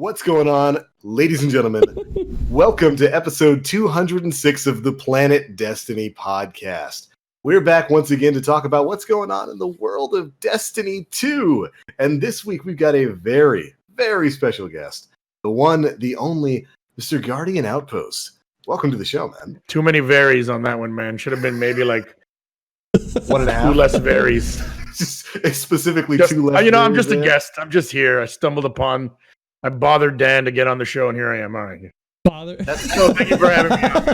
What's going on, ladies and gentlemen? Welcome to episode 206 of the Planet Destiny podcast. We're back once again to talk about what's going on in the world of Destiny 2. And this week we've got a very, very special guest. The one, the only, Mr. GuardianOutpost. Welcome to the show, man. Too many varies on that one, man. Should have been maybe like 1.5. Two less varies. Specifically just, two less. I'm just a guest. I'm just here. I bothered Dan to get on the show, and here I am. All right. Thank you for having me on.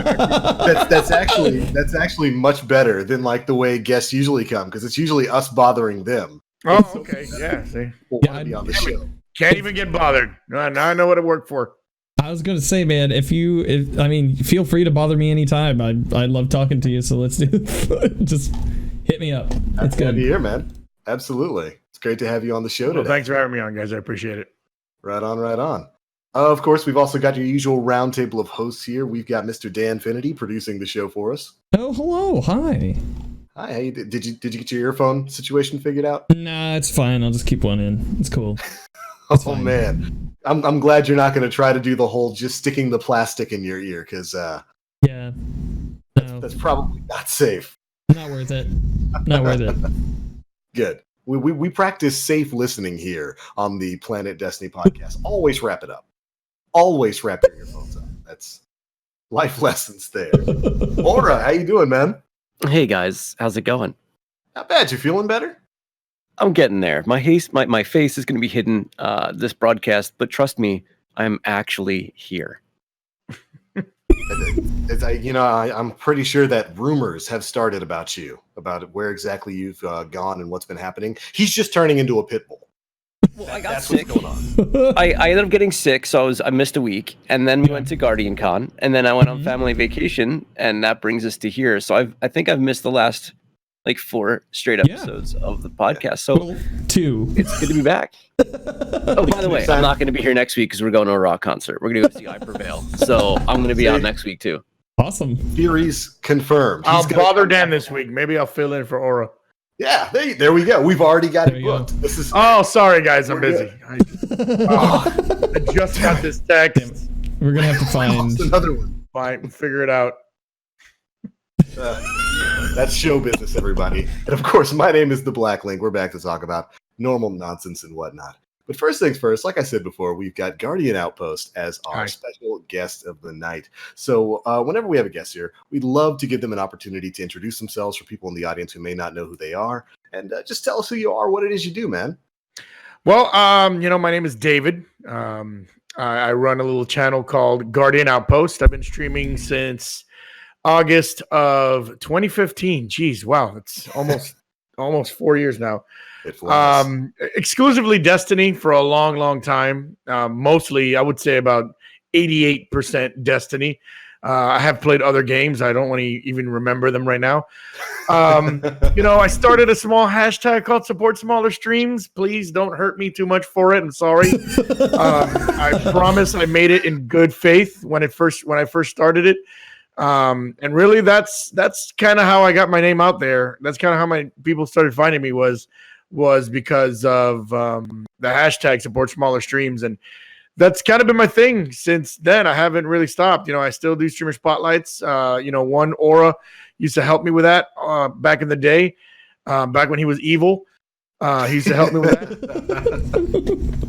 That's actually much better than like the way guests usually come, because it's usually us bothering them. Oh, okay. Yeah. See, to be on the show. Can't even get bothered. Now I know what it worked for. I was gonna say, man, feel free to bother me anytime. I love talking to you, so let's do just hit me up. That's good to hear, man. Absolutely. It's great to have you on the show today. Thanks for having me on, guys. I appreciate it. Right on, right on. Of course, we've also got your usual roundtable of hosts here. We've got Mr. Dan Finity producing the show for us. Oh, hello. Hi. Hi. Hey, did you get your earphone situation figured out? Nah, it's fine. I'll just keep one in. It's cool. Man, I'm glad you're not going to try to do the whole just sticking the plastic in your ear, because that's probably not safe. Not worth it. Not worth it. Good. We practice safe listening here on the Planet Destiny podcast. Always wrap it up. Always wrap your earphones up. That's life lessons there. Aura, how you doing, man? Hey guys, how's it going? Not bad. You feeling better? I'm getting there. My face is going to be hidden this broadcast, but trust me, I'm actually here. I'm pretty sure that rumors have started about you, about where exactly you've gone and what's been happening. He's just turning into a pit bull. Well, I got sick. What's going on. I ended up getting sick, so I missed a week, and then we went to GuardianCon, and then I went on family vacation, and that brings us to here. So I think I've missed the last 4 straight episodes of the podcast. So 2. It's good to be back. Oh, by the way, I'm not going to be here next week because we're going to a rock concert. We're going to go see I Prevail. So I'm going to be out next week too. Awesome. Theories confirmed. I'll bother Dan this week. Maybe I'll fill in for Aura. Yeah, there we go. We've already got it booked. This is. Oh, sorry guys, I'm busy. I just got this text. We're gonna have to find another one. Fine, we'll figure it out. That's show business, everybody. And of course, my name is the Black Link. We're back to talk about normal nonsense and whatnot. But first things first, like I said before, we've got GuardianOutpost as our special guest of the night. So whenever we have a guest here, we'd love to give them an opportunity to introduce themselves for people in the audience who may not know who they are. And just tell us who you are, what it is you do, man. Well, my name is David. I run a little channel called GuardianOutpost. I've been streaming since August of 2015. Jeez, wow, it's almost 4 years now. Exclusively Destiny for a long time. Mostly, I would say about 88% Destiny. I have played other games. I don't want to even remember them right now. I started a small hashtag called Support Smaller Streams. Please don't hurt me too much for it. I'm sorry. I promise I made it in good faith when I first started it. And really, that's kind of how I got my name out there. That's kind of how my people started finding me was because of the hashtag Support Smaller Streams, and that's kind of been my thing since then. I haven't really stopped. I still do streamer spotlights. One Aura used to help me with that back in the day, back when he was evil. He used to help me with that.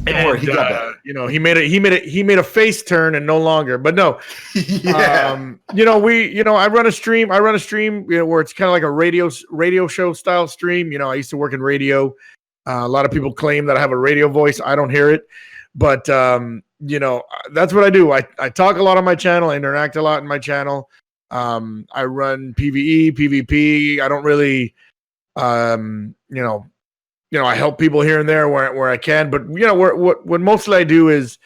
And, he got that. He made a face turn and no longer. But no, yeah. I run a stream. Where it's kind of like a radio show style stream. I used to work in radio. A lot of people claim that I have a radio voice. I don't hear it, but that's what I do. I talk a lot on my channel. I interact a lot in my channel. I run PvE, PvP. I don't really, I help people here and there where I can, but what mostly I do is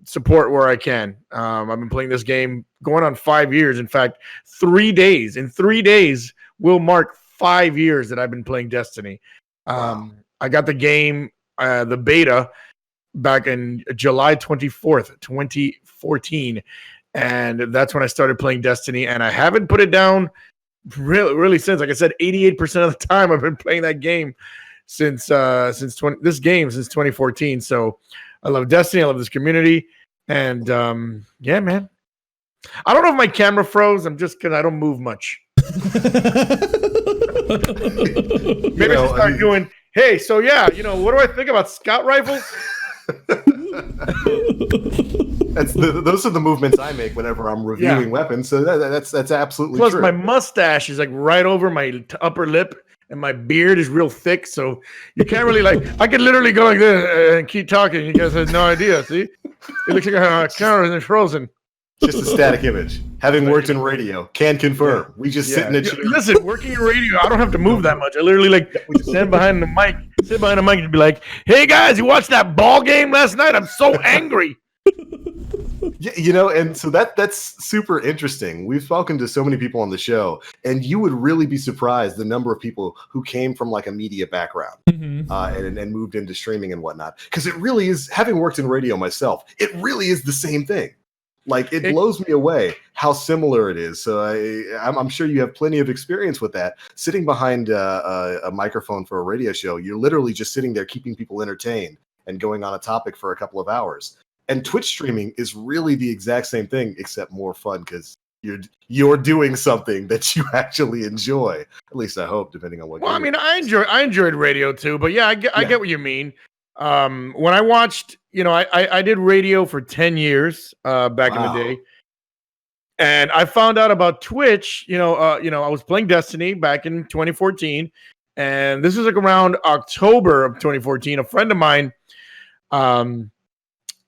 support where I can. I've been playing this game going on 5 years. In fact, 3 days. In 3 days will mark 5 years that I've been playing Destiny. I got the game, the beta, back in July 24th, 2014, and that's when I started playing Destiny, and I haven't put it down really since. Like I said, 88% of the time I've been playing that game since 2014. So I love Destiny. I love this community. And yeah, man. I don't know if my camera froze. I'm just because I don't move much. Maybe I should start doing, hey, so yeah, what do I think about scout rifles? Those are the movements I make whenever I'm reviewing weapons. So that's absolutely true. Plus, my mustache is like right over my upper lip, and my beard is real thick, so you can't really I could literally go like this and keep talking. You guys have no idea. See, it looks like a camera is frozen. Just a static image. Having worked in radio, can confirm. We just sit in a chair. Listen, working in radio, I don't have to move that much. I literally stand behind the mic, and be like, "Hey guys, you watched that ball game last night? I'm so angry." Yeah, and so that's super interesting. We've spoken to so many people on the show, and you would really be surprised the number of people who came from like a media background and moved into streaming and whatnot. Because it really is, having worked in radio myself, it really is the same thing. Like, it blows me away how similar it is. So I'm sure you have plenty of experience with that. Sitting behind a microphone for a radio show, you're literally just sitting there keeping people entertained and going on a topic for a couple of hours. And Twitch streaming is really the exact same thing, except more fun because you're doing something that you actually enjoy. At least I hope, depending on what. Well, I mean, I enjoyed radio too, but yeah, I get what you mean. When I watched, I did radio for 10 years back in the day, and I found out about Twitch. I was playing Destiny back in 2014, and this was like around October of 2014. A friend of mine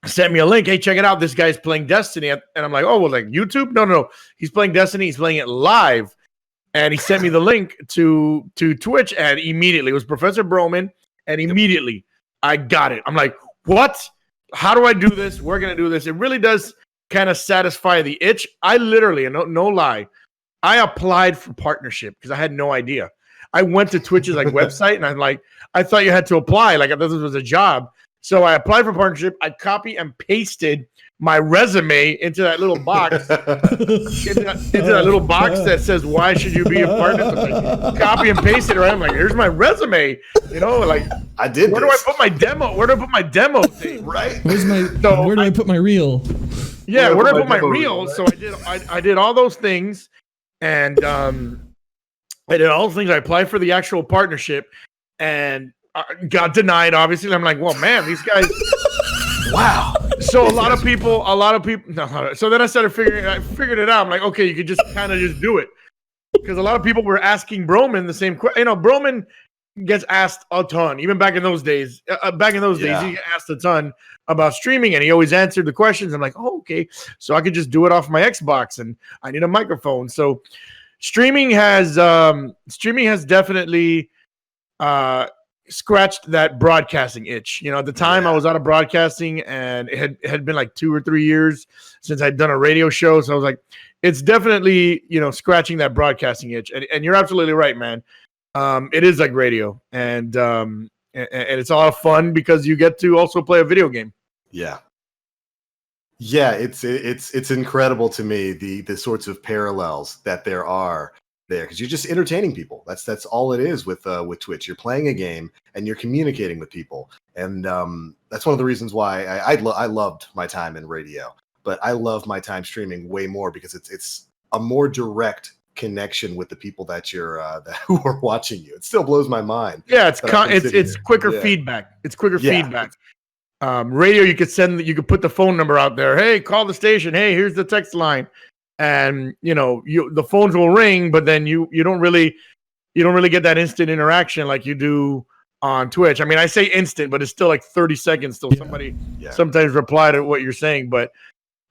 sent me a link. Hey, check it out. This guy's playing Destiny, and I'm like, oh, well, like YouTube? No. He's playing Destiny. He's playing it live, and he sent me the link to Twitch, and immediately it was Professor Broman, and immediately I got it. I'm like, what? How do I do this? We're going to do this. It really does kind of satisfy the itch. I literally, no lie, I applied for partnership because I had no idea. I went to Twitch's website and I'm like, I thought you had to apply. Like, this was a job. So I applied for partnership. I copy and pasted my resume into that little box, into that little box that says, why should you be a partner? So copy and paste it around. I'm like, here's my resume. I did. Where do I put my demo? Where do I put my demo thing? Right. Where do I put my reel? Yeah, where do I put my reel? Right? So I did all those things, and I did all those things. I applied for the actual partnership, and got denied. Obviously, I'm like, well, man, these guys. Wow. So a lot of people. No, so then I figured it out. I'm like, okay, you could just kind of just do it, because a lot of people were asking Broman the same question. Broman gets asked a ton, even back in those days. He got asked a ton about streaming, and he always answered the questions. I'm like, oh, okay, so I could just do it off my Xbox, and I need a microphone. So streaming has definitely scratched that broadcasting itch. At the time I was out of broadcasting, and it had been like 2 or 3 years since I'd done a radio show. So I was like, it's definitely, scratching that broadcasting itch. And you're absolutely right, man. It is like radio, and it's a lot of fun because you get to also play a video game. Yeah. It's incredible to me, the sorts of parallels that there are there, because you're just entertaining people. That's all it is with Twitch. You're playing a game and you're communicating with people, and that's one of the reasons why I loved my time in radio, but I love my time streaming way more because it's a more direct connection with the people that you're who are watching you. It still blows my mind. Yeah, it's quicker feedback. It's quicker feedback. Radio, you could put the phone number out there. Hey, call the station. Hey, here's the text line. And the phones will ring, but then you don't really get that instant interaction like you do on Twitch. I mean, I say instant, but it's still like 30 seconds till somebody sometimes reply to what you're saying. But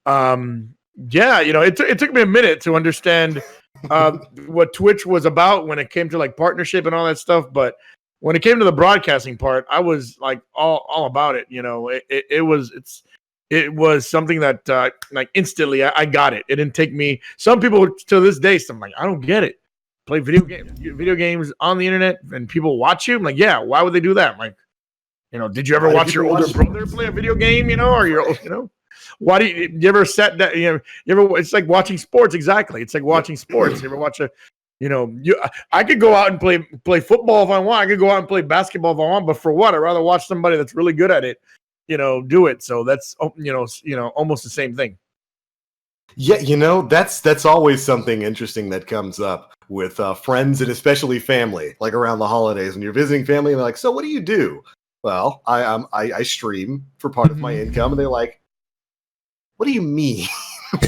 it took me a minute to understand what Twitch was about when it came to like partnership and all that stuff. But when it came to the broadcasting part, I was like all about it. It was something that like instantly I got it. It didn't take me. Some people to this day, I'm like, I don't get it. Play video games on the internet and people watch you. I'm like, yeah, why would they do that? I'm like, did you ever watch your older brother play a video game? Why do you ever set that? It's like watching sports. Exactly. It's like watching sports. You ever watch I could go out and play football if I want. I could go out and play basketball if I want. But for what? I'd rather watch somebody that's really good at it do it. So that's almost the same thing. Yeah, that's always something interesting that comes up with friends and especially family, like around the holidays when you're visiting family and they're like, so what do you do? Well, I stream for part of my income, and they're like, what do you mean?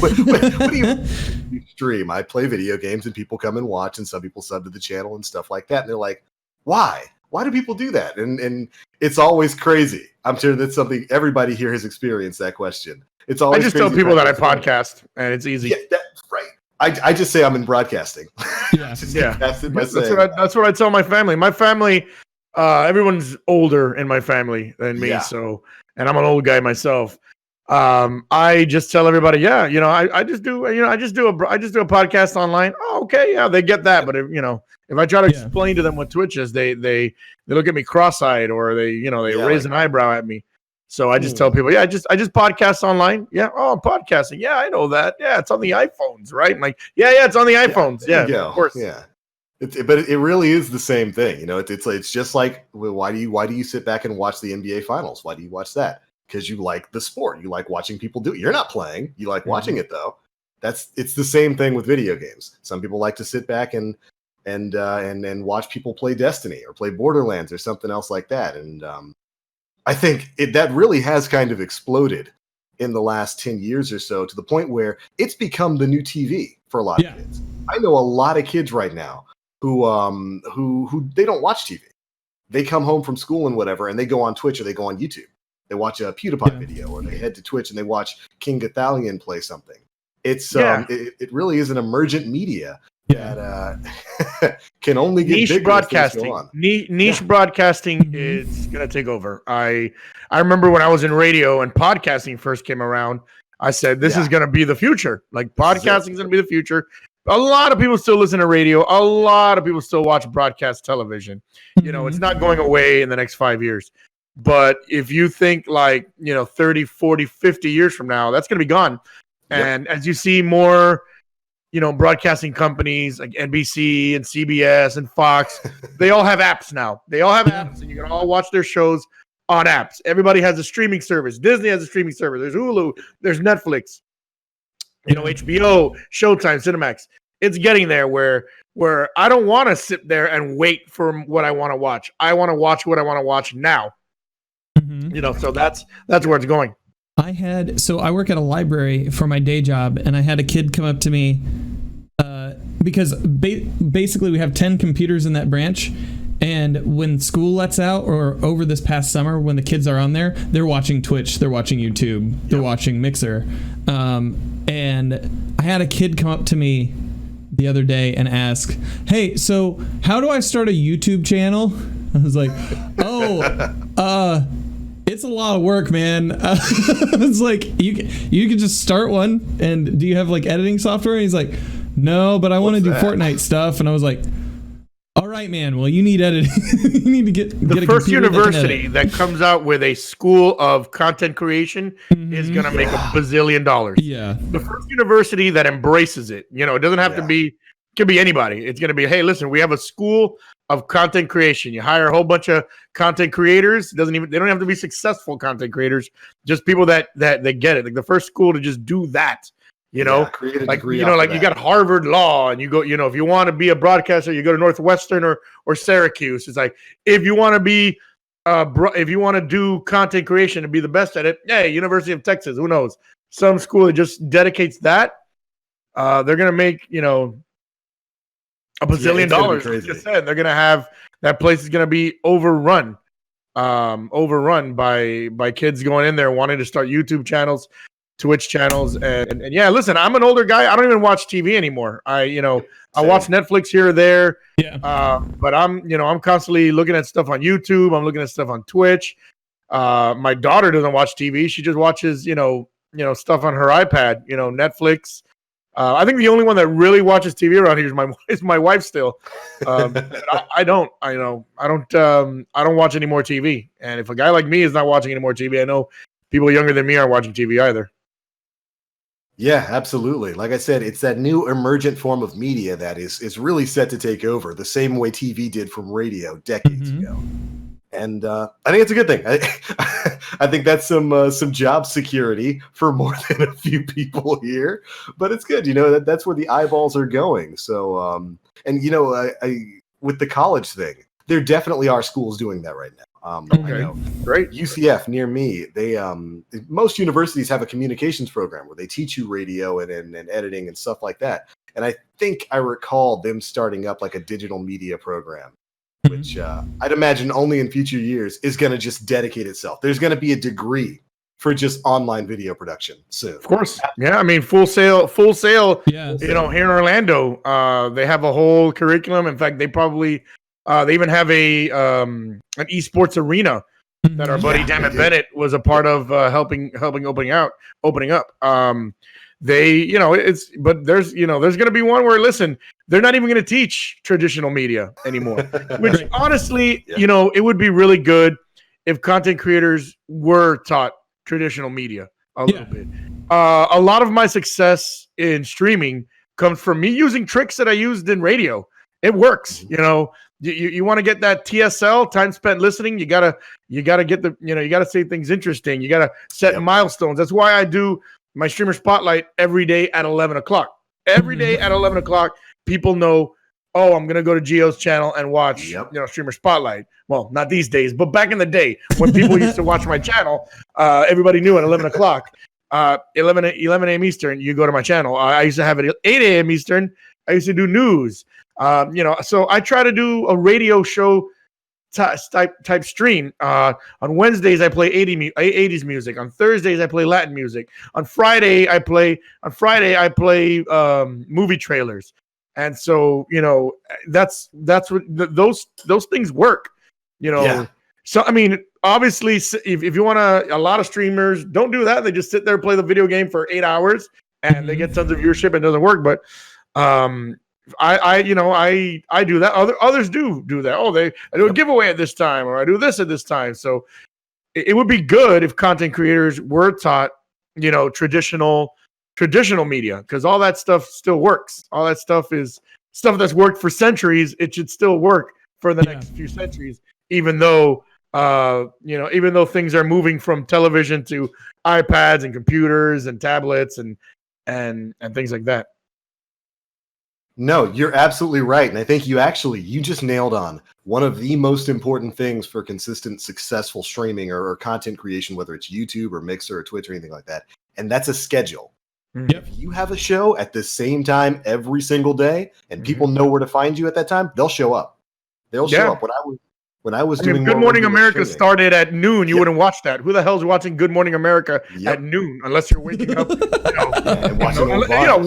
what do you stream? I play video games and people come and watch, and some people sub to the channel and stuff like that. And they're like, why? Why do people do that? And it's always crazy. I'm sure that's something everybody here has experienced, that question. It's always I just tell people that I podcast, and it's easy. Yeah, that's right. I just say I'm in broadcasting. Yeah. That's what I tell my family. My family, everyone's older in my family than me. So, and I'm an old guy myself. I just tell everybody, I just do a podcast online. Oh, okay. Yeah. They get that. But if I try to explain to them what Twitch is, they look at me cross-eyed, or they raise an eyebrow at me. So I just tell people, I just podcast online. Yeah. Oh, podcasting. Yeah, I know that. Yeah, it's on the iPhones, right? I'm like, it's on the iPhones. Yeah, of course. Yeah. But it really is the same thing. It's just like, well, why do you sit back and watch the NBA Finals? Why do you watch that? Because you like the sport. You like watching people do it. You're not playing. You like watching it, though. It's the same thing with video games. Some people like to sit back and watch people play Destiny or play Borderlands or something else like that. And I think that really has kind of exploded in the last 10 years or so, to the point where it's become the new TV for a lot of kids. I know a lot of kids right now who they don't watch TV. They come home from school and whatever, and they go on Twitch or they go on YouTube. They watch a PewDiePie video, or they head to Twitch and they watch King Gathalion play something. It's it really is an emergent media that can only get niche bigger broadcasting. Niche broadcasting is going to take over. I remember when I was in radio and podcasting first came around, I said this is going to be the future. Like, podcasting is going to be the future. A lot of people still listen to radio. A lot of people still watch broadcast television. It's not going away in the next 5 years. But if you think 30, 40, 50 years from now, that's going to be gone. And as you see more, broadcasting companies like NBC and CBS and Fox, they all have apps now. They all have apps, and you can all watch their shows on apps. Everybody has a streaming service. Disney has a streaming service. There's Hulu. There's Netflix. HBO, Showtime, Cinemax. It's getting there where I don't want to sit there and wait for what I want to watch. I want to watch what I want to watch now. So that's where it's going. I work at a library for my day job, and I had a kid come up to me because basically we have 10 computers in that branch, and when school lets out, or over this past summer when the kids are on there, they're watching Twitch, they're watching YouTube, they're watching Mixer. And I had a kid come up to me the other day and ask, hey, so how do I start a YouTube channel? I was like, it's a lot of work, man. It's like, you can just start one. And do you have editing software? And he's like, no, but I want to do Fortnite stuff. And I was like, all right, man. Well, you need editing. You need to get the first university that comes out with a school of content creation is going to make $1 bazillion. Yeah. The first university that embraces it, it doesn't have to be, it could be anybody. It's going to be, hey, listen, we have a school of content creation. You hire a whole bunch of content creators. They don't have to be successful content creators, just people that they get it. Like the first school to just do that. Create a degree you got Harvard Law, and you go, if you want to be a broadcaster, you go to Northwestern or Syracuse. It's like, if you want to be, if you want to do content creation and be the best at it, University of Texas, who knows? Some school that just dedicates that, they're going to make, $1 bazillion. Like you said, they're going to have, that place is going to be overrun by kids going in there wanting to start YouTube channels, Twitch channels, and listen, I'm an older guy. I don't even watch TV anymore. I watch Netflix here or there. But I'm constantly looking at stuff on YouTube. I'm looking at stuff on Twitch. My daughter doesn't watch TV. She just watches, stuff on her iPad, Netflix. I think the only one that really watches TV around here is my wife still. I don't watch any more TV. And if a guy like me is not watching any more TV, I know people younger than me aren't watching TV either. Yeah, absolutely. Like I said, it's that new emergent form of media that is really set to take over the same way TV did from radio decades ago. And I think it's a good thing. I think that's some job security for more than a few people here, but it's good. That's where the eyeballs are going. So, and I with the college thing, there definitely are schools doing that right now. I know, great. UCF near me, they most universities have a communications program where they teach you radio and editing and stuff like that. And I think I recall them starting up like a digital media program, which I'd imagine only in future years is going to just dedicate itself. There's going to be a degree for just online video production soon. Of course. Yeah. I mean, Full Sail. Yeah. Here in Orlando, they have a whole curriculum. In fact, they probably they even have an esports arena that our buddy Dammit Bennett was a part of, helping opening up. But there's going to be one where, listen, they're not even going to teach traditional media anymore, which honestly, it would be really good if content creators were taught traditional media a little bit. A lot of my success in streaming comes from me using tricks that I used in radio. It works. You want to get that TSL, time spent listening. You gotta get you gotta say things interesting. You gotta set milestones. That's why I do my streamer spotlight every day at 11 o'clock. Every day at 11 o'clock, people know, oh, I'm going to go to Gio's channel and watch, streamer spotlight. Well, not these days, but back in the day when people used to watch my channel, everybody knew at 11 o'clock, 11 a.m. Eastern, you go to my channel. I used to have it at 8 a.m. Eastern. I used to do news, so I try to do a radio show type stream. On Wednesdays I play 80s music. On Thursdays I play Latin music. On Friday I play movie trailers. And so that's what those things work. So I mean, obviously, if you want a lot of streamers don't do that. They just sit there and play the video game for 8 hours and they get tons of viewership and it doesn't work. But I do that. Others do that. Oh, I do a giveaway at this time, or I do this at this time. So it would be good if content creators were taught, traditional media, because all that stuff still works. All that stuff is stuff that's worked for centuries. It should still work for the next few centuries, even though things are moving from television to iPads and computers and tablets and things like that. No, you're absolutely right. And I think you just nailed on one of the most important things for consistent, successful streaming or content creation, whether it's YouTube or Mixer or Twitch or anything like that. And that's a schedule. If you have a show at the same time every single day and people know where to find you at that time, they'll show up. They'll show up. When I was doing Good Morning America started at noon. You wouldn't watch that. Who the hell's watching Good Morning America at noon? Unless you're waking up. And watching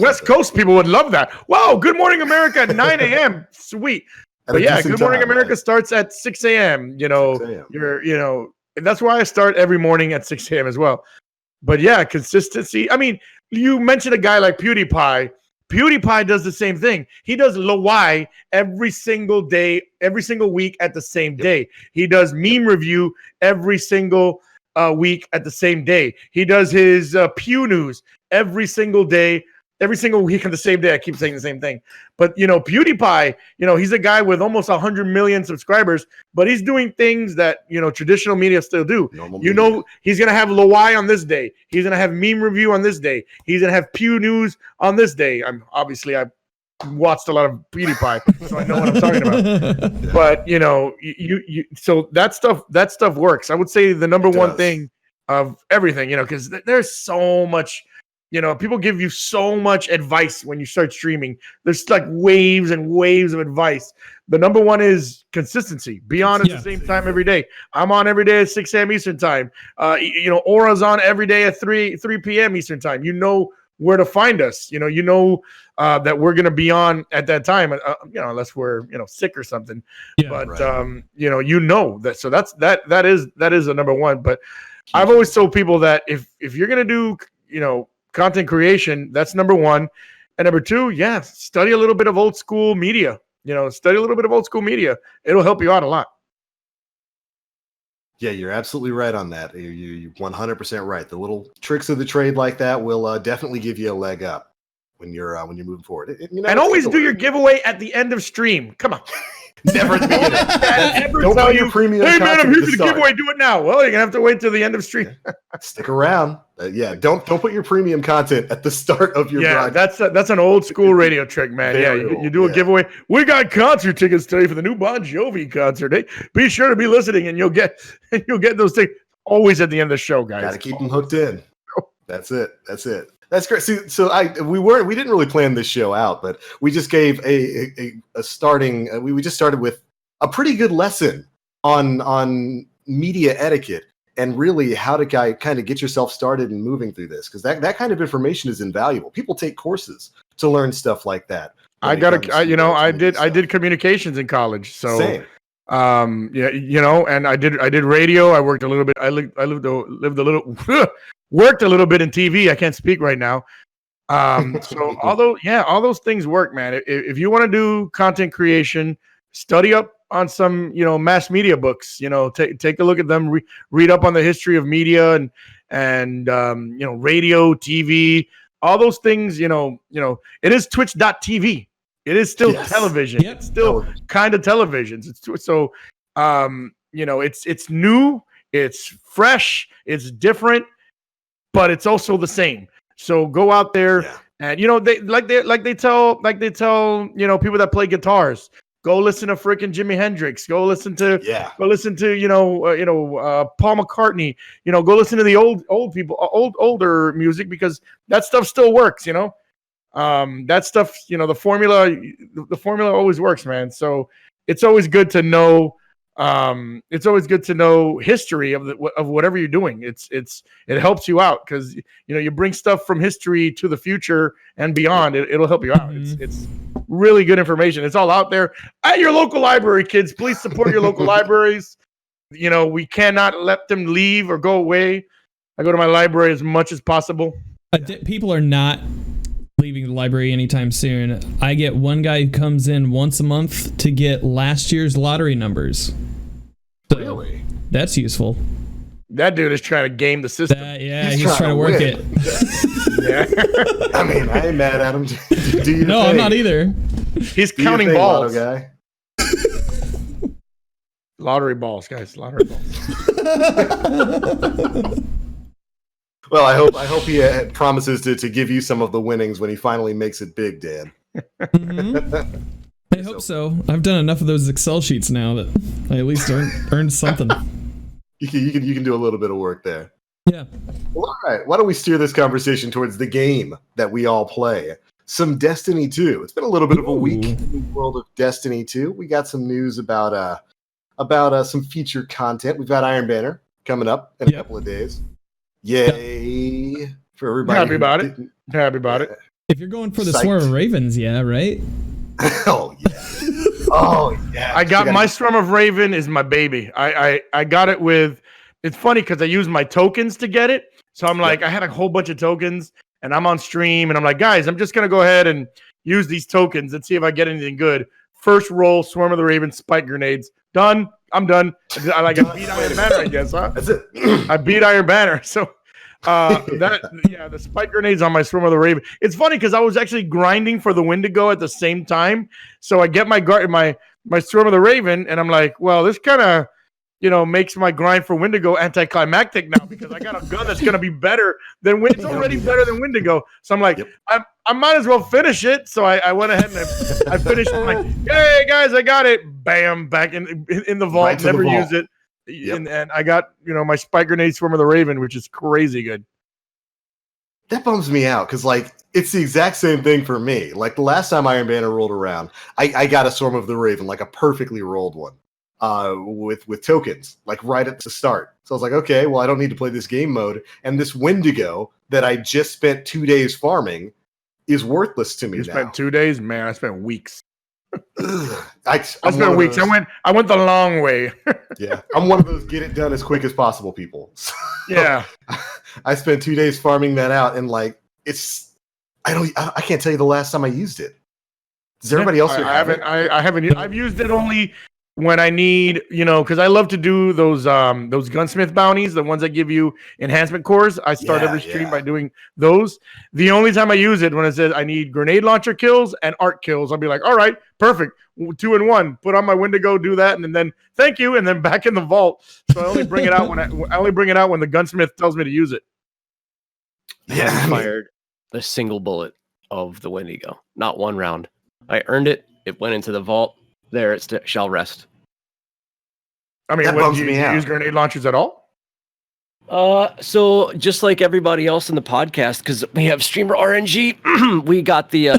West Coast people would love that. Wow, Good Morning America at 9 a.m. Sweet. But Good Morning America starts at 6 a.m. 6 a.m. That's why I start every morning at 6 a.m. as well. But consistency. I mean, you mentioned a guy like PewDiePie. PewDiePie does the same thing. He does Lawai every single day, every single week at the same day. He does meme review every single week at the same day. He does his Pew News every single day, every single week on the same day. I keep saying the same thing. But, PewDiePie, he's a guy with almost 100 million subscribers, but he's doing things that, traditional media still do. He's going to have Lawai on this day. He's going to have meme review on this day. He's going to have Pew News on this day. I watched a lot of PewDiePie, so I know what I'm talking about. But, so that stuff works. I would say the number one thing of everything, because there's so much. People give you so much advice when you start streaming. There's like waves and waves of advice. The number one is consistency. Be on at the same time every day. I'm on every day at 6 a.m. Eastern time. Aura's on every day at 3 p.m. Eastern time. You know where to find us. That we're going to be on at that time, unless we're, sick or something. Yeah, but, right. That. So that is the number one. But I've always told people that if you're going to do, content creation, that's number one. And number two, study a little bit of old school media. Study a little bit of old school media. It'll help you out a lot. Yeah, you're absolutely right on that. You're 100% right. The little tricks of the trade like that will definitely give you a leg up when you're moving forward. And always do your giveaway at the end of stream. Come on. Never at the beginning. Don't put your premium hey man, I'm content here at for the start. giveaway. Do it now. Well, you're gonna have to wait till the end of stream. Stick around. Yeah, don't put your premium content at the start of your broadcast. That's an old school radio trick, man. Very You old, do a giveaway. We got concert tickets today for the new Bon Jovi concert. Hey, be sure to be listening, and you'll get those things always at the end of the show, guys. Got to keep them hooked in. That's it. That's great. See, so we didn't really plan this show out, but we just gave a starting. We just started with a pretty good lesson on media etiquette and really how to kind of get yourself started and moving through this, because that kind of information is invaluable. People take courses to learn stuff like that. I did communications in college, so same. And I did radio. I worked a little bit. I lived a little worked a little bit in TV. I can't speak right now. So all those things work, man. If you want to do content creation, study up on some, mass media books. Take a look at them. Read up on the history of media and radio, TV, all those things. It is Twitch.tv. It is still television. Yep. It's still kind of televisions. It's new, it's fresh, it's different, but it's also the same. So go out there and they tell people that play guitars, go listen to freaking Jimi Hendrix, go listen to Paul McCartney, go listen to the old people, older music, because that stuff still works, that stuff, the formula always works, man. So it's always good to know. It's always good to know history of whatever you're doing. It helps you out, because you bring stuff from history to the future and beyond. It'll help you out. Mm-hmm. It's really good information. It's all out there at your local library, kids. Please support your local libraries. We cannot let them leave or go away. I go to my library as much as possible. People are not leaving the library anytime soon. I get one guy who comes in once a month to get last year's lottery numbers. So really? That's useful. That dude is trying to game the system. He's trying to work it. Yeah. I mean, I ain't mad at him. Do you? No, I'm not either. He's counting balls. Guy. Lottery balls, guys. Lottery balls. Well, I hope he promises to give you some of the winnings when he finally makes it big, Dan. Mm-hmm. I hope so. I've done enough of those Excel sheets now that I at least earned something. You can do a little bit of work there. Yeah. Well, all right. Why don't we steer this conversation towards the game that we all play? Some Destiny 2. It's been a little bit of a week in the world of Destiny 2. We got some news about some featured content. We've got Iron Banner coming up in a couple of days. Yay for everybody. Happy about it. If you're going for the Swarm of Ravens, right? Oh yeah. I got my Swarm of Raven is my baby. I got it with. It's funny because I used my tokens to get it. So I'm like, I had a whole bunch of tokens, and I'm on stream, and I'm like, guys, I'm just gonna go ahead and use these tokens and see if I get anything good. First roll, Swarm of the Raven, spike grenades. Done. I'm done. I beat Iron Banner, I guess, huh? That's it. I beat Iron Banner. So the spike grenades on my Swarm of the Raven. It's funny because I was actually grinding for the Wendigo at the same time. So I get my Swarm of the Raven, and I'm like, well, this kind of makes my grind for Wendigo anticlimactic now, because I got a gun that's going to be better than it's already better than Wendigo. So I'm like, I might as well finish it. So I went ahead and I finished. I'm like, hey guys, I got it. Bam, back in the vault. Right Never vault. used it. Yep. And I got my spike grenade Swarm of the Raven, which is crazy good. That bums me out, because it's the exact same thing for me. Like the last time Iron Banner rolled around, I got a Swarm of the Raven, like a perfectly rolled one. With tokens, like right at the start. So I was like, okay, well, I don't need to play this game mode. And this Wendigo that I just spent 2 days farming is worthless to me now. Spent 2 days? Man, I spent weeks. I spent weeks. I went the long way. Yeah. I'm one of those get it done as quick as possible people. So yeah. I spent 2 days farming that out, and I can't tell you the last time I used it. Does everybody else? I haven't. I've used it only when I need, because I love to do those gunsmith bounties, the ones that give you enhancement cores. I start every stream by doing those. The only time I use it when it says I need grenade launcher kills and arc kills, I'll be like, all right, perfect, 2 in 1. Put on my Wendigo, do that, and then thank you, and then back in the vault. So I only bring it out when the gunsmith tells me to use it. Yeah, I fired a single bullet of the Wendigo, not one round. I earned it. It went into the vault. There, it shall rest. I mean, do you use grenade launchers at all? So just like everybody else in the podcast, because we have streamer RNG, we got the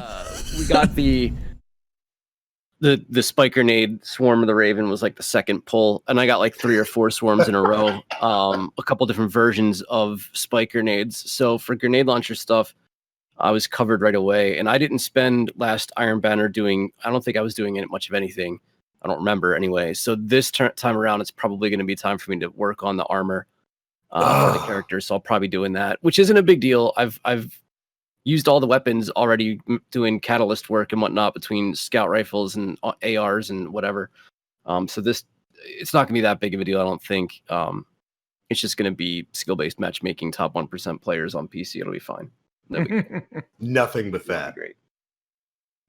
spike grenade swarm of the Raven was like the second pull, and I got like 3 or 4 swarms in a row. A couple different versions of spike grenades. So for grenade launcher stuff, I was covered right away, and I didn't spend last Iron Banner I don't think I was doing much of anything. I don't remember anyway. So this time around, it's probably going to be time for me to work on the armor for the character. So I'll probably be doing that, which isn't a big deal. I've used all the weapons already, doing catalyst work and whatnot between scout rifles and ARs and whatever. So it's not going to be that big of a deal, I don't think. It's just going to be skill-based matchmaking, top 1% players on PC. It'll be fine. Nothing but that. Great.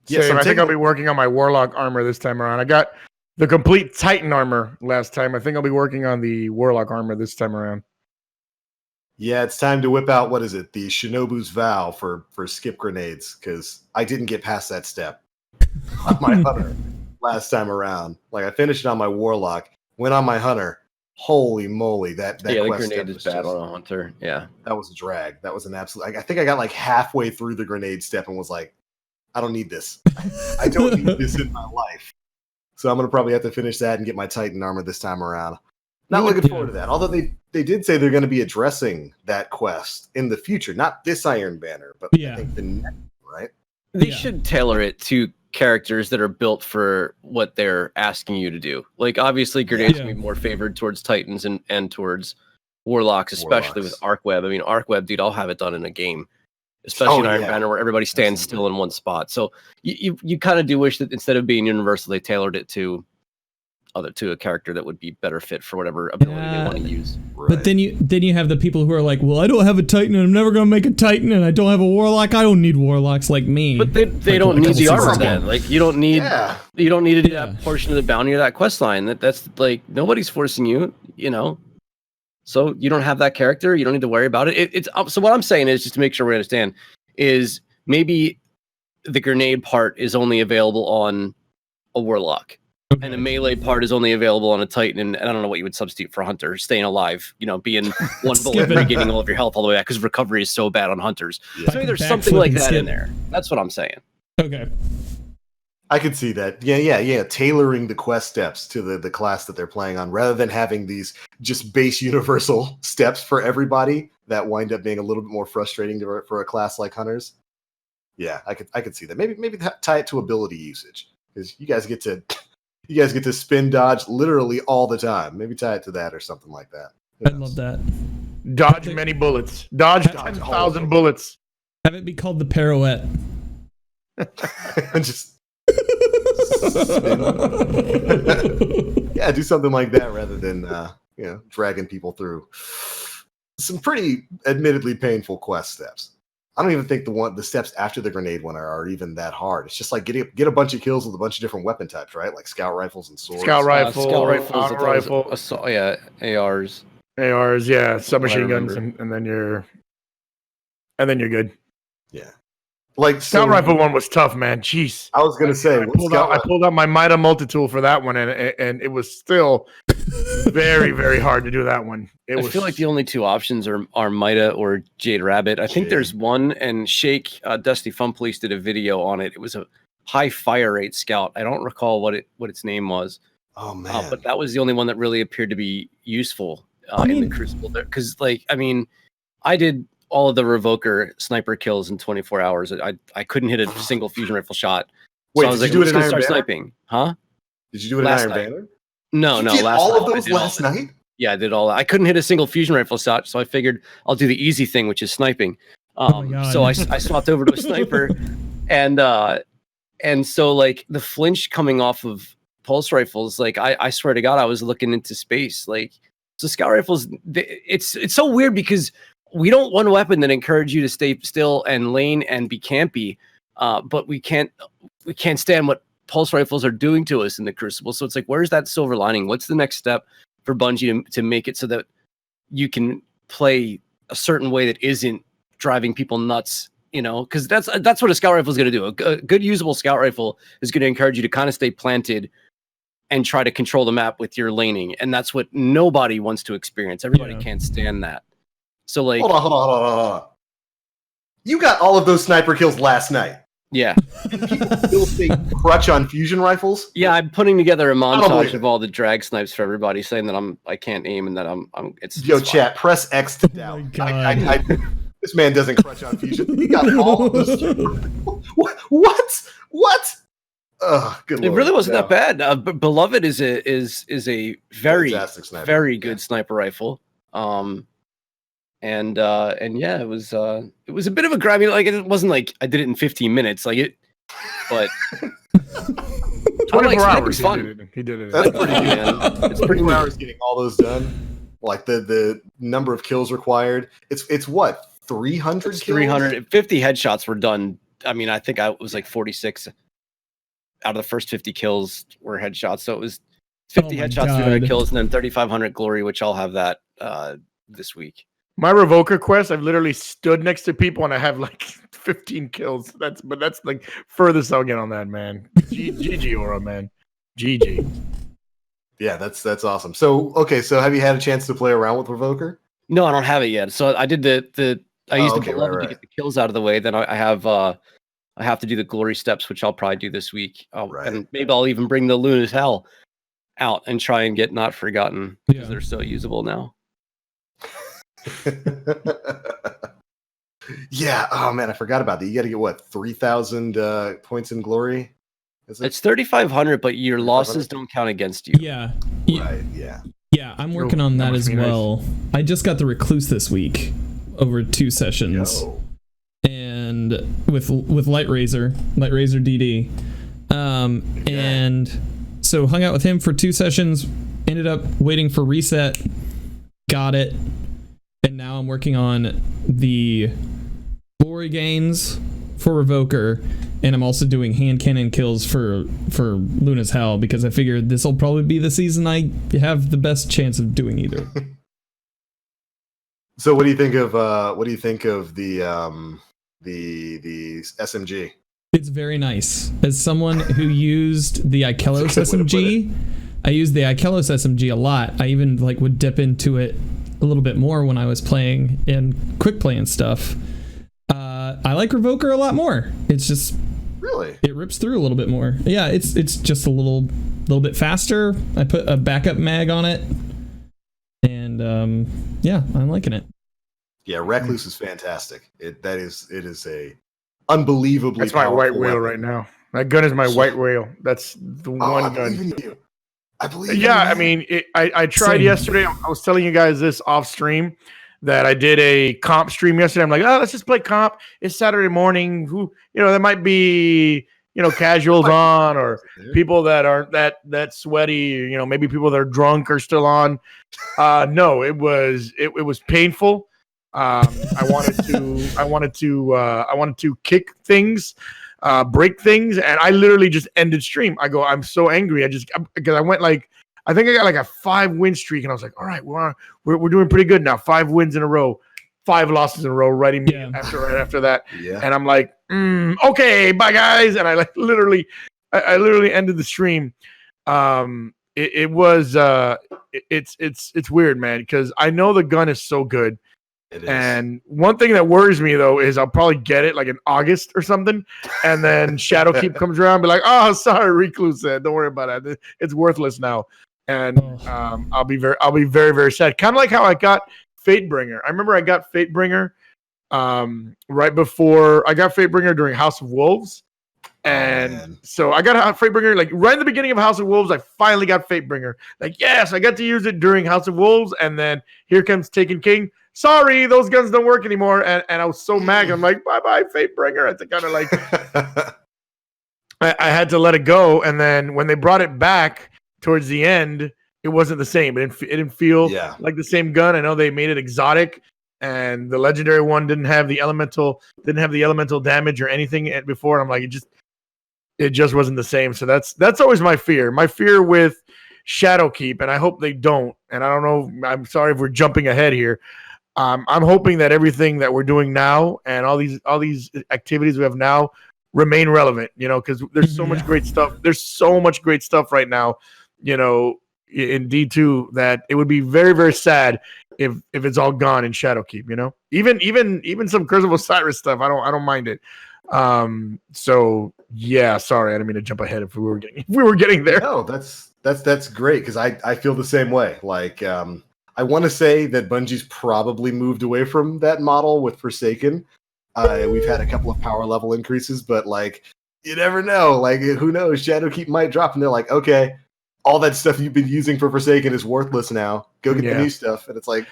Yeah, I think I'll be working on my Warlock armor this time around. I got the complete Titan armor last time. I think I'll be working on the Warlock armor this time around. Yeah, it's time to whip out, what is it, the Shinobu's Vow for skip grenades, because I didn't get past that step on my Hunter last time around. Like, I finished it on my Warlock, went on my Hunter. Holy moly, that the quest grenade is bad on a Hunter. Yeah, that was a drag. That was an absolute. I think I got like halfway through the grenade step and was like, I don't need this. I don't need this in my life. So I'm gonna probably have to finish that and get my Titan armor this time around. Not looking forward to that. Although they did say they're going to be addressing that quest in the future, not this Iron Banner, but I think the next, right? They should tailor it to characters that are built for what they're asking you to do. Like, obviously, grenades can be more favored towards Titans and towards Warlocks, especially with Arc Web. I mean, Arc Web, dude, I'll have it done in a game, especially in Iron Banner where everybody stands still in one spot. So you kind of do wish that instead of being universal, they tailored it to a character that would be better fit for whatever ability they want to use. Right. But then you have the people who are like, well, I don't have a Titan and I'm never going to make a Titan and I don't have a Warlock. I don't need Warlocks like me. But they don't need the armor then. Like, you don't need to do that portion of the bounty or that quest line. That's like, nobody's forcing you, So you don't have that character. You don't need to worry about it. It's so what I'm saying is, just to make sure we understand, is maybe the grenade part is only available on a Warlock. Okay. And the melee part is only available on a Titan, and I don't know what you would substitute for Hunter. Staying alive, being one bullet and regaining all of your health all the way back, because recovery is so bad on Hunters. Yeah. So maybe there's something like that in there. That's what I'm saying. Okay. I could see that. Yeah. Tailoring the quest steps to the class that they're playing on, rather than having these just base universal steps for everybody that wind up being a little bit more frustrating for a class like Hunters. Yeah, I could see that. Maybe tie it to ability usage, because you guys get to spin dodge literally all the time. Maybe tie it to that or something like that. I love that. Dodge many bullets. Dodge 10,000 bullets. Have it be called the pirouette. Just yeah, do something like that rather than dragging people through some pretty admittedly painful quest steps. I don't even think the steps after the grenade one are even that hard. It's just like get a bunch of kills with a bunch of different weapon types, right? Like scout rifles and swords. Scout rifles, ARs. ARs, yeah, submachine guns, and then you're good. Yeah. Like scout rifle one was tough, man. Jeez. I was gonna say I pulled out my Mida multi-tool for that one, and it was still very, very hard to do that one. I feel like the only two options are Mida or Jade Rabbit. I think there's one, and Shake Dusty Fun Police did a video on it. It was a high fire rate scout. I don't recall what its name was. Oh man! But that was the only one that really appeared to be useful in the Crucible there, because I did all of the Revoker sniper kills in 24 hours. I couldn't hit a single fusion rifle shot. Wait, so I was like, I'm just going to start sniping. Huh? Did you do it in Iron Banner? No. All of those last night? Yeah, I did all that. I couldn't hit a single fusion rifle shot, so I figured I'll do the easy thing, which is sniping. So I swapped over to a sniper, and so like the flinch coming off of pulse rifles, like I swear to God, I was looking into space. Like, so scout rifles, it's so weird because we don't want a weapon that encourages you to stay still and lane and be campy, but we can't stand what pulse rifles are doing to us in the Crucible. So it's like, where's that silver lining? What's the next step for Bungie to make it so that you can play a certain way that isn't driving people nuts? You know, because that's what a scout rifle is going to do. A good usable scout rifle is going to encourage you to kind of stay planted and try to control the map with your laning, and that's what nobody wants to experience. Everybody can't stand that. So like, hold on. You got all of those sniper kills last night. Yeah. People still say crutch on fusion rifles. Yeah, I'm putting together a montage of all the drag snipes for everybody, saying that I can't aim and that it's chat, fine. Press X to down. This man doesn't crutch on fusion. He got all of this. What? Good Lord. It really wasn't that bad. Beloved is a very good sniper rifle. And yeah, it was a bit of a grab. Like, it wasn't like I did it in 15 minutes, like it, but 24 hours. Fun. He did it. That's pretty good, man. It's pretty 24 hours getting all those done. Like the number of kills required. It's what, 300 kills? 350 headshots were done. I mean, I think I was like 46 out of the first 50 kills were headshots. So it was 50 headshots, 300 kills, and then 3,500 glory, which I'll have that this week. My Revoker quest, I've literally stood next to people and I have like 15 kills. That's like furthest I'll get on that, man. GG Aura, man. GG. Yeah, that's awesome. So have you had a chance to play around with Revoker? No, I don't have it yet. So I did I used the Beloved to get the kills out of the way. Then I have to do the glory steps, which I'll probably do this week. And maybe I'll even bring the Luna's Hell out and try and get Not Forgotten because they're so usable now. Yeah. Oh man, I forgot about that. You got to get what, 3,000 points in glory? It's 3,500, but your losses don't count against you. Yeah. Right. Yeah. Yeah, I'm working on that as well. Nice. I just got the Recluse this week over 2 sessions. And with Light Razor DD. And so hung out with him for 2 sessions, ended up waiting for reset, got it, and now I'm working on the glory gains for Revoker, and I'm also doing hand cannon kills for Luna's Hell because I figured this will probably be the season I have the best chance of doing either. So what do you think of the SMG? It's very nice. As someone who used the Ikelos SMG, I used the Ikelos SMG a lot. I even would dip into it a little bit more when I was playing in quick play and stuff. I like Revoker a lot more. It's just it rips through a little bit more. Yeah, it's just a little bit faster. I put a backup mag on it, and yeah, I'm liking it. Yeah, Recluse is fantastic. It is a unbelievably. That's my white whale right now. That gun is my white whale. That's the one gun. I believe in you. I believe. Yeah, I mean, I tried yesterday. I was telling you guys this off stream that I did a comp stream yesterday. I'm like, let's just play comp. It's Saturday morning. There might be casuals on or people that aren't that sweaty. Maybe people that are drunk are still on. No, it was painful. I wanted to kick things, break things, and I literally just ended stream. I'm so angry. Because I went I think I got a 5-win streak, and I was like, all right, we're doing pretty good now. 5 wins in a row, 5 losses in a row, right after that. Yeah. And I'm like, okay, bye guys. And I literally ended the stream. It's weird, man, because I know the gun is so good. And one thing that worries me though is I'll probably get it in August or something, and then Shadowkeep comes around and be like, "Oh, sorry, Recluse said, don't worry about it. It's worthless now." And I'll be very, very sad. Kind of like how I got Fatebringer. I remember I got Fatebringer right before I got Fatebringer during House of Wolves, and so I got Fatebringer right in the beginning of House of Wolves. I finally got Fatebringer. Yes, I got to use it during House of Wolves, and then here comes Taken King. Sorry, those guns don't work anymore. And I was so mad. I'm like, bye-bye, Fatebringer. I I had to let it go, and then when they brought it back towards the end, it wasn't the same. It didn't feel like the same gun. I know they made it exotic, and the legendary one didn't have the elemental damage or anything before. I'm like, it just wasn't the same. So that's always my fear. My fear with Shadowkeep, and I hope they don't. And I don't know. I'm sorry if we're jumping ahead here. I'm hoping that everything that we're doing now and all these activities we have now remain relevant. Because there's so much great stuff. There's so much great stuff right now. In D2 that it would be very, very sad if it's all gone in Shadowkeep. Even some Curse of Osiris stuff. I don't mind it. So yeah, sorry, I didn't mean to jump ahead if we were getting there. No, that's great because I feel the same way. Like I want to say that Bungie's probably moved away from that model with Forsaken. We've had a couple of power level increases, but like you never know. Like who knows? Shadowkeep might drop, and they're like, okay, all that stuff you've been using for Forsaken is worthless now. Go get the new stuff, and it's like.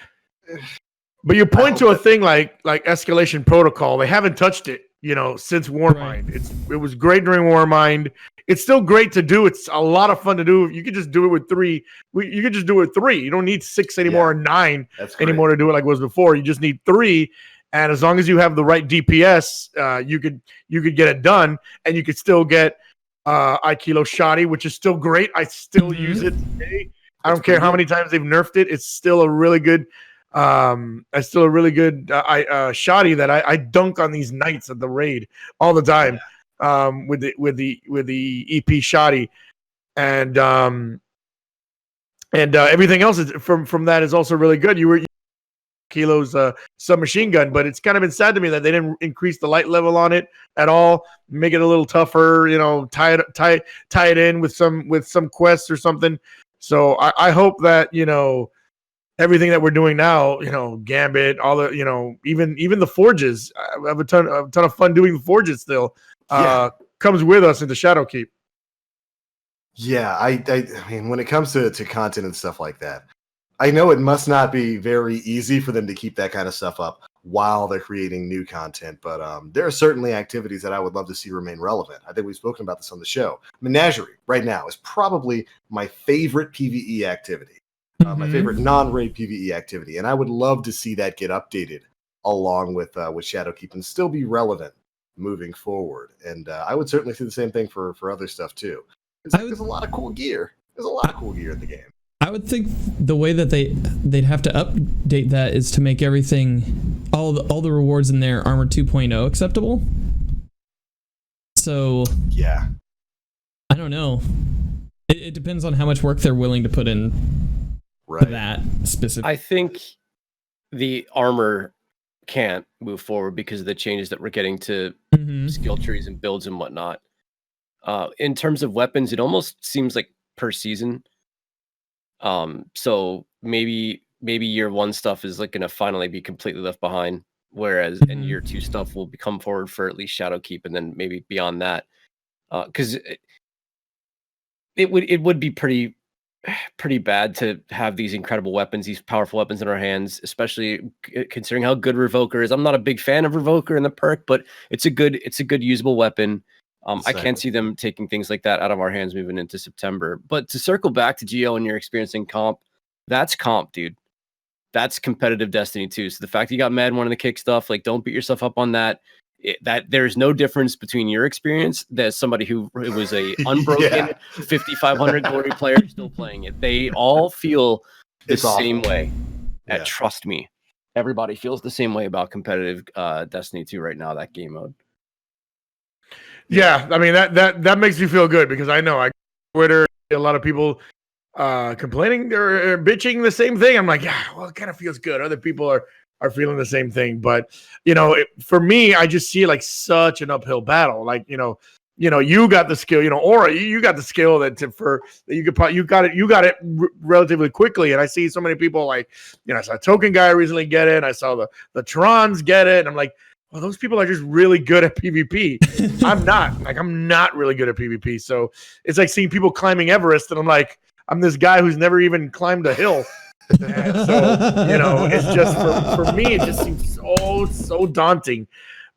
But you point to a thing like Escalation Protocol. They haven't touched it, since Warmind. Right. It was great during Warmind. It's still great to do. It's a lot of fun to do. You could just do it with 3. You could just do it with 3. You don't need 6 anymore or 9 anymore to do it like it was before. You just need 3. And as long as you have the right DPS, you could get it done, and you could still get Aikilo Shoddy, which is still great. I still use it today. I don't care how many times they've nerfed it. It's still a really good shoddy that I dunk on these knights at the raid all the time. With the EP shoddy, and everything else from that is also really good. You were Kilo's submachine gun, but it's kind of been sad to me that they didn't increase the light level on it at all, make it a little tougher, tie it in with some quests or something. So I hope that everything that we're doing now, Gambit, all the even the forges. I have a ton of fun doing the forges still. Comes with us into Shadowkeep. Yeah, I mean, when it comes to content and stuff like that, I know it must not be very easy for them to keep that kind of stuff up while they're creating new content, but there are certainly activities that I would love to see remain relevant. I think we've spoken about this on the show. Menagerie right now is probably my favorite PvE activity, my favorite non-raid PvE activity, and I would love to see that get updated along with Shadowkeep and still be relevant moving forward. And I would certainly see the same thing for other stuff too. There's a lot of cool gear. There's a lot of cool gear in the game. I would think the way that they'd have to update that is to make everything, all the rewards in there, Armor 2.0 acceptable. So yeah, I don't know. It depends on how much work they're willing to put in to that specific. I think the armor can't move forward because of the changes that we're getting to skill trees and builds and whatnot. In terms of weapons, it almost seems like per season. So maybe year 1 stuff is like going to finally be completely left behind, whereas in year 2 stuff will come forward for at least Shadowkeep, and then maybe beyond that, because it would be pretty bad to have these incredible weapons, these powerful weapons in our hands, especially considering how good Revoker is. I'm not a big fan of Revoker in the perk, but it's a good usable weapon. I can't see them taking things like that out of our hands moving into September. But to circle back to Geo and your experience in comp, that's comp, dude. That's competitive Destiny 2. So the fact that you got mad wanting to kick stuff, like, don't beat yourself up on that. That there's no difference between your experience as somebody who was a unbroken 5,500 glory player still playing it. They all feel the same way. Trust me, everybody feels the same way about competitive Destiny 2 right now. That game mode. Yeah, I mean that makes me feel good because I know Twitter, a lot of people complaining or bitching the same thing. I'm like, yeah, well, it kind of feels good. Other people are feeling the same thing, but for me, I just see it like such an uphill battle. Like you got the skill, Aura, you got the skill that you got it relatively quickly, and I see so many people like I saw Token Guy recently get it. I saw the Trons get it, and I'm like, well, those people are just really good at PvP. I'm not really good at PvP. So it's like seeing people climbing Everest, and I'm like, I'm this guy who's never even climbed a hill. And so, it's just for me, it just seems so daunting.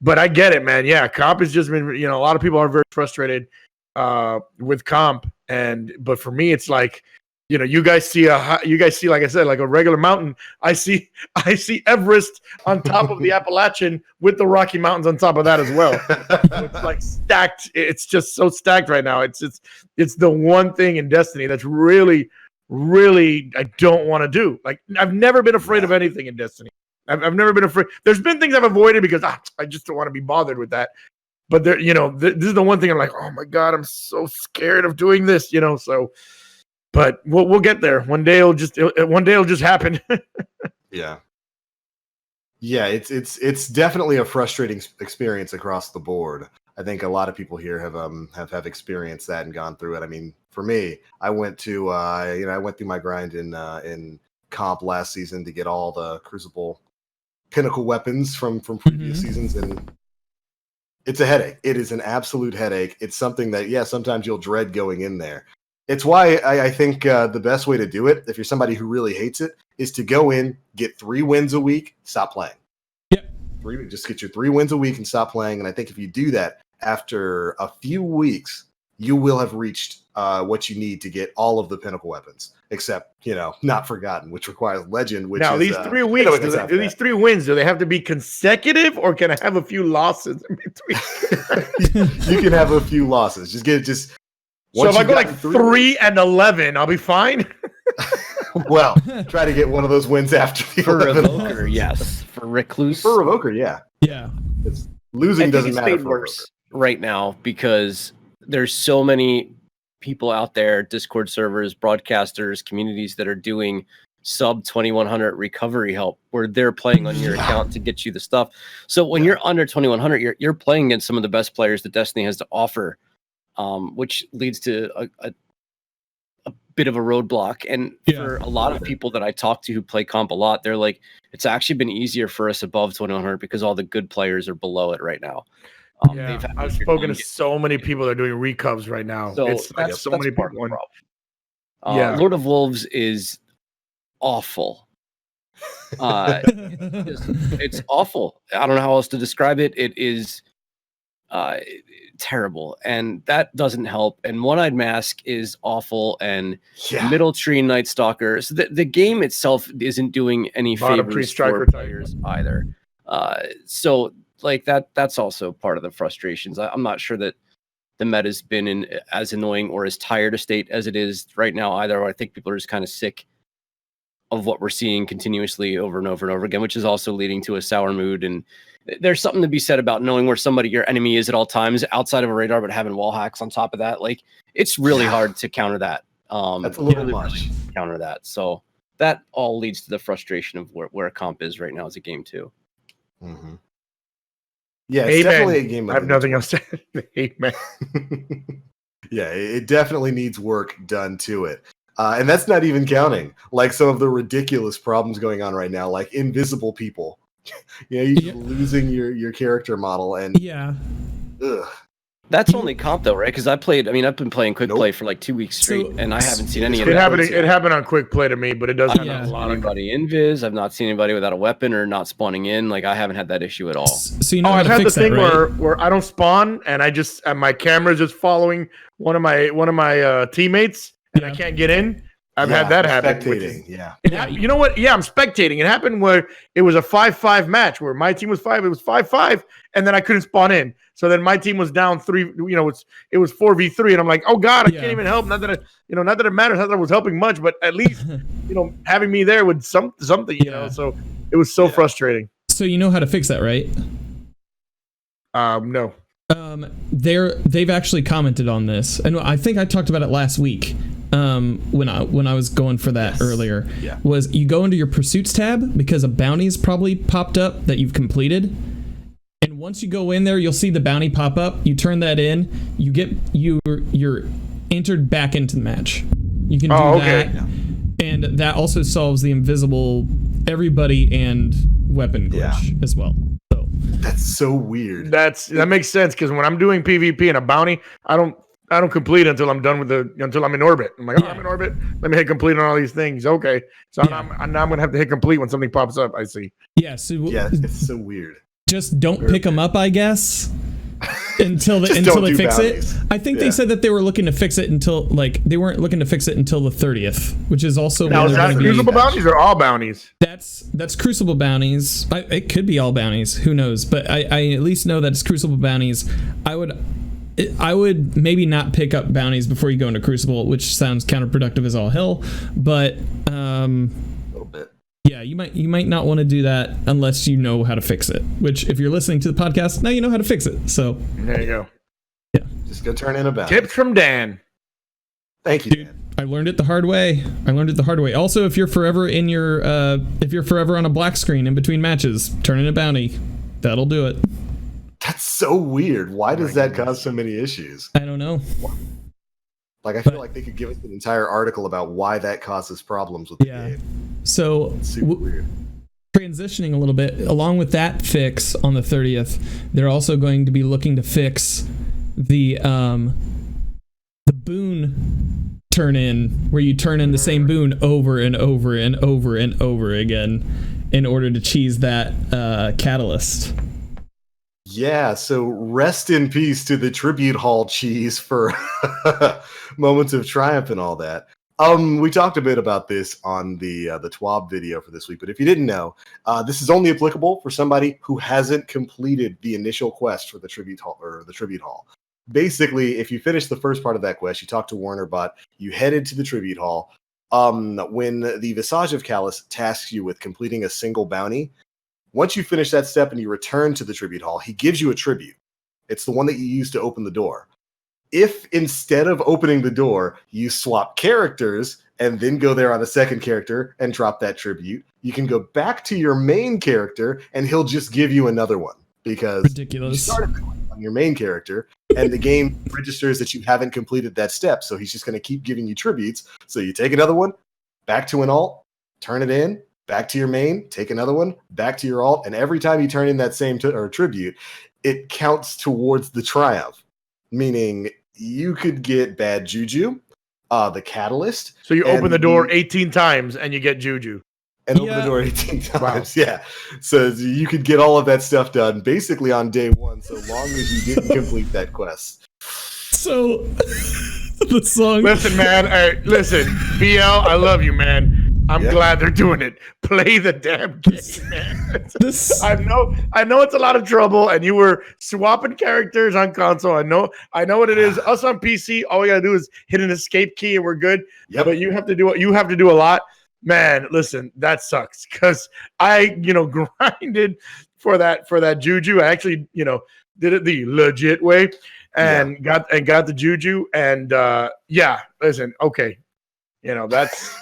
But I get it, man. Yeah, comp has just been, a lot of people are very frustrated. with comp, but for me, it's like, you guys see like I said, like a regular mountain. I see Everest on top of the Appalachian with the Rocky Mountains on top of that as well. So it's like stacked. It's just so stacked right now. It's the one thing in Destiny that's really, really I don't want to do. Like, I've never been afraid of anything in Destiny. I've never been afraid. There's been things I've avoided because I just don't want to be bothered with that. But there, this is the one thing I'm like, oh my God, I'm so scared of doing this. So. But we'll get there. One day it'll just happen. Yeah. It's definitely a frustrating experience across the board. I think a lot of people here have experienced that and gone through it. I mean, for me, I went through my grind in comp last season to get all the Crucible pinnacle weapons from previous seasons, and it's a headache. It is an absolute headache. It's something that sometimes you'll dread going in there. It's why I think the best way to do it, if you're somebody who really hates it, is to go in, get 3 wins a week, stop playing. Yep. Just get your 3 wins a week and stop playing. And I think if you do that, after a few weeks, you will have reached what you need to get all of the pinnacle weapons, except, Not Forgotten, which requires Legend. Which now, is, these 3 weeks, do these 3 wins, do they have to be consecutive, or can I have a few losses in between? You can have a few losses. So if I go like 3 and 11, I'll be fine. Well, try to get one of those wins after the For 11 Revoker, yes. For Recluse. For Revoker, yeah. Yeah. Losing doesn't matter made for worse Revoker right now because there's so many people out there, Discord servers, broadcasters, communities that are doing sub 2100 recovery help where they're playing on your account to get you the stuff. So when you're under 2100, you're playing against some of the best players that Destiny has to offer. Which leads to a bit of a roadblock. And for a lot of people that I talk to who play comp a lot, they're like, it's actually been easier for us above 2100 because all the good players are below it right now. I've spoken to so many people that are doing recovs right now. So it's that's so many part people. of the problem. Lord of Wolves is awful. It's awful. I don't know how else to describe it. It is terrible, and that doesn't help. And One-Eyed Mask is awful, and Middle Tree Night Stalker. So the game itself isn't doing any favors for players either. So like that's also part of the frustrations. I'm not sure that the meta's been in as annoying or as tired a state as it is right now either. I think people are just kind of sick of what we're seeing continuously over and over and over again, which is also leading to a sour mood. And there's something to be said about knowing where your enemy is at all times outside of a radar, but having wall hacks on top of that. Like, it's really hard to counter that. That's a little much. Counter that. So that all leads to the frustration of where comp is right now as a game too. Mm-hmm. Yeah, it's definitely a game. I have nothing else to say. Amen. Yeah, it definitely needs work done to it. And that's not even counting like some of the ridiculous problems going on right now, like invisible people. You're losing your character model, and that's only comp though, right? Because I've been playing quick play for like 2 weeks straight, and I haven't seen any of it. It happened on quick play to me, but it doesn't happen a lot. Anybody invis? I've not seen anybody without a weapon or not spawning in. Like, I haven't had that issue at all. So I've had the thing where I don't spawn, and my camera's just following one of my teammates, and I can't get in. I've had that happen. Spectating, You know what? Yeah, I'm spectating. It happened where it was a 5-5 match where my team was 5. It was 5-5, and then I couldn't spawn in. So then my team was down 3. It was 4v3, and I'm like, oh God, I can't even help. Not that it matters. Not that it was helping much, but at least having me there with something. So it was so frustrating. So you know how to fix that, right? No. They've actually commented on this, and I think I talked about it last week. When I was going for that earlier, was you go into your pursuits tab because a bounty's probably popped up that you've completed, and once you go in there, you'll see the bounty pop up. You turn that in, you're entered back into the match. You can do that, and that also solves the invisible everybody and weapon glitch as well. So that's so weird. That makes sense, because when I'm doing PvP and a bounty, I don't complete until I'm done until I'm in orbit. I'm like, I'm in orbit. Let me hit complete on all these things. Okay. So now I'm going to have to hit complete when something pops up. I see. Yeah. So it's so weird. Just don't pick them up, I guess. until they fix bounties. it. I think they said that they were looking to fix it until they weren't looking to fix it until the 30th, which is also now. Is that Crucible bounties or all bounties? That's Crucible bounties. It could be all bounties. Who knows? But I at least know that it's Crucible bounties. I would maybe not pick up bounties before you go into Crucible, which sounds counterproductive as all hell. But a little bit. Yeah, you might not want to do that unless you know how to fix it. Which, if you're listening to the podcast, now you know how to fix it. So there you go. Yeah, just go turn in a bounty. Tips from Dan. Thank you, dude. Dan. I learned it the hard way. Also, if you're forever on a black screen in between matches, turn in a bounty. That'll do it. That's so weird. Why does that cause so many issues? I don't know. Like, I feel like they could give us an entire article about why that causes problems with the game. So, it's super weird. Transitioning a little bit, along with that fix on the 30th, they're also going to be looking to fix the boon turn in, where you turn in the same boon over and over and over and over again in order to cheese that catalyst. Yeah, so rest in peace to the Tribute Hall cheese for moments of triumph and all that. We talked a bit about this on the TWAB video for this week, but if you didn't know, this is only applicable for somebody who hasn't completed the initial quest for the Tribute Hall. Basically, if you finish the first part of that quest, you talk to Warnerbot, you headed to the Tribute Hall. When the Visage of Callus tasks you with completing a single bounty, once you finish that step and you return to the Tribute Hall, he gives you a tribute. It's the one that you use to open the door. If instead of opening the door, you swap characters and then go there on a second character and drop that tribute, you can go back to your main character and he'll just give you another one because ridiculous. You started on your main character and the game registers that you haven't completed that step. So he's just going to keep giving you tributes. So you take another one, back to an alt, turn it in, back to your main, take another one, back to your alt, and every time you turn in that same tribute, it counts towards the triumph, meaning you could get bad juju, the catalyst. So you open the door 18 times and you get juju. And open the door 18 times, yeah. So you could get all of that stuff done basically on day one, so long as you didn't complete that quest. So, the song... Listen, man, listen, BL, I love you, man. I'm glad they're doing it. Play the damn game, man. I know it's a lot of trouble, and you were swapping characters on console. I know what it is. Us on PC, all we gotta do is hit an escape key, and we're good. Yep. But you have to do a lot, man. Listen, that sucks because I grinded for that juju. I actually did it the legit way and got the juju. And listen, okay, that's.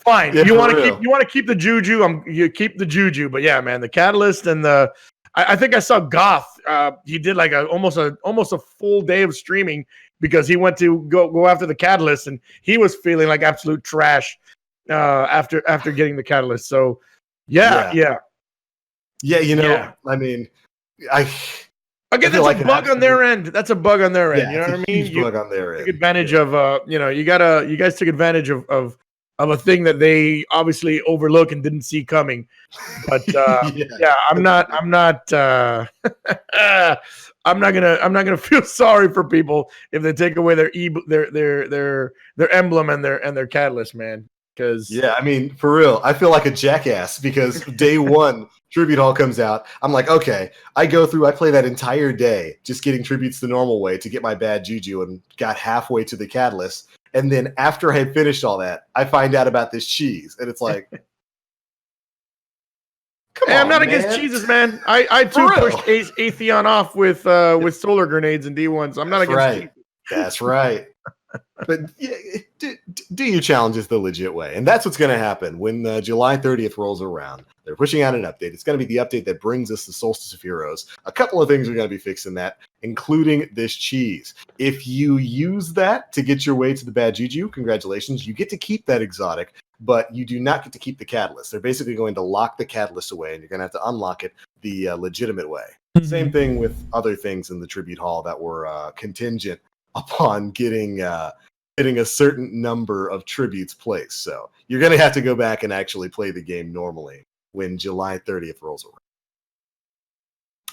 Fine. Yeah, you want to keep the juju. You keep the juju, but yeah, man, the catalyst and I think I saw Goth. He did like almost a full day of streaming because he went to go after the catalyst and he was feeling like absolute trash after getting the catalyst. So yeah. I mean, again, that's a bug on their end. That's a bug on their end. You know what I mean? Bug on their end. Took advantage of you guys took advantage of a thing that they obviously overlook and didn't see coming. But I'm not gonna feel sorry for people if they take away their emblem and their catalyst, man. Because I mean, for real, I feel like a jackass because day one Tribute Hall comes out. I'm like, okay, I play that entire day just getting tributes the normal way to get my bad juju and got halfway to the catalyst. And then after I had finished all that, I find out about this cheese. And it's like, I'm not against cheeses, man. I too pushed Atheon off with solar grenades and D1s. I'm not against cheese. That's right. But do your challenges the legit way. And that's what's going to happen when July 30th rolls around. They're pushing out an update. It's going to be the update that brings us the Solstice of Heroes. A couple of things are going to be fixing that, including this cheese. If you use that to get your way to the bad juju, congratulations. You get to keep that exotic, but you do not get to keep the catalyst. They're basically going to lock the catalyst away, and you're going to have to unlock it the legitimate way. Mm-hmm. Same thing with other things in the Tribute Hall that were contingent upon getting a certain number of tributes placed. So you're going to have to go back and actually play the game normally when July 30th rolls around.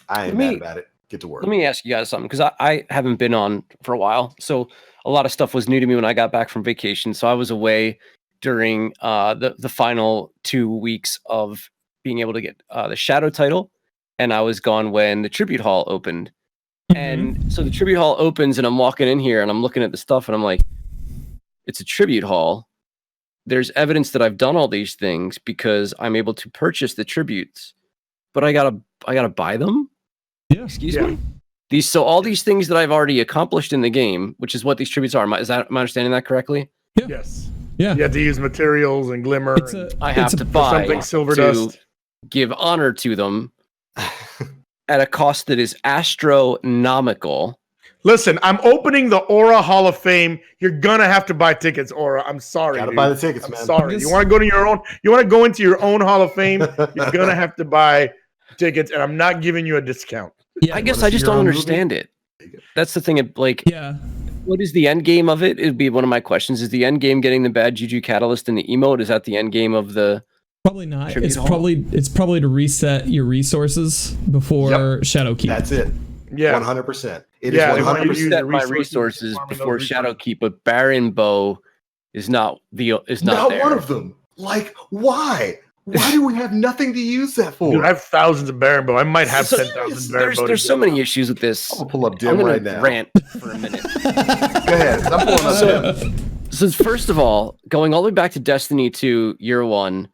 I ain't mad about it. get to work. Let me ask you guys something, because I haven't been on for a while. So a lot of stuff was new to me when I got back from vacation. So I was away during the final 2 weeks of being able to get the Shadow title. And I was gone when the Tribute Hall opened. And so the Tribute Hall opens and I'm walking in here and I'm looking at the stuff and I'm like, it's a Tribute Hall. There's evidence that I've done all these things because I'm able to purchase the tributes, but I gotta buy them. Yeah. Excuse me. So all these things that I've already accomplished in the game, which is what these tributes are. Am I understanding that correctly? Yeah. Yes. Yeah. You have to use materials and glimmer. I have to buy something silver to dust. give honor to them at a cost that is astronomical. Listen, I'm opening the Aura Hall of Fame. You're gonna have to buy tickets, Aura. I'm sorry. Gotta dude. buy the tickets, I'm man. sorry. You want to go to your own? You want to go into your own Hall of Fame? You're gonna have to buy tickets, and I'm not giving you a discount. Yeah. I guess I just don't understand it. That's the thing. Like, Yeah. what is the end game of it? It'd be one of my questions. Is the end game getting the bad juju catalyst in the emote? Is that the end game of the? Probably not. Tribute It's Hall? probably to reset your resources before Shadowkeep. That's it. Yeah, 100%. It Yeah, is they want you to 100%. use Reset my resources resources farming before those Shadowkeep, but Baron Bow is not Not there. one of them. Like, why? Why do we have nothing to use that for? Dude, I have thousands of Baron Bow. I might have So 10,000 Baron Bow. there's so many issues with this. I'm gonna pull up I'm Dim gonna right now. rant for a minute. Go ahead. I'm pulling up Dim. So first of all, going all the way back to Destiny 2 Year 1,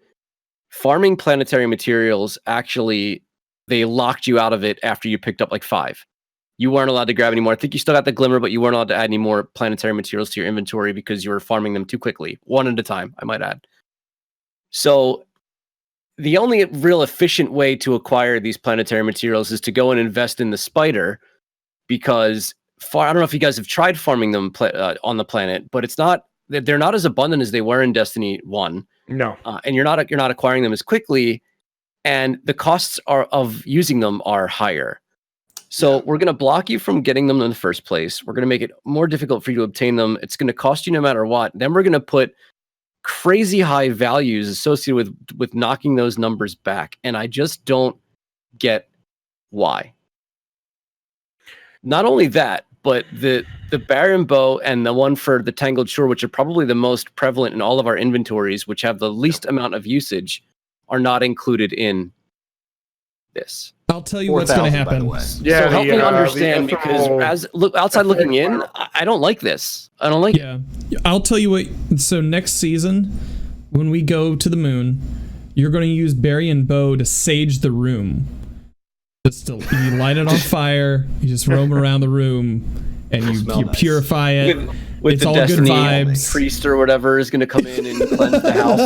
farming planetary materials, actually, they locked you out of it after you picked up like 5. You weren't allowed to grab any more. I think you still got the Glimmer, but you weren't allowed to add any more planetary materials to your inventory because you were farming them too quickly. One at a time, I might add. So the only real efficient way to acquire these planetary materials is to go and invest in the spider, because I don't know if you guys have tried farming them on the planet, but they're not as abundant as they were in Destiny 1. No. And you're not acquiring them as quickly, and the costs of using them are higher. So we're going to block you from getting them in the first place. We're going to make it more difficult for you to obtain them. It's going to cost you no matter what. Then we're going to put crazy high values associated with knocking those numbers back, and I just don't get why. Not only that, but the Baron Bow and the one for the Tangled Shore, which are probably the most prevalent in all of our inventories, which have the least amount of usage, are not included in this. I'll tell you what's going to 4,000, by the happen. way. Yeah, So help me understand, the because outside looking in, I don't like this. I don't like it. Yeah. I'll tell you what. So next season, when we go to the moon, you're going to use Berry and Bow to sage the room. Just you light it on fire, you just roam around the room, and you nice. purify it. With It's the all good Destiny vibes. priest or whatever is going to come in and cleanse the house.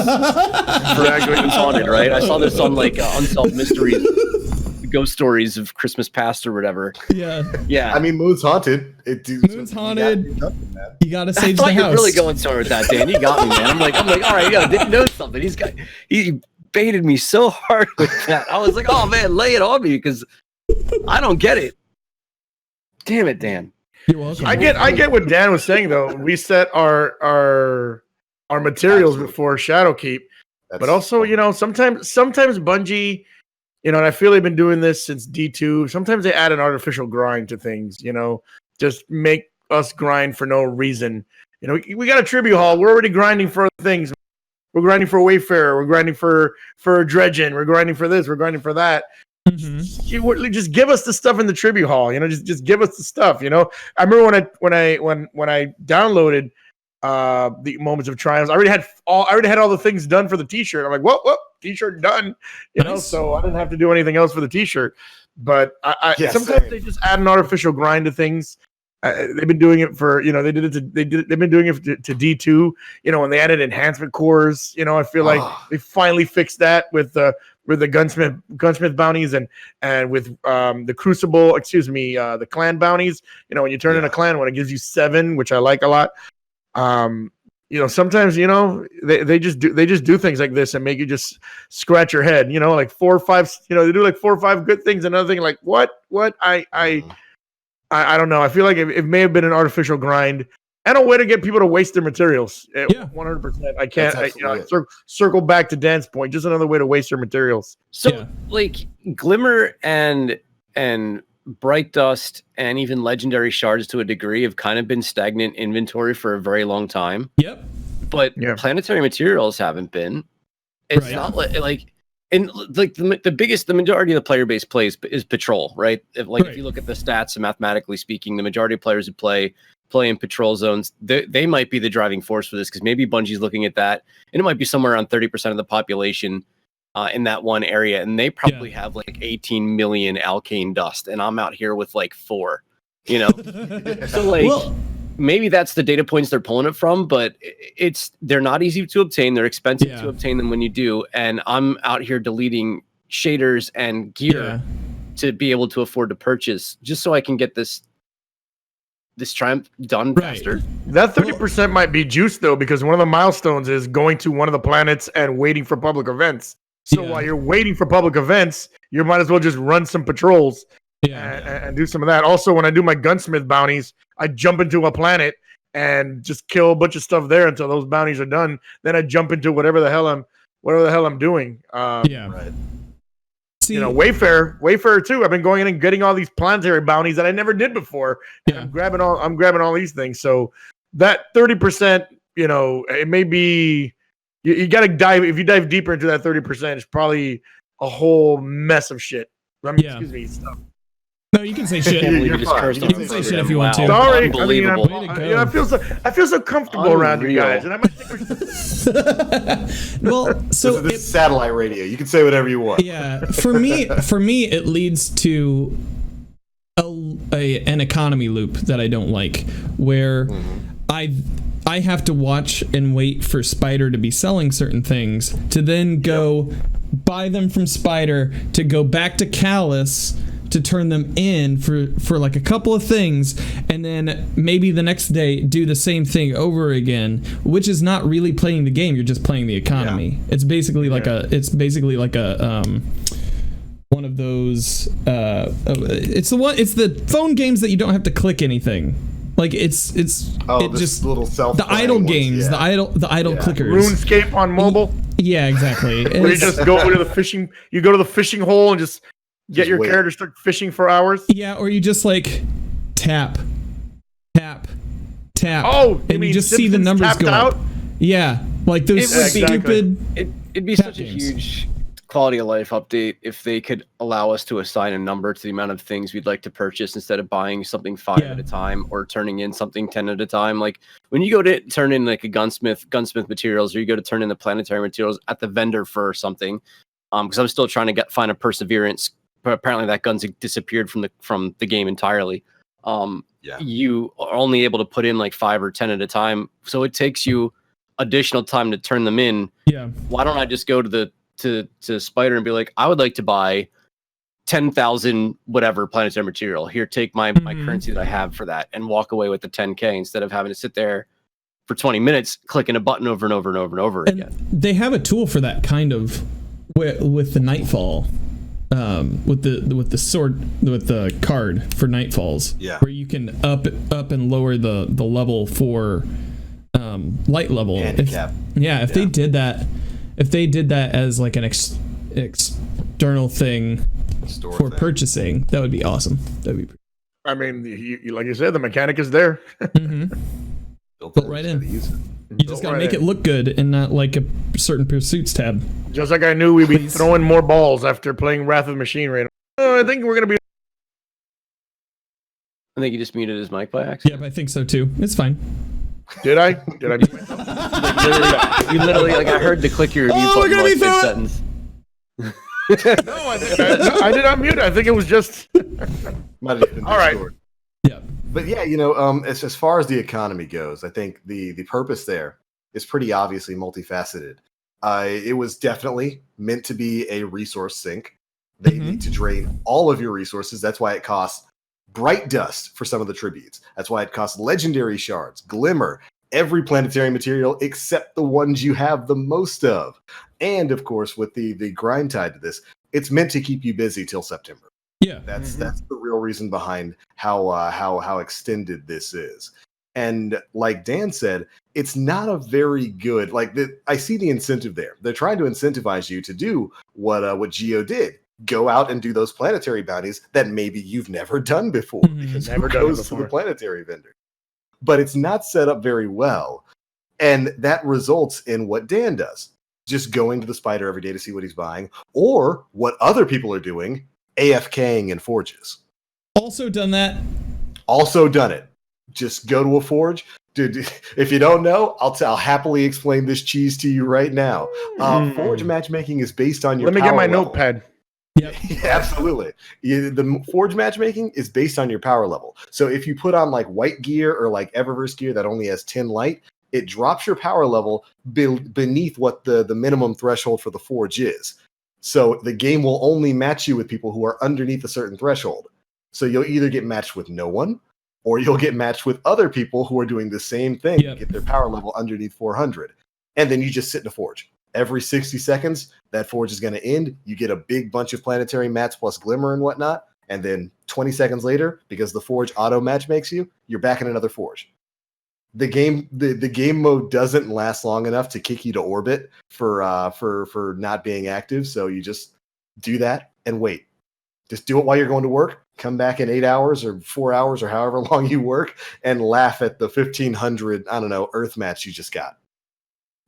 For Moon's Haunted, right? I saw this on like Unsolved Mysteries, ghost stories of Christmas past or whatever. Yeah. Yeah. I mean, Moon's haunted. Moon's haunted. You got to I sage thought the you were house. really going somewhere with that, Dan. You got me, man. I'm like, all right, yeah, didn't know something. He baited me so hard with that. I was like, oh man, lay it on me, because I don't get it. Damn it, Dan. You're welcome. I get what Dan was saying though. We set our materials before Shadowkeep, but also sometimes Bungie, and I feel they've been doing this since D2. Sometimes they add an artificial grind to things. Just make us grind for no reason. We got a Tribute Hall. We're already grinding for other things. We're grinding for Wayfarer. We're grinding for Dredgen. We're grinding for this. We're grinding for that. Mm-hmm. Just give us the stuff in the Tribute Hall. Just give us the stuff. I remember when I downloaded the Moments of Triumph, I already had all the things done for the T-shirt. I'm like, whoop, T-shirt done. Nice. So I didn't have to do anything else for the T-shirt. But sometimes same. they just add an artificial grind to things. They've been doing it for they've been doing it to D2. When they added enhancement cores. I feel like they finally fixed that with the gunsmith bounties and with the Crucible, the clan bounties. When you turn in a clan, when it gives you 7, which I like a lot. Sometimes they just do things like this and make you just scratch your head. Like 4 or 5. They do like 4 or 5 good things, another thing like what I don't know. I feel like it may have been an artificial grind and a way to get people to waste their materials. 100%. I can't. Circle back to Dan's point. Just another way to waste their materials. So like Glimmer and Bright Dust and even Legendary Shards to a degree have kind of been stagnant inventory for a very long time. Yep. But planetary materials haven't been. It's not like and like the majority of the player base plays is patrol, right? If you look at the stats, and mathematically speaking, the majority of players who play in patrol zones, they might be the driving force for this, because maybe Bungie's looking at that, and it might be somewhere around 30% of the population in that one area, and they probably have like 18 million alkane dust, and I'm out here with like 4, so like maybe that's the data points they're pulling it from, but they're not easy to obtain. They're expensive to obtain them when you do, and I'm out here deleting shaders and gear to be able to afford to purchase, just so I can get this triumph done faster. That 30% might be juice though, because one of the milestones is going to one of the planets and waiting for public events. So while you're waiting for public events, you might as well just run some patrols and do some of that. Also, when I do my gunsmith bounties, I jump into a planet and just kill a bunch of stuff there until those bounties are done. Then I jump into whatever the hell I'm doing. See, Wayfarer too. I've been going in and getting all these planetary bounties that I never did before. And I'm grabbing all these things. So that 30%, it may be. You got to dive. If you dive deeper into that 30%, it's probably a whole mess of shit. Excuse me, stuff. No, you can say shit. You can say shit if you want to. Sorry, unbelievable. I feel so comfortable around you guys, and I might think well, so this is satellite radio. You can say whatever you want. Yeah, for me, it leads to an economy loop that I don't like, where I have to watch and wait for Spider to be selling certain things to then go buy them from Spider, to go back to Callus to turn them in for like a couple of things, and then maybe the next day do the same thing over again, which is not really playing the game. You're just playing the economy. It's basically like a one of those it's the phone games that you don't have to click anything. Like it's just little the idle games, the idle clickers. RuneScape on mobile. Yeah, exactly. Where you just go to the fishing. You go to the fishing hole and just get your character start fishing for hours. Yeah, or you just like tap. Oh, and you just see the numbers go up. Yeah, like those stupid. It'd be such a huge quality of life update if they could allow us to assign a number to the amount of things we'd like to purchase, instead of buying something 5 at a time or turning in something 10 at a time. Like when you go to turn in like a gunsmith materials, or you go to turn in the planetary materials at the vendor for something, because I'm still trying to find a perseverance, but apparently that gun's disappeared from the game entirely. You are only able to put in like 5 or 10 at a time, so it takes you additional time to turn them in. Why don't I just go to Spider and be like, I would like to buy 10,000 whatever planetary material. Here, take my currency that I have for that, and walk away with the 10K, instead of having to sit there for 20 minutes clicking a button over and over and over and over again. They have a tool for that kind of with the Nightfall. With the card for Nightfalls, where you can up and lower the level for light level. Handicap. If they did that as like an external thing for purchasing, that would be awesome. That'd be. I mean, like you said, the mechanic is there. Built right in. You just gotta make it look good, and not like a certain pursuits tab. Just like I knew we'd be throwing more balls after playing Wrath of the Machine right now. I think we're gonna be. I think he just muted his mic by accident. Yep, I think so too. It's fine. Did I mute myself? You literally, like, I heard the click your review button like mid-sentence. No, I did not mute. I think it was just. Might have been all right. Short. Yeah. But yeah, as far as the economy goes, I think the purpose there is pretty obviously multifaceted. It was definitely meant to be a resource sink. They need to drain all of your resources. That's why it costs bright dust for some of the tributes. That's why it costs legendary shards, glimmer, every planetary material except the ones you have the most of. And of course, with the grind tied to this, it's meant to keep you busy till September. Yeah, that's the real reason behind how extended this is. And like Dan said, it's not a very good I see the incentive there. They're trying to incentivize you to do what Geo did. go out and do those planetary bounties that maybe you've never done before, because Never who done it goes to the before. planetary vendor? But it's not set up very well. And that results in what Dan does, just going to the spider every day to see what he's buying, or what other people are doing, AFKing in forges. Also done that. Also done it. Just go to a forge. Dude, if you don't know, I'll happily explain this cheese to you right now. Forge matchmaking is based on your Let me get my level. notepad. Yep. Yeah, absolutely. The forge matchmaking is based on your power level. So if you put on like white gear or like Eververse gear that only has 10 light, it drops your power level beneath what the minimum threshold for the forge is. So the game will only match you with people who are underneath a certain threshold. So you'll either get matched with no one, or you'll get matched with other people who are doing the same thing, Yep. get their power level underneath 400. And then you just sit in a forge. Every 60 seconds, that forge is going to end. You get a big bunch of planetary mats plus glimmer and whatnot. And then 20 seconds later, because the forge auto match makes you, you're back in another forge. The game mode doesn't last long enough to kick you to orbit for not being active. So you just do that and wait. Just do it while you're going to work. Come back in 8 hours or 4 hours or however long you work and laugh at the 1,500, Earth match you just got.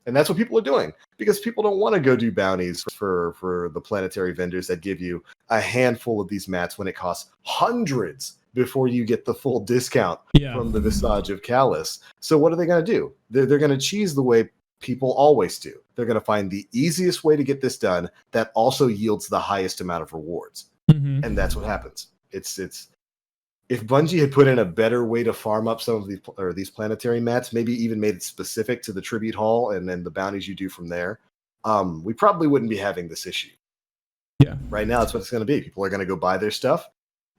And that's what people are doing, because people don't want to go do bounties for the planetary vendors that give you a handful of these mats when it costs hundreds before you get the full discount from the Visage of Callus. So what are they going to do? They're going to cheese the way people always do. They're going to find the easiest way to get this done that also yields the highest amount of rewards. Mm-hmm. And that's what happens. It's if Bungie had put in a better way to farm up some of these planetary mats, maybe even made it specific to the tribute hall and then the bounties you do from there, we probably wouldn't be having this issue. Yeah. Right now, that's what it's going to be. People are going to go buy their stuff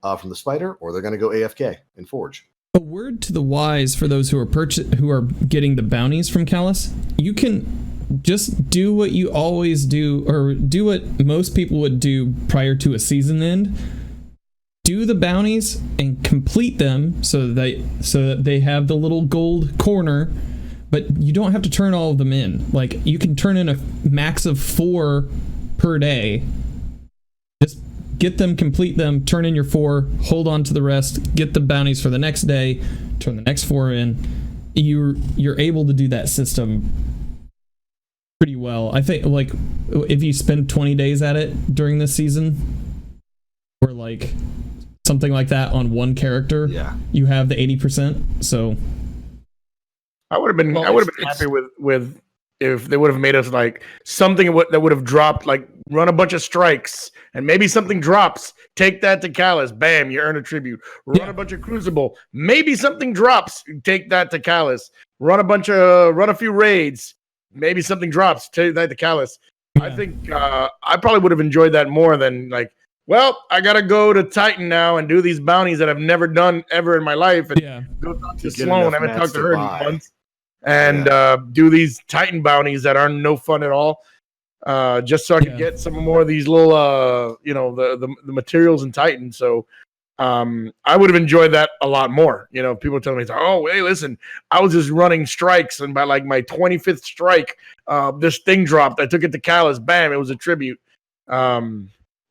from the spider, or they're going to go AFK and forge. A word to the wise for those who are getting the bounties from Callus: you can just do what you always do, or do what most people would do prior to a season end. Do the bounties and complete them so that they have the little gold corner, but you don't have to turn all of them in. Like, you can turn in a max of 4 per day. Just get them, complete them, turn in your 4, hold on to the rest, get the bounties for the next day, turn the next 4 in. You're able to do that system pretty well. I think, like, if you spend 20 days at it during this season, or like something like that on one character, you have the 80%. So I would have been happy with if they would have made us like something that would have dropped, like run a bunch of strikes and maybe something drops, take that to Callus, bam, you earn a tribute. Run a bunch of Crucible, maybe something drops, take that to Callus. Run a few raids, maybe something drops, take that to Callus. I think I probably would have enjoyed that more than like, well, I gotta go to Titan now and do these bounties that I've never done ever in my life, and go talk to Sloan. I haven't talked to her in months, and do these Titan bounties that are no fun at all, just so I could get some more of these little, the materials in Titan. So, I would have enjoyed that a lot more. You know, people telling me, "Oh, hey, listen, I was just running strikes, and by like my 25th strike, this thing dropped. I took it to Callus. Bam! It was a tribute."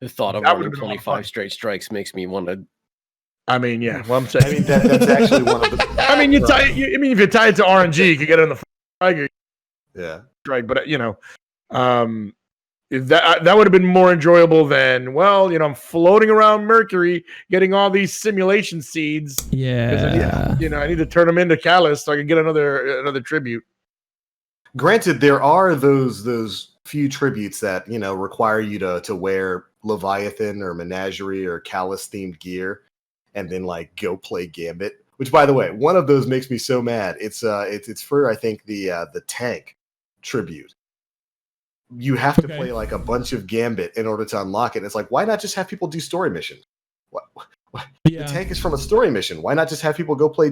The thought of running 25 straight strikes makes me want to. I mean, yeah. Well, I'm saying. I mean, that's actually one of the. I mean, if you tie it to RNG, you could get it in the Tiger. Yeah. Right, but that would have been more enjoyable than, I'm floating around Mercury, getting all these simulation seeds. Yeah. I need to turn them into Callus so I can get another tribute. Granted, there are those few tributes that require you to wear Leviathan or Menagerie or Callus themed gear, and then like go play Gambit. Which, by the way, one of those makes me so mad. It's for, I think, the tank tribute. You have to play like a bunch of Gambit in order to unlock it. And it's like, why not just have people do story mission? What? The tank is from a story mission. Why not just have people go play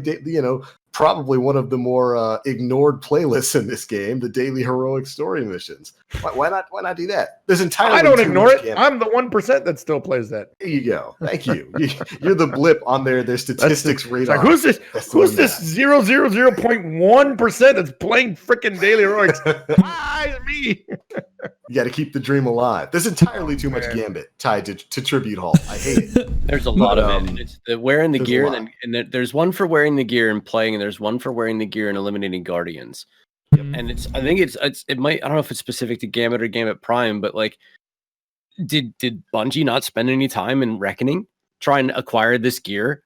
probably one of the more ignored playlists in this game, the daily heroic story missions. Why not do that? There's entirely I don't too ignore much it. Gambit. I'm the 1% that still plays that. There you go. Thank you. You're the blip on their statistics radar. Like, who's this 0.1% that's playing freaking daily heroics? It's me. You got to keep the dream alive. There's entirely too much Gambit tied to Tribute Hall. I hate it. There's a lot of it. And it's the wearing the gear, and there's one for wearing the gear and playing, and there's one for wearing the gear and eliminating Guardians. Yep. And I think it might, I don't know if it's specific to Gambit or Gambit Prime, but like, did Bungie not spend any time in Reckoning trying to acquire this gear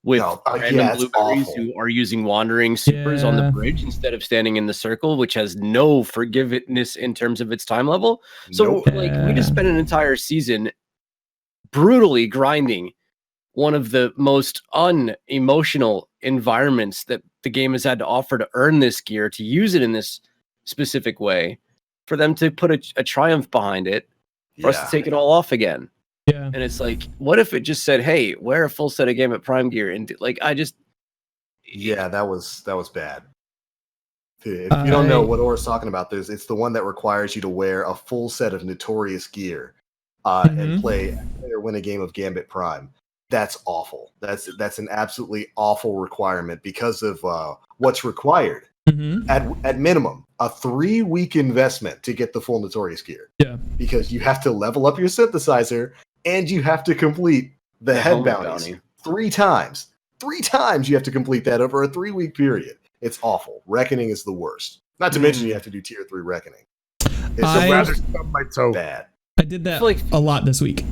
with random blueberries who are using wandering supers on the bridge instead of standing in the circle, which has no forgiveness in terms of its time level? So like, we just spent an entire season brutally grinding one of the most unemotional environments that the game has had to offer to earn this gear, to use it in this specific way, for them to put a triumph behind it, for us to take it all off again. Yeah. And it's like, what if it just said, hey, wear a full set of Gambit Prime gear? And like, that was bad. If you don't know what Aura's talking about, it's the one that requires you to wear a full set of Notorious gear and play or win a game of Gambit Prime. That's awful. That's an absolutely awful requirement because of what's required. At minimum, a 3-week investment to get the full Notorious gear. Yeah. Because you have to level up your synthesizer and you have to complete the head bounties 3 times. 3 times you have to complete that over a 3-week period. It's awful. Reckoning is the worst. Not to mention you have to do tier 3 Reckoning. It's rather stub my toe. bad. I did that a lot this week.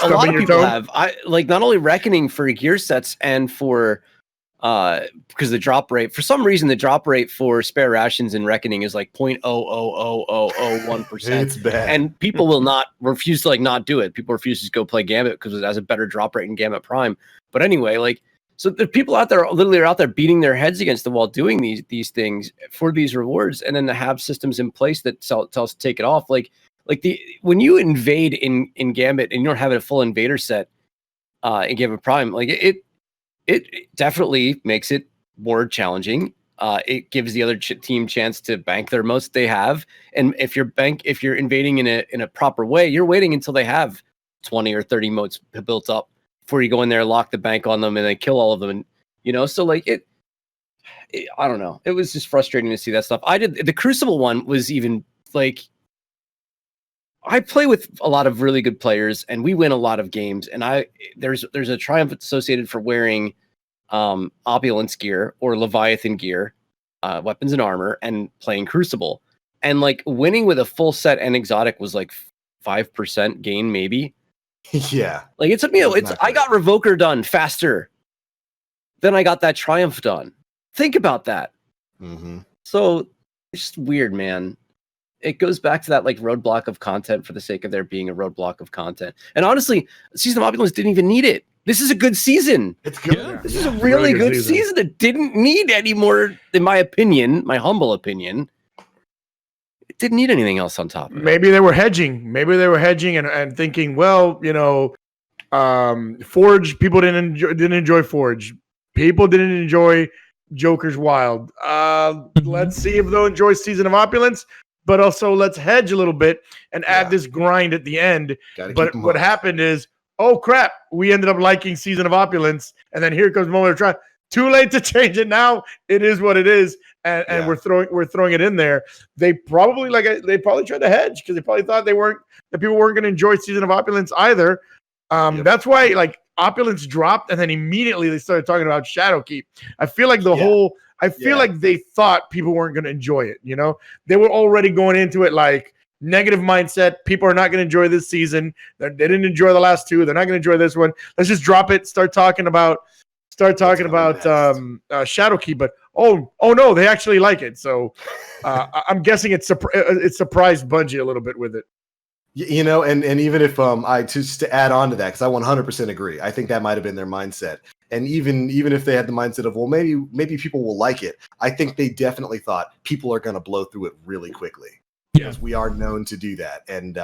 A lot of people have. I like not only Reckoning for gear sets and for because the drop rate, for some reason, the drop rate for spare rations in Reckoning is like 0.00001%. It's bad. And people will refuse to not do it. People refuse to go play Gambit because it has a better drop rate in Gambit Prime. But anyway, like, so the people out there literally are out there beating their heads against the wall doing these things for these rewards, and then to have systems in place that tell us to take it off. When you invade in Gambit and you don't have a full invader set in Gambit Prime, like it definitely makes it more challenging. It gives the other team chance to bank their moats they have, and if you're invading in a proper way, you're waiting until they have 20 or 30 moats built up before you go in there, lock the bank on them, and then kill all of them. And so like it I don't know. It was just frustrating to see that stuff. The Crucible one was even like, I play with a lot of really good players and we win a lot of games. And there's a triumph associated for wearing opulence gear or Leviathan gear, weapons and armor, and playing Crucible. And like winning with a full set and exotic was like 5% gain, maybe. Yeah. Like it took me, I got Revoker done faster than I got that triumph done. Think about that. So it's just weird, man. It goes back to that like roadblock of content for the sake of there being a roadblock of content. And honestly, Season of Opulence didn't even need it. This is a good season. It's good. This is a really good season that didn't need any more, in my opinion, my humble opinion. It didn't need anything else on top of it. Maybe they were hedging. And thinking, well, Forge, people didn't enjoy Forge. People didn't enjoy Joker's Wild. Let's see if they'll enjoy Season of Opulence, but also let's hedge a little bit and add this grind at the end. But what happened is, oh crap, we ended up liking Season of Opulence, and then here comes Moment of Triumph. Too late to change it now. It is what it is, and we're throwing it in there. They probably tried to hedge because they probably thought that people weren't going to enjoy Season of Opulence either. That's why like Opulence dropped, and then immediately they started talking about Shadowkeep. I feel like like they thought people weren't going to enjoy it. They were already going into it like negative mindset. People are not going to enjoy this season. They didn't enjoy the last two. They're not going to enjoy this one. Let's just drop it. Start talking about Shadowkeep. But oh no, they actually like it. So I'm guessing it surprised Bungie a little bit with it. And even if I just to add on to that, because I 100% agree, I think that might have been their mindset. And even if they had the mindset of, well, maybe people will like it, I think they definitely thought people are going to blow through it really quickly. Because we are known to do that. And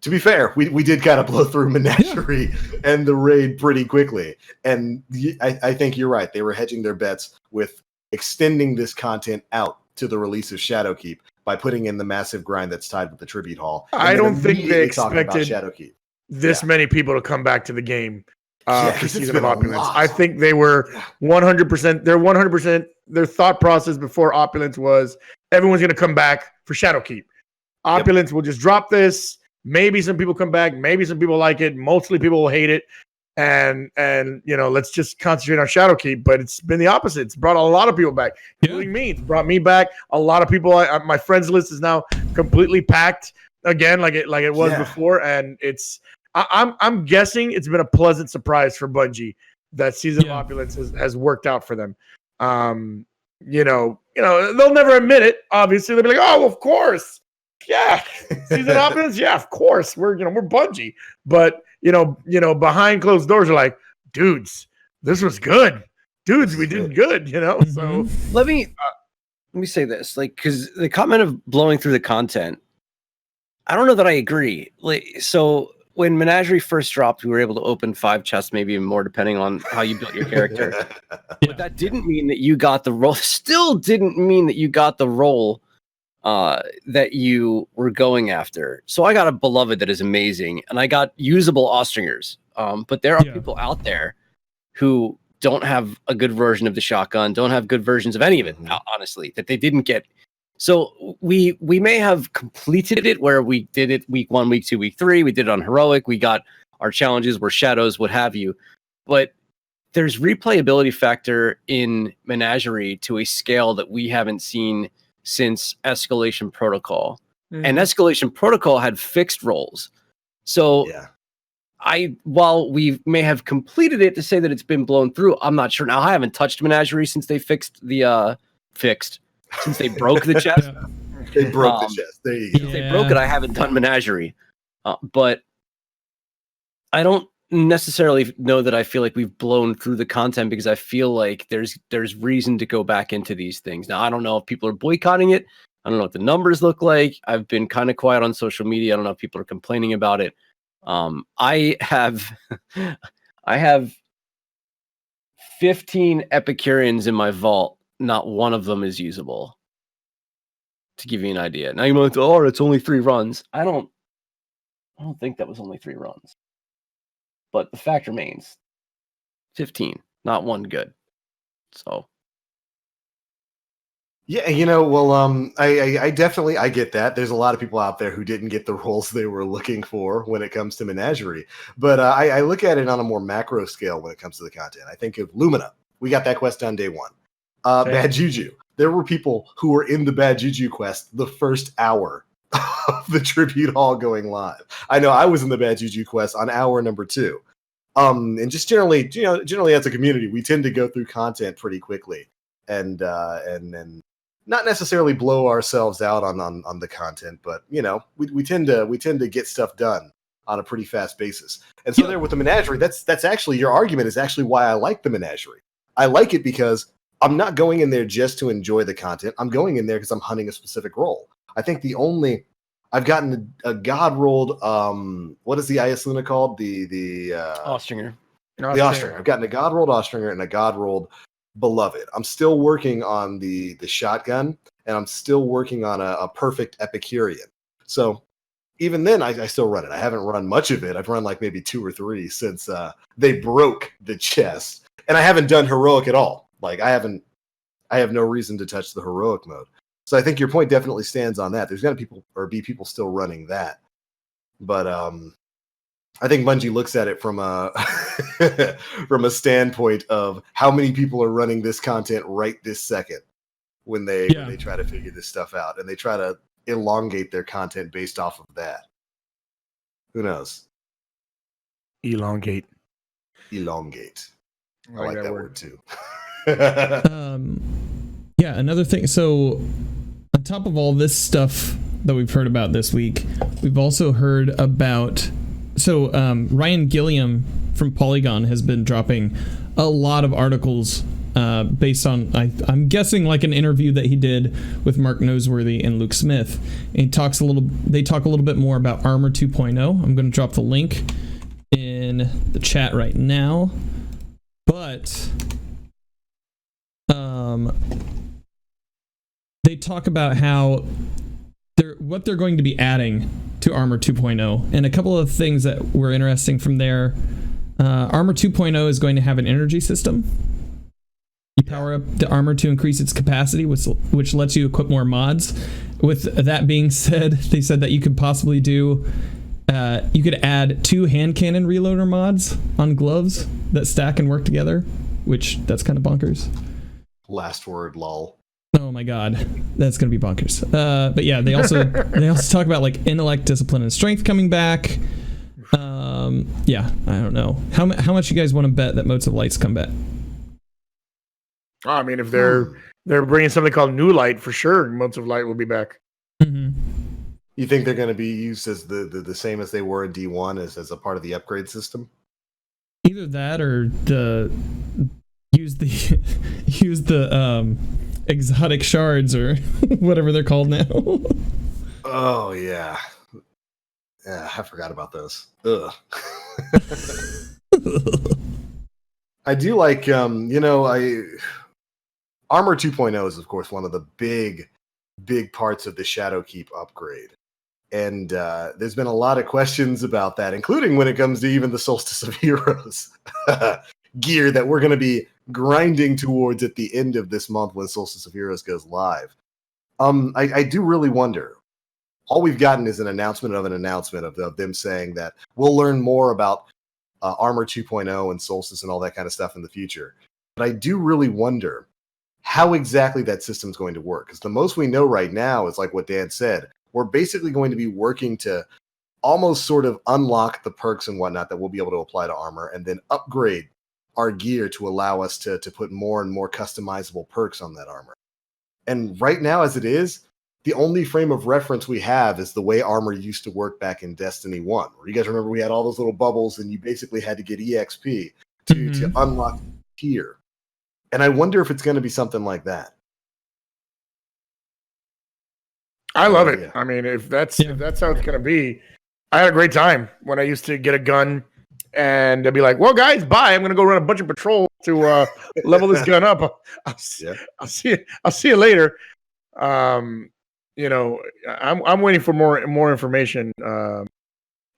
to be fair, we did kind of blow through Menagerie and the raid pretty quickly. And I think you're right. They were hedging their bets with extending this content out to the release of Shadowkeep by putting in the massive grind that's tied with the Tribute Hall. I don't think they expected Shadowkeep. this many people to come back to the game for Season of Opulence. Lot. I think they were 100%. They're 100%. Their thought process before Opulence was everyone's going to come back for Shadowkeep. Opulence will just drop this. Maybe some people come back. Maybe some people like it. Mostly people will hate it. And let's just concentrate on Shadowkeep. But it's been the opposite. It's brought a lot of people back, including me. It's brought me back. A lot of people. My friends list is now completely packed again, like it was before. And I'm guessing it's been a pleasant surprise for Bungie that Season of Opulence has worked out for them. They'll never admit it. Obviously, they'll be like, "Oh, of course, yeah, Season of Opulence, yeah, of course, we're Bungie." But behind closed doors, are like, "Dudes, this was good. Dudes, we did good." So let me say this, because the comment of blowing through the content, I don't know that I agree. So when Menagerie first dropped, we were able to open 5 chests, maybe even more, depending on how you built your character. But that didn't mean that you got the role. Still didn't mean that you got the role that you were going after. So I got a beloved that is amazing, and I got usable Austringers. But there are people out there who don't have a good version of the shotgun, don't have good versions of any of it, honestly, that they didn't get. So we may have completed it where we did it week 1, week 2, week 3. We did it on heroic. We got our challenges, were shadows, what have you. But there's replayability factor in Menagerie to a scale that we haven't seen since Escalation Protocol. And Escalation Protocol had fixed roles. So while we may have completed it, to say that it's been blown through, I'm not sure. Now, I haven't touched Menagerie since they since they broke the chest. They broke the chest. There you go. Since they broke it, I haven't done Menagerie. But I don't necessarily know that I feel like we've blown through the content, because I feel like there's reason to go back into these things. Now, I don't know if people are boycotting it. I don't know what the numbers look like. I've been kind of quiet on social media. I don't know if people are complaining about it. I have 15 Epicureans in my vault. Not one of them is usable, to give you an idea. Now you might go, "Oh, it's only 3 runs." I don't think that was only 3 runs. But the fact remains, 15, not one good. So. Yeah, I definitely get that. There's a lot of people out there who didn't get the roles they were looking for when it comes to Menagerie. But I look at it on a more macro scale when it comes to the content. I think of Lumina. We got that quest done day 1. Bad Juju. There were people who were in the Bad Juju quest the first hour of the Tribute Hall going live. I know I was in the Bad Juju quest on hour number 2. And just generally as a community, we tend to go through content pretty quickly and not necessarily blow ourselves out on the content, but we tend to get stuff done on a pretty fast basis. And so there with the Menagerie, that's actually your argument is actually why I like the Menagerie. I like it because I'm not going in there just to enjoy the content. I'm going in there because I'm hunting a specific role. I think I've gotten a god rolled, what is the IS Luna called? The Austringer. The Austringer. I've gotten a god rolled Austringer and a god rolled Beloved. I'm still working on the shotgun, and I'm still working on a perfect Epicurean. So even then, I still run it. I haven't run much of it. I've run like maybe 2 or 3 since they broke the chest, and I haven't done heroic at all. Like I have no reason to touch the heroic mode. So I think your point definitely stands on that. There's going to be people still running that. But I think Bungie looks at it from a from a standpoint of how many people are running this content right this second when they try to figure this stuff out, and they try to elongate their content based off of that. Who knows? Elongate. I like that word too. Another thing. So on top of all this stuff that we've heard about this week, we've also heard about Ryan Gilliam from Polygon has been dropping a lot of articles based on I'm guessing like an interview that he did with Mark Noseworthy and Luke Smith. And they talk a little bit more about Armor 2.0. I'm going to drop the link in the chat right now. But they talk about how what they're going to be adding to Armor 2.0, and a couple of things that were interesting from there. Armor 2.0 is going to have an energy system. You power up the armor to increase its capacity, which lets you equip more mods. With that being said, they said that you could possibly do you could add 2 hand cannon reloader mods on gloves that stack and work together, which that's kind of bonkers. Last word, lol. Oh my god, that's gonna be bonkers. But yeah, they also talk about like intellect, discipline, and strength coming back. Yeah, I don't know how much you guys want to bet that Motes of Lights come back. I mean, if they're bringing something called New Light, for sure, Motes of Light will be back. Mm-hmm. You think they're going to be used as the same as they were in D1 as a part of the upgrade system? Either that or use the exotic shards or whatever they're called now. Oh yeah. Yeah, I forgot about those. Ugh. I do like Armor 2.0 is of course one of the big parts of the Shadowkeep upgrade. And there's been a lot of questions about that, including when it comes to even the Solstice of Heroes gear that we're going to be grinding towards at the end of this month when Solstice of Heroes goes live. I do really wonder. All we've gotten is an announcement of them saying that we'll learn more about Armor 2.0 and Solstice and all that kind of stuff in the future. But I do really wonder how exactly that system's going to work. Because the most we know right now is like what Dan said. We're basically going to be working to almost sort of unlock the perks and whatnot that we'll be able to apply to armor and then upgrade our gear to allow us to put more and more customizable perks on that armor. And right now, as it is, the only frame of reference we have is the way armor used to work back in Destiny 1, where you guys remember we had all those little bubbles and you basically had to get EXP to unlock gear. And I wonder if it's going to be something like that. I love it. Yeah. I mean, if that's how it's going to be, I had a great time when I used to get a gun and they'd be like, well, guys, bye. I'm going to go run a bunch of patrols to level this gun up. I'll see you later. I'm waiting for more information on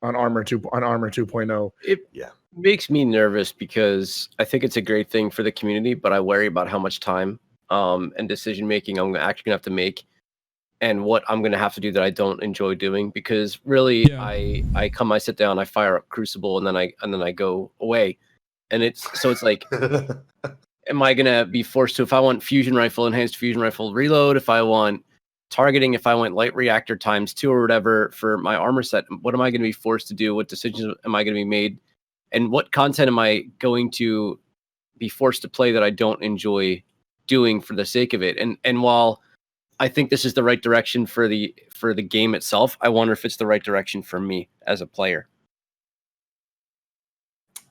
Armor 2.0. It makes me nervous because I think it's a great thing for the community, but I worry about how much time and decision making I'm actually going to have to make. And what I'm going to have to do that I don't enjoy doing, because really I sit down, I fire up Crucible, and then I go away, and it's like, am I going to be forced to, if I want enhanced fusion rifle reload, if I want targeting, if I want light reactor ×2 or whatever for my armor set, what am I going to be forced to do? What decisions am I going to be made? And what content am I going to be forced to play that I don't enjoy doing for the sake of it? And while I think this is the right direction for the game itself, I wonder if it's the right direction for me as a player.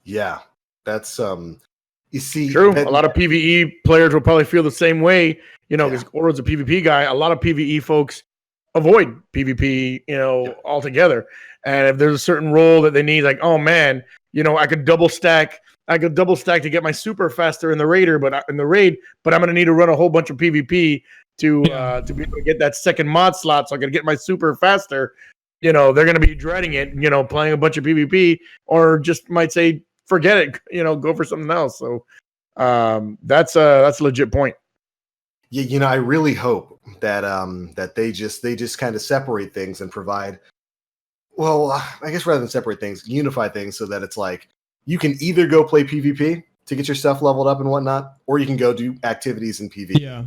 Yeah, that's you see, true. A lot of PvE players will probably feel the same way. Because Oro's a PvP guy. A lot of PvE folks avoid PvP, altogether. And if there's a certain role that they need, like, oh man, I could double stack to get my super faster in the raid, but I'm going to need to run a whole bunch of PvP to be able to get that second mod slot so I can get my super faster. They're going to be dreading it, playing a bunch of PvP, or just might say, forget it, go for something else. So that's a legit point. Yeah, I really hope that that they just kind of separate things and provide, well, I guess rather than separate things, unify things so that it's like you can either go play PvP to get your stuff leveled up and whatnot, or you can go do activities in PvE. Yeah.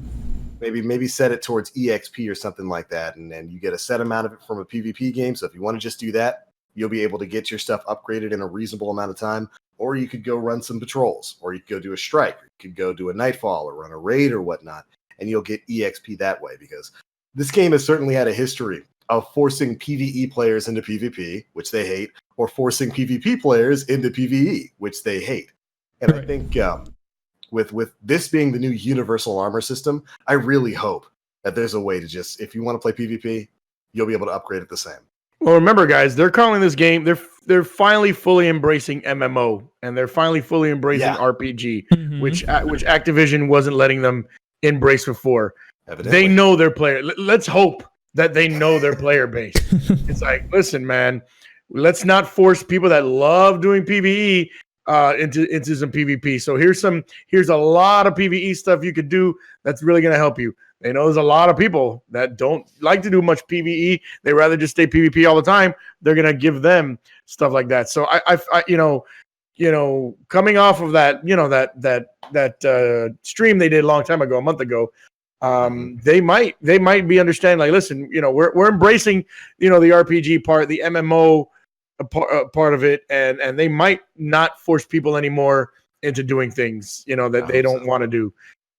Maybe set it towards EXP or something like that, and then you get a set amount of it from a PvP game. So if you want to just do that, you'll be able to get your stuff upgraded in a reasonable amount of time. Or you could go run some patrols, or you could go do a strike, or you could go do a nightfall, or run a raid or whatnot, and you'll get EXP that way. Because this game has certainly had a history of forcing PvE players into PvP, which they hate, or forcing PvP players into PvE, which they hate. And I think with this being the new universal armor system, I really hope that there's a way to just, if you want to play PvP, you'll be able to upgrade it the same. Well, remember, guys, they're calling this game. They're finally fully embracing MMO, and they're finally fully embracing RPG, which Activision wasn't letting them embrace before. Evidently. They know their player. Let's hope that they know their player base. It's like, listen, man, let's not force people that love doing PvE into some PvP. So here's a lot of PvE stuff you could do that's really going to help you. They know there's a lot of people that don't like to do much PvE. They rather just stay PvP all the time. They're going to give them stuff like that. So I coming off of that, that stream they did a a month ago, they might be understanding, like, listen, we're embracing, the RPG part, the MMO part of it, and they might not force people anymore into doing things, that they don't want to do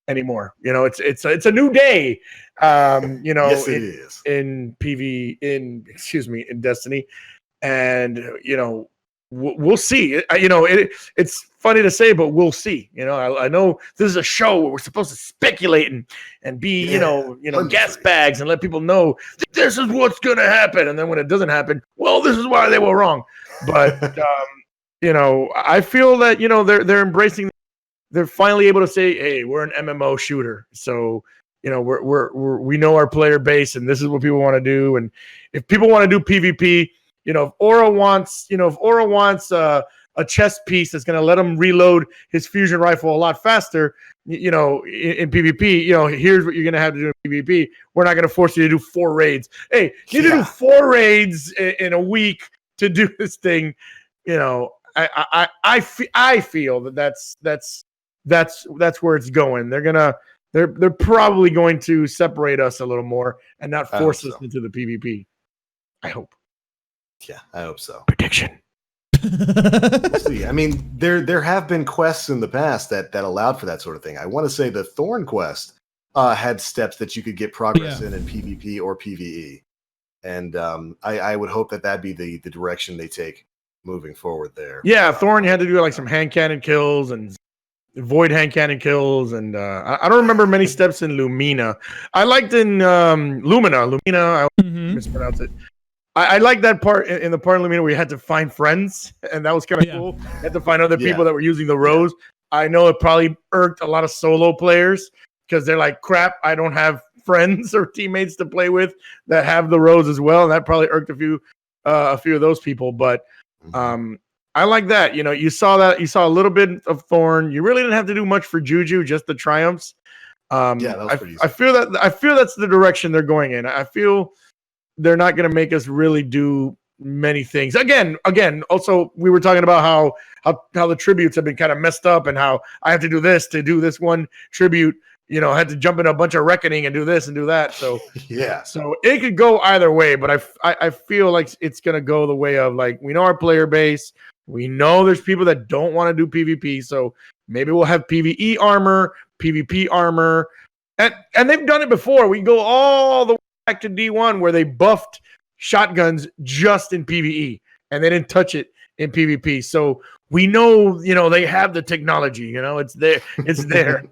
anymore. It's a new day, yes, it is. in Destiny, and we'll see. It's funny to say, but we'll see. I know this is a show where we're supposed to speculate and be, gas bags and let people know this is what's going to happen. And then when it doesn't happen, well, this is why they were wrong. But, I feel that, they're embracing, they're finally able to say, hey, we're an MMO shooter. So, we know our player base and this is what people want to do. And if people want to do PvP, if Aura wants a chest piece that's going to let him reload his fusion rifle a lot faster, in PvP, here's what you're going to have to do in PvP. We're not going to force you to do 4 raids. Hey, you need to do 4 raids in a week to do this thing. I feel that's where it's going. They're probably going to separate us a little more and not force us into the PvP. I hope. Yeah, I hope so. Prediction. We'll see. I mean, there have been quests in the past that allowed for that sort of thing. I want to say the Thorn quest had steps that you could get progress in PvP or PvE, and I would hope that'd be the direction they take moving forward there. Yeah, Thorn, you had to do like some hand cannon kills and void hand cannon kills, and I don't remember many steps in Lumina. I liked in Lumina. I mispronounce it. I like that part in the part of Lumina where you had to find friends, and that was kind of cool. You had to find other people that were using the rose. I know it probably irked a lot of solo players because they're like, crap, I don't have friends or teammates to play with that have the rose as well, and that probably irked a few of those people. But I like that. You saw a little bit of Thorn. You really didn't have to do much for Juju, just the triumphs. That was pretty easy. I feel that's the direction they're going in. I feel they're not going to make us really do many things. Again, also, we were talking about how the tributes have been kind of messed up and how I have to do this to do this one tribute. I had to jump in a bunch of reckoning and do this and do that. So, so it could go either way, but I feel like it's going to go the way of, like, we know our player base. We know there's people that don't want to do PvP. So maybe we'll have PvE armor, PvP armor. And they've done it before. We go all the way back to D1 where they buffed shotguns just in PvE and they didn't touch it in PvP. So we know, they have the technology, it's there.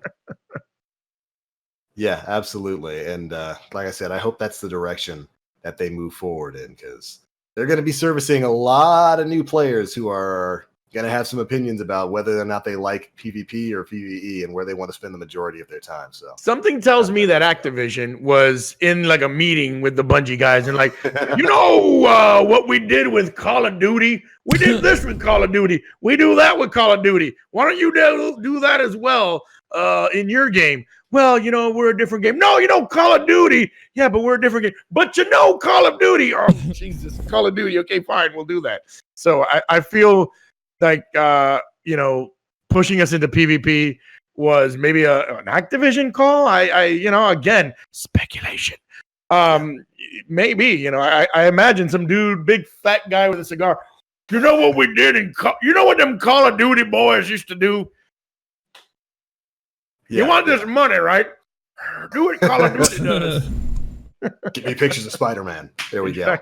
Yeah, absolutely. And like I said, I hope that's the direction that they move forward in, because they're going to be servicing a lot of new players who are going to have some opinions about whether or not they like PvP or PvE and where they want to spend the majority of their time. So something tells me that Activision was in like a meeting with the Bungie guys and like, what we did with Call of Duty? We did this with Call of Duty. We do that with Call of Duty. Why don't you do that as well in your game? Well, we're a different game. No, Call of Duty. Yeah, but we're a different game. But Call of Duty. Oh, Jesus, Call of Duty. Okay, fine, we'll do that. So I feel like, pushing us into PvP was maybe an Activision call. Again, speculation. Maybe, I imagine some dude, big fat guy with a cigar. You know what we did what them Call of Duty boys used to do? You want this money, right? Do it, Call of Duty does. Give me pictures of Spider-Man. There we go.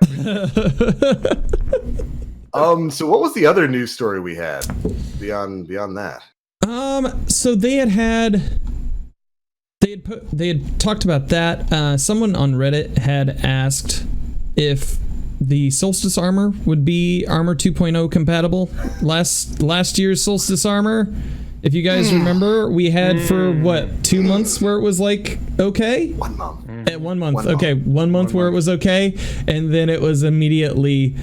So what was the other news story we had beyond that? So they had talked about that. Someone on Reddit had asked if the Solstice armor would be Armor 2.0 compatible. Last year's Solstice armor, if you guys remember, we had for what, 2 months where it was like okay? 1 month. At 1 month. Okay, 1 month where it was okay, and then it was immediately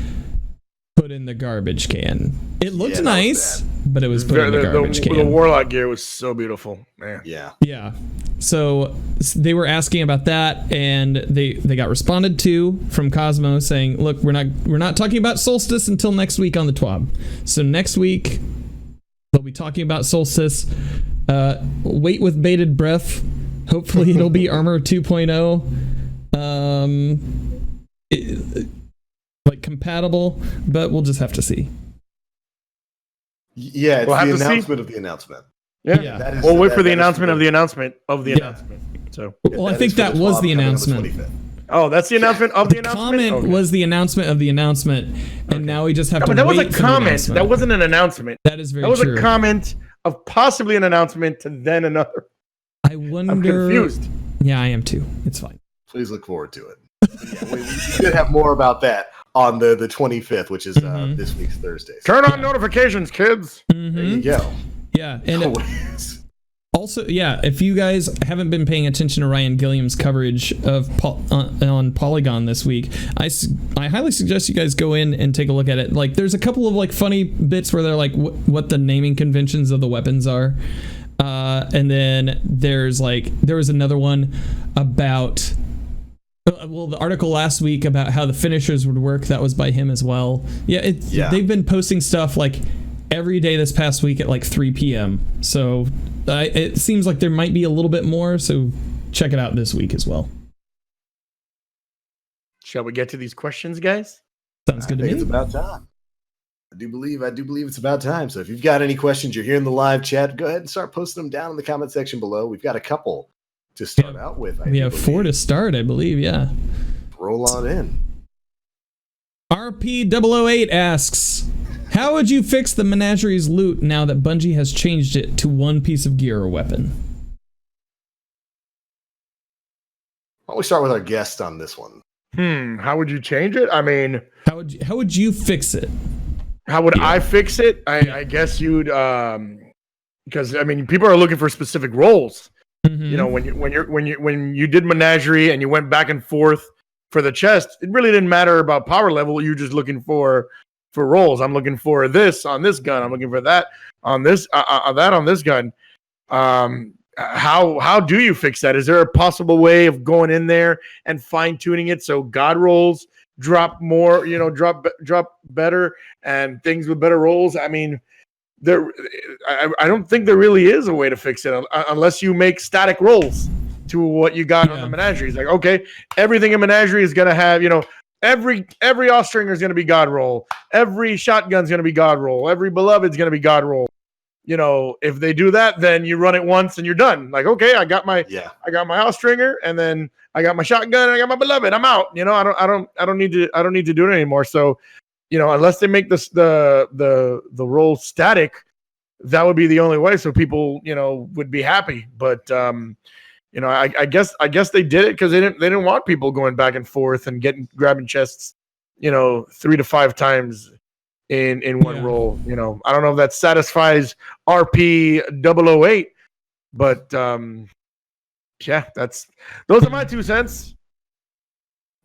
put in the garbage can. It looked nice, but it was put in the garbage can. The Warlock gear was so beautiful, man. Yeah. So they were asking about that, and they got responded to from Cosmo saying, "Look, we're not talking about Solstice until next week on the TWAB. So next week they'll be talking about Solstice. Wait with bated breath. Hopefully it'll be Armor 2.0. Like compatible, but we'll just have to see." Yeah, it's the announcement of the announcement. Yeah. We'll wait for the announcement of the announcement of the announcement. So, well, I think that was the announcement. Oh, that's the announcement of the announcement? Comment was the announcement of the announcement, and now we just have to wait for the announcement. That was a comment. That wasn't an announcement. That is very true. That was a comment of possibly an announcement to then another. I wonder. I'm confused. Yeah, I am too. It's fine. Please look forward to it. Yeah, we should have more about that on the 25th, which is this week's Thursday. Turn on notifications, kids. There you go. Yeah, and also, if you guys haven't been paying attention to Ryan Gilliam's coverage of on Polygon this week, I highly suggest you guys go in and take a look at it. Like, there's a couple of like funny bits where they're like what the naming conventions of the weapons are, and then there was another one about. Well, the article last week about how the finishers would work, that was by him as well. They've been posting stuff like every day this past week at like 3 p.m. So it seems like there might be a little bit more, so check it out this week as well. Shall we get to these questions, guys? Sounds good to me. It's about time. I do believe it's about time. So if you've got any questions, you're here in the live chat, go ahead and start posting them down in the comment section below. We've got a couple to start out with. We have 4 to start, I believe. Yeah. Roll on in. RP008 asks, how would you fix the Menagerie's loot now that Bungie has changed it to one piece of gear or weapon? Why don't we start with our guest on this one? How would you change it? I mean, how would you fix it? How would I fix it? I guess you'd because I mean, people are looking for specific roles. You know, when you did Menagerie and you went back and forth for the chest, it really didn't matter about power level. You're just looking for roles. I'm looking for this on this gun. I'm looking for that on this that on this gun. How do you fix that? Is there a possible way of going in there and fine tuning it so god rolls drop more? You know, drop better and things with better rolls. I mean. I don't think there really is a way to fix it unless you make static rolls to what you got on the Menagerie. It's like, okay, everything in Menagerie is going to have, you know, every Austringer is going to be god roll. Every shotgun is going to be god roll. Every Beloved is going to be god roll. You know, if they do that, then you run it once and you're done. Like, okay, I got my Austringer, and then I got my shotgun, and I got my Beloved. I'm out. You know, I don't need to do it anymore. So, you know, unless they make this the roll static, that would be the only way. So people, you know, would be happy. But you know, I guess they did it because they didn't want people going back and forth and grabbing chests, you know, 3 to 5 times in one roll. You know, I don't know if that satisfies RP008, but those are my 2 cents.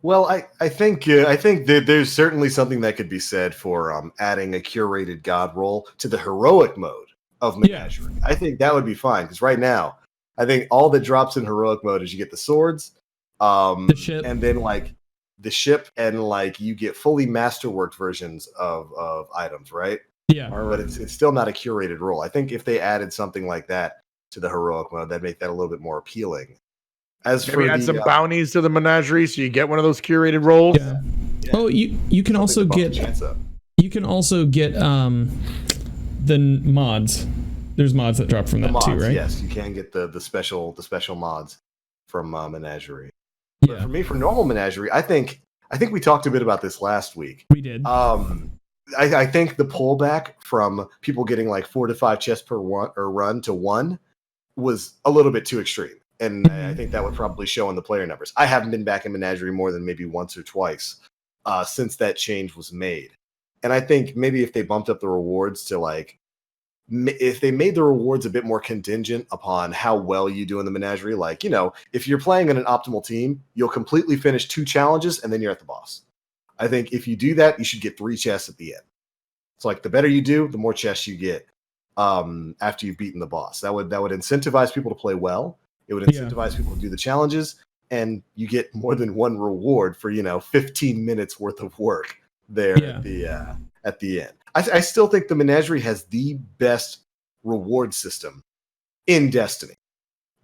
Well, I think that there's certainly something that could be said for adding a curated god roll to the heroic mode of Menagerie. Yeah. I think that would be fine because right now, I think all that drops in heroic mode is you get the swords, the ship, and then like the ship, and like you get fully masterworked versions of items, right? Yeah, but it's still not a curated roll. I think if they added something like that to the heroic mode, that'd make that a little bit more appealing. Maybe add some bounties to the Menagerie so you get one of those curated rolls. Yeah. Oh, you can also get the mods. There's mods that drop from that too, right? Yes, you can get the special mods from Menagerie. Yeah. But for me, for normal Menagerie, I think we talked a bit about this last week. We did. I think the pullback from people getting like 4 to 5 chests per run to 1 was a little bit too extreme. And I think that would probably show in the player numbers. I haven't been back in Menagerie more than maybe once or twice since that change was made. And I think maybe if they bumped up the rewards to like, if they made the rewards a bit more contingent upon how well you do in the Menagerie, like, you know, if you're playing in an optimal team, you'll completely finish 2 challenges and then you're at the boss. I think if you do that, you should get 3 chests at the end. It's like the better you do, the more chests you get after you've beaten the boss. That would incentivize people to play well. It would incentivize people to do the challenges, and you get more than one reward for 15 minutes worth of work there at the end. I still think the Menagerie has the best reward system in Destiny.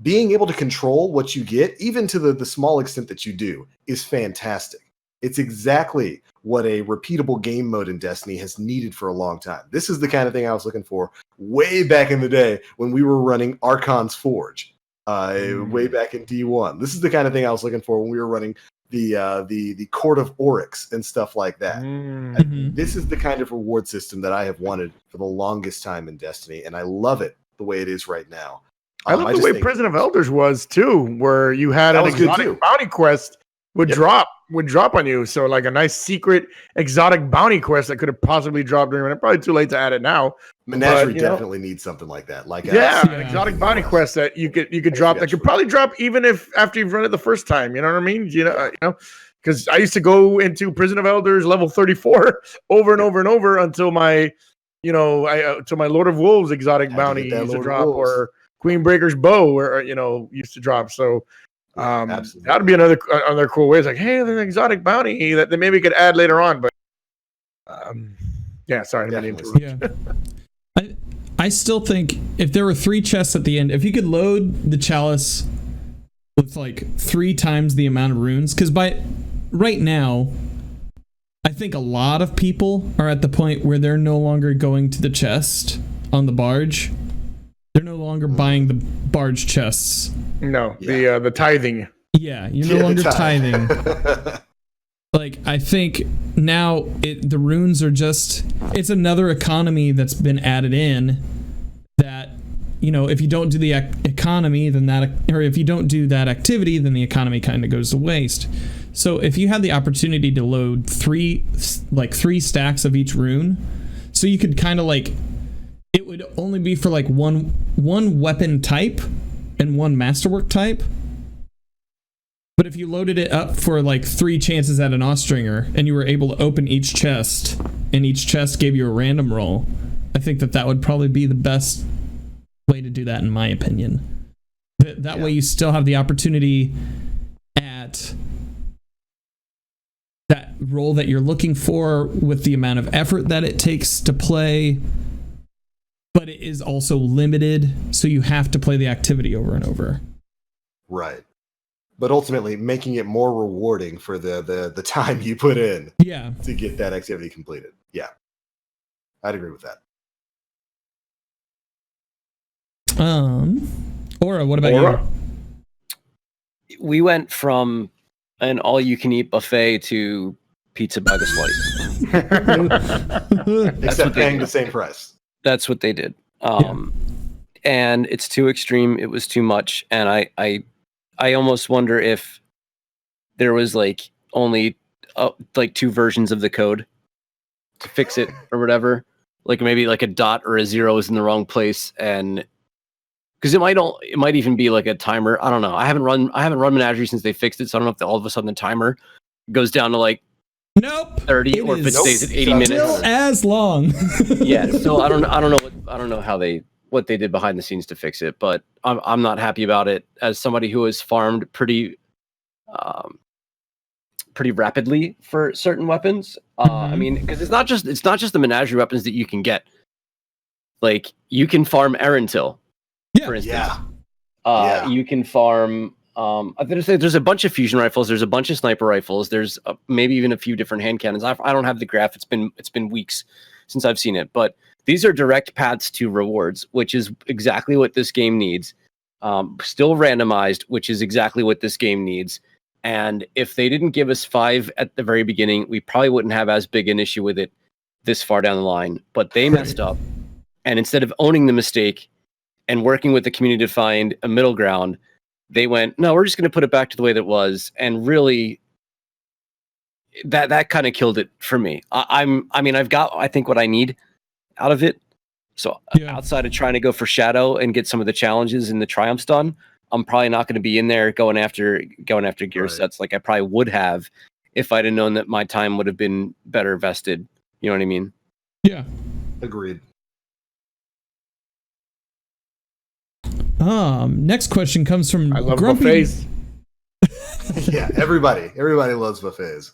Being able to control what you get, even to the small extent that you do, is fantastic. It's exactly what a repeatable game mode in Destiny has needed for a long time. This is the kind of thing I was looking for way back in the day when we were running Archon's Forge, way back in D1. This is the kind of thing I was looking for when we were running the Court of Oryx and stuff like that. This is the kind of reward system that I have wanted for the longest time in Destiny, and I love it the way it is right now. I love the way Prison of Elders was too, where you had an exotic bounty quest would drop on you. So like a nice secret exotic bounty quest that could have possibly dropped during. Probably too late to add it now. Menagerie definitely needs something like that. Like an exotic bounty quest that you could drop. That could probably drop even if after you've run it the first time. You know what I mean? You know, because I used to go into Prison of Elders level 34 over and over and over until my, to my Lord of Wolves exotic bounty used to drop, or Queenbreaker's bow, or used to drop. So. That would be another cool way. It's like, hey, there's an exotic bounty that they maybe could add later on, but sorry. I still think if there were 3 chests at the end, if you could load the chalice with like 3 times the amount of runes, because by right now, I think a lot of people are at the point where they're no longer going to the chest on the barge. They're no longer buying the barge chests. No, the tithing. Yeah, you're no longer tithing. Like, I think now the runes are just, it's another economy that's been added in that, if you don't do the economy, then if you don't do that activity, then the economy kind of goes to waste. So if you had the opportunity to load 3 stacks of each rune, so you could kind of like, it would only be for like one weapon type and 1 masterwork type. But if you loaded it up for like 3 chances at an Austringer and you were able to open each chest and each chest gave you a random roll, I think that would probably be the best way to do that, in my opinion. That way you still have the opportunity at that role that you're looking for with the amount of effort that it takes to play. But it is also limited, so you have to play the activity over and over. Right. But ultimately, making it more rewarding for the time you put in to get that activity completed. Yeah. I'd agree with that. Aura, what about you? We went from an all-you-can-eat buffet to pizza by the slice. Except paying the same price. That's what they did. And it's too extreme. It was too much. And I almost wonder if there was like only like 2 versions of the code to fix it or whatever. Like maybe like a dot or a 0 is in the wrong place, and because it might even be like a timer. I don't know. I haven't run Menagerie since they fixed it, so I don't know if all of a sudden the timer goes down to like 30 or if it stays at 80 minutes. Still as long. So I don't know what they did behind the scenes to fix it, but I'm not happy about it as somebody who has farmed pretty rapidly for certain weapons. I mean, because it's not just the Menagerie weapons that you can get. Like you can farm Erentil, for instance. You can farm. I'm gonna say there's a bunch of fusion rifles. There's a bunch of sniper rifles. There's maybe even a few different hand cannons. I don't have the graph. It's been weeks since I've seen it, but these are direct paths to rewards, which is exactly what this game needs. Still randomized, which is exactly what this game needs. And if they didn't give us 5 at the very beginning, we probably wouldn't have as big an issue with it. this far down the line, but they messed up. And instead of owning the mistake and working with the community to find a middle ground, they went, no, we're just going to put it back to the way that it was. And really, that kind of killed it for me. I've got, I think, what I need out of it. So outside of trying to go for shadow and get some of the challenges and the triumphs done, I'm probably not going to be in there going after gear sets like I probably would have if I'd have known that my time would have been better vested. You know what I mean? Yeah. Agreed. Next question comes from I love Grumpy. buffets. Yeah, everybody loves buffets.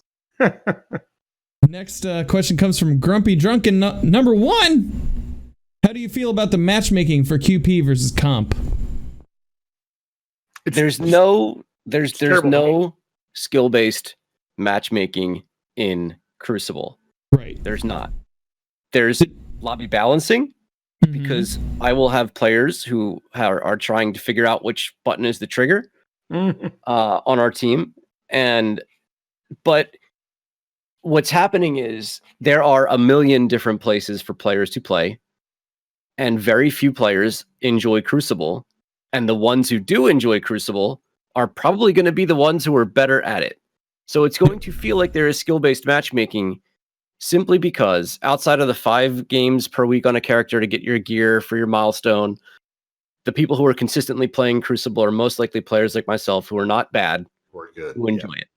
Next question comes from Grumpy Drunken number 1. How do you feel about the matchmaking for QP versus comp? There's no skill-based matchmaking in Crucible. Right. There's not. There's lobby balancing because I will have players who are trying to figure out which button is the trigger on our team. But what's happening is there are a million different places for players to play, and very few players enjoy Crucible. And the ones who do enjoy Crucible are probably going to be the ones who are better at it. So it's going to feel like there is skill-based matchmaking simply because outside of the 5 games per week on a character to get your gear for your milestone, the people who are consistently playing Crucible are most likely players like myself who are not bad, who enjoy it.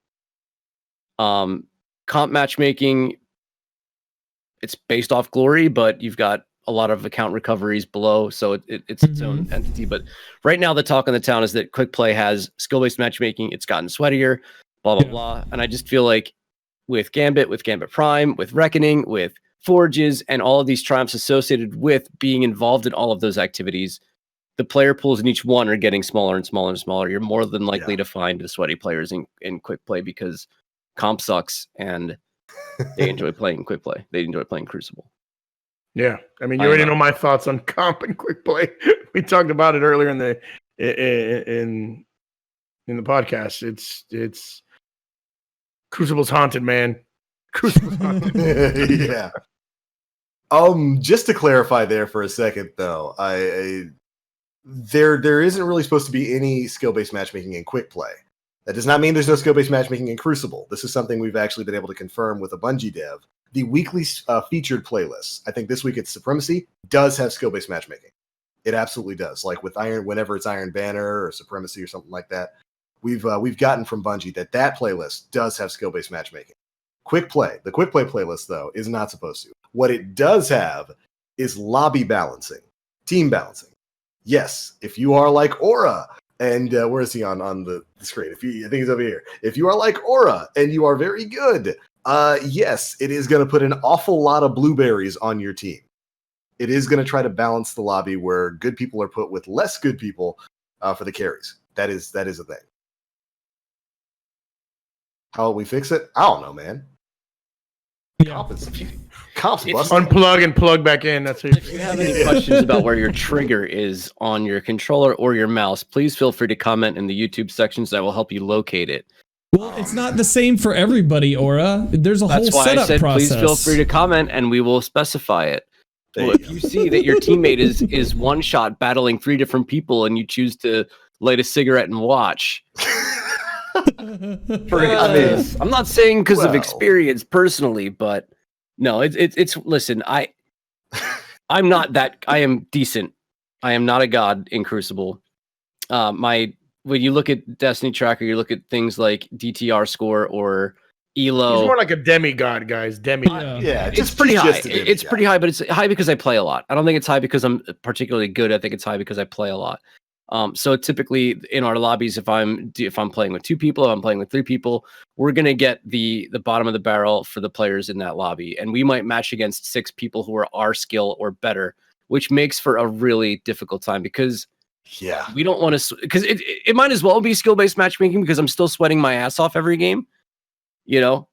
Comp matchmaking, it's based off glory, but you've got a lot of account recoveries below, so it's its own entity. But right now, the talk in the town is that Quick Play has skill-based matchmaking. It's gotten sweatier, blah, blah, blah. And I just feel like with Gambit Prime, with Reckoning, with Forges, and all of these triumphs associated with being involved in all of those activities, the player pools in each one are getting smaller and smaller and smaller. You're more than likely to find the sweaty players in Quick Play because comp sucks and they enjoy playing Quick Play. They enjoy playing Crucible. Yeah, I mean, you already know my thoughts on comp and Quick Play. We talked about it earlier in the podcast. It's Crucible's haunted, man. Crucible's haunted. Yeah. Just to clarify there for a second, though, there isn't really supposed to be any skill-based matchmaking in Quick Play. That does not mean there's no skill-based matchmaking in Crucible. This is something we've actually been able to confirm with a Bungie dev. The weekly featured playlists, I think this week it's Supremacy, does have skill-based matchmaking. It absolutely does. Like with whenever it's Iron Banner or Supremacy or something like that, we've gotten from Bungie that playlist does have skill-based matchmaking. The Quick Play playlist, though, is not supposed to. What it does have is lobby balancing, team balancing. Yes, if you are like Aura, and where is he on the screen? I think he's over here. If you are like Aura and you are very good, yes, it is going to put an awful lot of blueberries on your team. It is going to try to balance the lobby where good people are put with less good people for the carries. That is a thing. How will we fix it? I don't know, man. Comp's busting. Unplug and plug back in. That's it. If you have any questions about where your trigger is on your controller or your mouse, please feel free to comment in the YouTube sections. That will help you locate it. Well, it's not the same for everybody, Aura. There's a whole setup process. That's why I said please feel free to comment and we will specify it. Well, if you see that your teammate is one shot battling 3 different people and you choose to light a cigarette and watch. I'm not saying because of experience personally, but no, it's listen, I'm not that. I am decent. I am not a god in Crucible. When you look at Destiny Tracker, you look at things like DTR score or Elo. He's more like a demigod, guys. It's pretty high. It's pretty high, but it's high because I play a lot. I don't think it's high because I'm particularly good. I think it's high because I play a lot. So typically in our lobbies, if I'm playing with 2 people, if I'm playing with 3 people, we're gonna get the bottom of the barrel for the players in that lobby, and we might match against 6 people who are our skill or better, which makes for a really difficult time because we don't want to, because it might as well be skill-based matchmaking because I'm still sweating my ass off every game,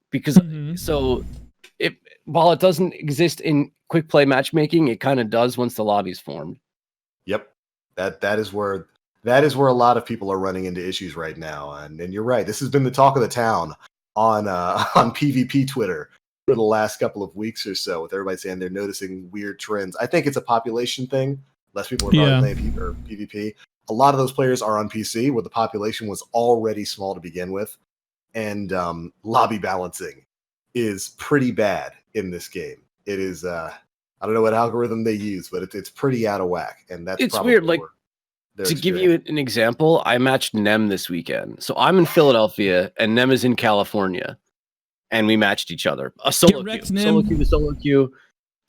because so while it doesn't exist in Quick Play matchmaking, it kind of does once the lobby's formed. Yep. That is where a lot of people are running into issues right now, and you're right. This has been the talk of the town on PvP Twitter for the last couple of weeks or so, with everybody saying they're noticing weird trends. I think it's a population thing. Less people are probably playing PvP. A lot of those players are on PC, where the population was already small to begin with, and lobby balancing is pretty bad in this game. It is. I don't know what algorithm they use, but it's pretty out of whack, and that's it's weird. Like, to give you an example, I matched Nem this weekend. So I'm in Philadelphia, and Nem is in California, and we matched each other. A solo queue, solo queue.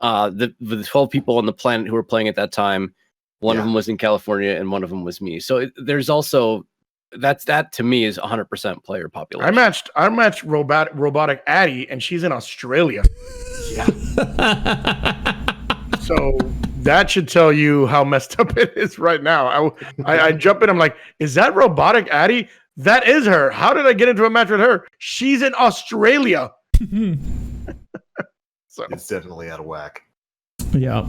The 12 people on the planet who were playing at that time. One of them was in California, and one of them was me. So there's also that to me is 100% player population. I matched robotic Addie, and she's in Australia. Yeah. So that should tell you how messed up it is right now. I jump in. I'm like, is that robotic Addie? That is her. How did I get into a match with her? She's in Australia. So it's definitely out of whack. Yeah.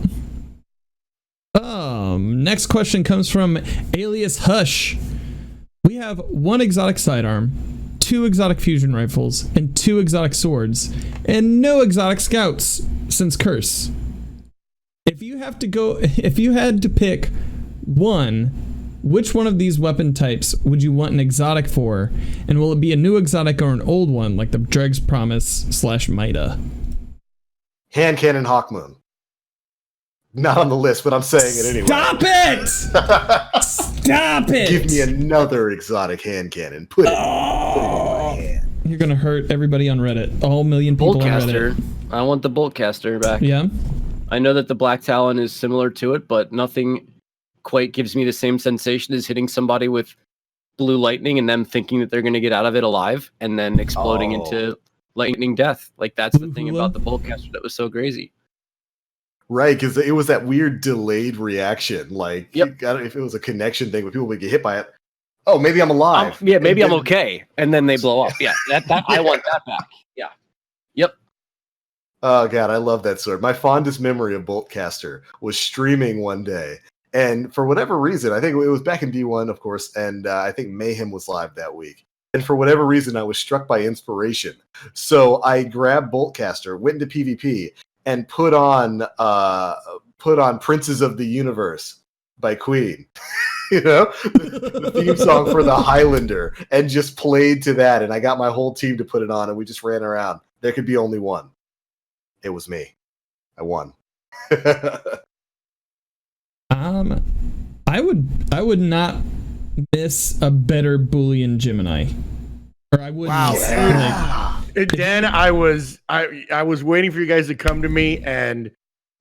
Next question comes from Alias Hush. We have 1 exotic sidearm, 2 exotic fusion rifles, and 2 exotic swords, and no exotic scouts since Curse. If you had to pick one, which one of these weapon types would you want an exotic for? And will it be a new exotic or an old one, like the Dreg's Promise / Mida? Hand cannon Hawkmoon. Not on the list, but I'm saying it anyway. Stop it! Stop it! Give me another exotic hand cannon. Put it in my hand. You're gonna hurt everybody on Reddit. All million people on Reddit. I want the Boltcaster back. Yeah. I know that the Black Talon is similar to it, but nothing quite gives me the same sensation as hitting somebody with blue lightning and them thinking that they're going to get out of it alive and then exploding into lightning death. Like, that's the thing about the Boltcaster that was so crazy. Right, because it was that weird delayed reaction. Like, if it was a connection thing where people would get hit by it, oh, maybe I'm alive. Maybe I'm okay. And then they blow up. Yeah, that I want that back. Yeah. Yep. Oh, God, I love that sword. My fondest memory of Boltcaster was streaming one day. And for whatever reason, I think it was back in D1, of course, and I think Mayhem was live that week. And for whatever reason, I was struck by inspiration. So I grabbed Boltcaster, went into PvP, and put on Princes of the Universe by Queen. You know, the theme song for the Highlander, and just played to that. And I got my whole team to put it on, and we just ran around. There could be only one. It was me. I won. I would not miss a better Boolean Gemini. Or I wouldn't. Wow. Yeah. Dan, I was waiting for you guys to come to me, and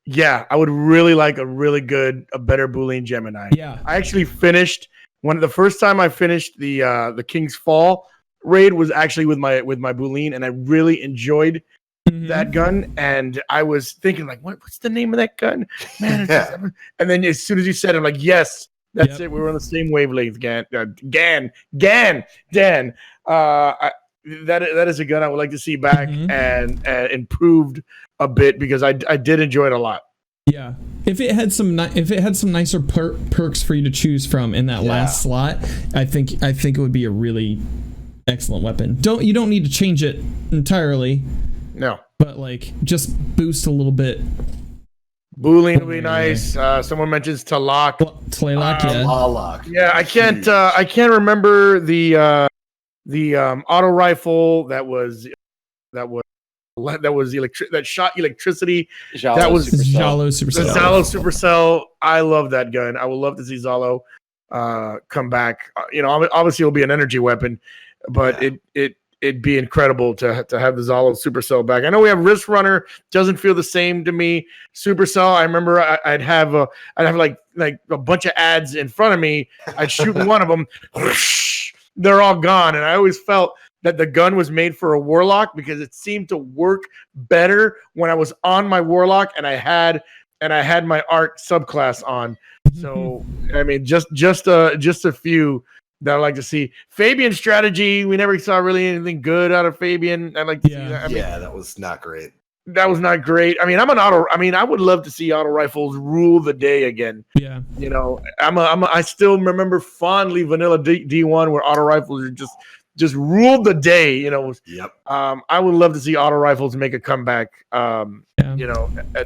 yeah, I would really like a better Boolean Gemini. Yeah. I actually finished the first time I finished the King's Fall raid was actually with my Boolean, and I really enjoyed that gun. And I was thinking, like, what's the name of that gun? Man, and then as soon as you said it, I'm like, yes, that's it. We were on the same wavelength, Dan. That is a gun I would like to see back and improved a bit, because I did enjoy it a lot. Yeah, if it had some nicer perks for you to choose from in that last slot, I think it would be a really excellent weapon. You don't need to change it entirely. No, but like just boost a little bit. Boolean would be nice. Someone mentions Talak. Tlaylock, Tlaloc. Yeah, I can't remember the auto rifle that shot electricity. That was Zalo Supercell. The Zalo Supercell. I love that gun. I would love to see Zalo come back. Obviously it'll be an energy weapon, but it'd be incredible to have the Zalo Supercell back. I know we have Wrist Runner, doesn't feel the same to me. Supercell, I remember I'd have like a bunch of ads in front of me. I'd shoot one of them, whoosh, they're all gone. And I always felt that the gun was made for a Warlock, because it seemed to work better when I was on my Warlock and I had my Art subclass on. So I mean, just a few that I'd like to see. Fabian strategy, we never saw really anything good out of Fabian. I'd like to see that. That was not great. That was not great. I mean, I would love to see auto rifles rule the day again. Yeah. I still remember fondly vanilla D1, where auto rifles are just just ruled the day. Yep. I would love to see auto rifles make a comeback. At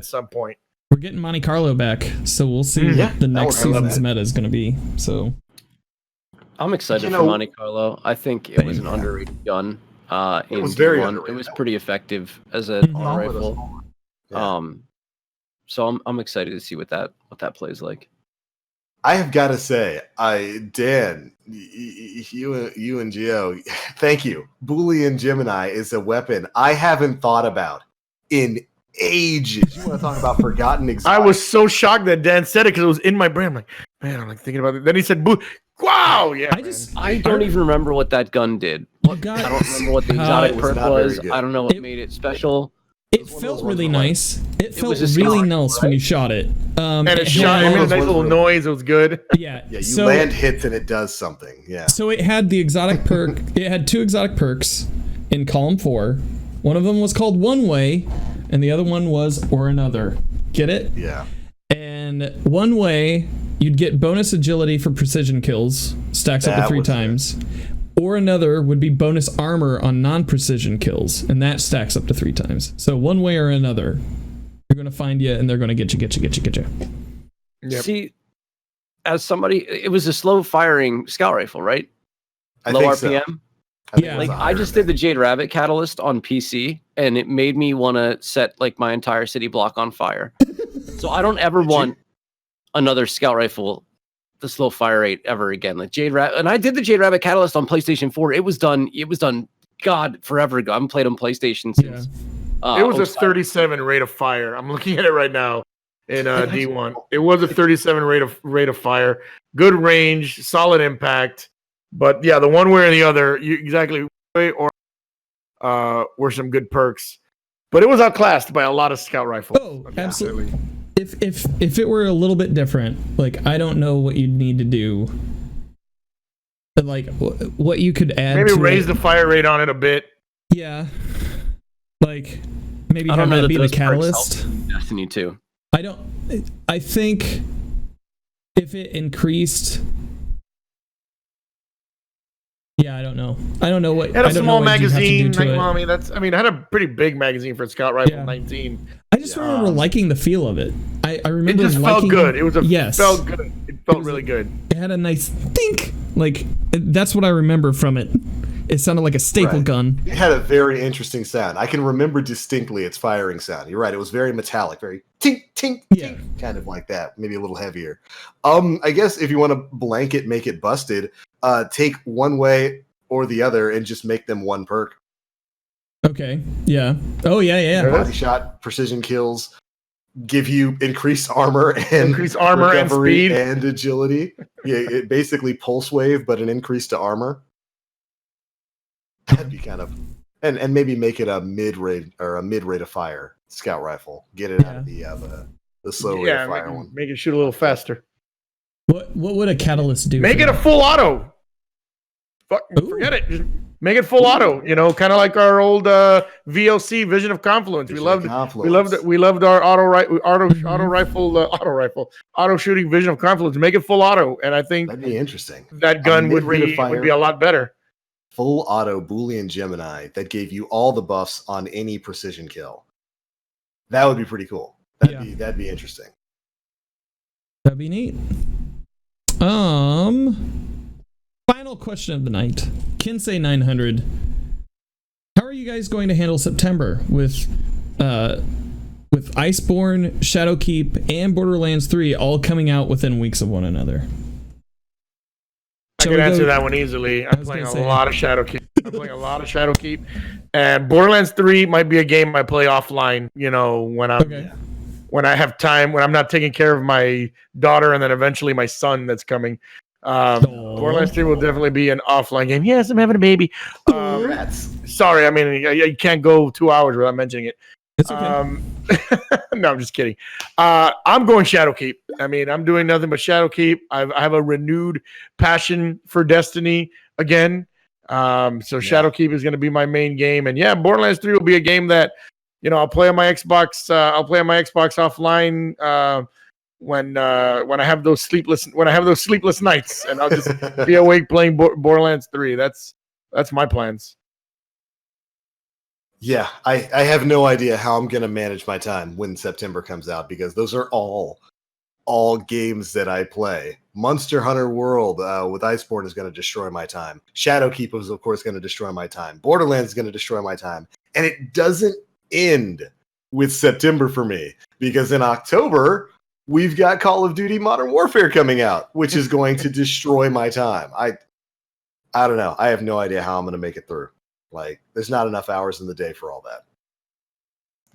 some point. We're getting Monte Carlo back, so we'll see what the next season's meta is going to be. So I'm excited for Monte Carlo. I think it was an underrated gun. It was very underrated. It was pretty effective as an auto rifle. Yeah. So I'm excited to see what that plays like. I have got to say, Dan, you and Gio, thank you. Boolean Gemini is a weapon I haven't thought about in ages. You want to talk about forgotten exotic? I was so shocked that Dan said it because it was in my brain. I'm like, man, I'm like thinking about it. Then he said, wow, yeah. I don't even remember what that gun did. I don't remember what the exotic perk was. I don't know what made it special. It felt really nice. It felt really nice when you shot it. And it shot. It made a nice little noise. It was good. Yeah. Yeah. You land hits and it does something. Yeah. So it had the exotic perk. It had 2 exotic perks in column 4. One of them was called One Way, and the other one was Or Another. Get it? Yeah. And One Way, you'd get bonus agility for precision kills, stacks up to 3 times. Or Another would be bonus armor on non-precision kills, and that stacks up to 3 times. So One Way or Another, they're going to find you, and they're going to get you. Yep. See, as somebody, it was a slow firing scout rifle, right? Low RPM. So. I just did the Jade Rabbit catalyst on PC, and it made me want to set my entire city block on fire. So I don't ever want another scout rifle, the slow fire rate ever again. Like Jade Rabbit, and I did the Jade Rabbit catalyst on PlayStation 4. It was done. God, forever ago. I haven't played on PlayStation since. It was a 37 rate of fire. I'm looking at it right now in D1. It was a 37 rate of fire. Good range, solid impact. But yeah, the one way or the other, were some good perks. But it was outclassed by a lot of scout rifles. Oh, absolutely. If it were a little bit different, I don't know what you'd need to do. But what you could add. Maybe raise the fire rate on it a bit. Yeah. Maybe have that be the catalyst. Destiny 2. I think if it increased. Yeah, I don't know. What. It had a small magazine. It had a pretty big magazine for a scout rifle. 19. I just remember liking the feel of it. I remember. It just felt good. It was felt good. It felt really good. It had a nice think. That's what I remember from it. It sounded like a staple gun. It had a very interesting sound. I can remember distinctly its firing sound. You're right. It was very metallic, very tink, tink, tink, kind of like that. Maybe a little heavier. I guess if you want to blanket make it busted, take One Way or the other and just make them 1 perk. Okay. Yeah. Oh, yeah. Body shot, precision kills, give you increased armor and speed and agility. Yeah, it basically pulse wave, but an increase to armor. That'd be kind of, and maybe make it a mid rate of fire scout rifle. Get it out of the slow rate of fire one. Make it shoot a little faster. What would a catalyst do? Make it a full auto. Forget it. Just make it full auto. Kind of like our old VOC Vision of Confluence. We loved our auto shooting Vision of Confluence. Make it full auto, and I think that'd be interesting. That gun would be a lot better. Full auto Boolean Gemini that gave you all the buffs on any precision kill. That would be pretty cool. That'd be interesting. That'd be neat. Final question of the night. Kinsey 900. How are you guys going to handle September with Iceborne, Shadowkeep, and Borderlands 3 all coming out within weeks of one another? I can answer that one easily. I'm playing a lot of Shadowkeep. And Borderlands 3 might be a game I play offline, when I have time, when I'm not taking care of my daughter and then eventually my son that's coming. Borderlands 3 will definitely be an offline game. Yes, I'm having a baby. Sorry, you can't go 2 hours without mentioning it. It's okay. No, I'm just kidding. I'm going Shadowkeep. I'm doing nothing but Shadowkeep. I have a renewed passion for Destiny again. Shadowkeep is going to be my main game. And Borderlands 3 will be a game that, I'll play on my Xbox. I'll play on my Xbox offline when I have those sleepless nights, and I'll just be awake playing Borderlands 3. That's that's my plans. Yeah, I have no idea how I'm going to manage my time when September comes out, because those are all games that I play. Monster Hunter World with Iceborne is going to destroy my time. Shadowkeep is, of course, going to destroy my time. Borderlands is going to destroy my time. And it doesn't end with September for me, because in October, we've got Call of Duty Modern Warfare coming out, which is going to destroy my time. I don't know. I have no idea how I'm going to make it through. Like, there's not enough hours in the day for all that.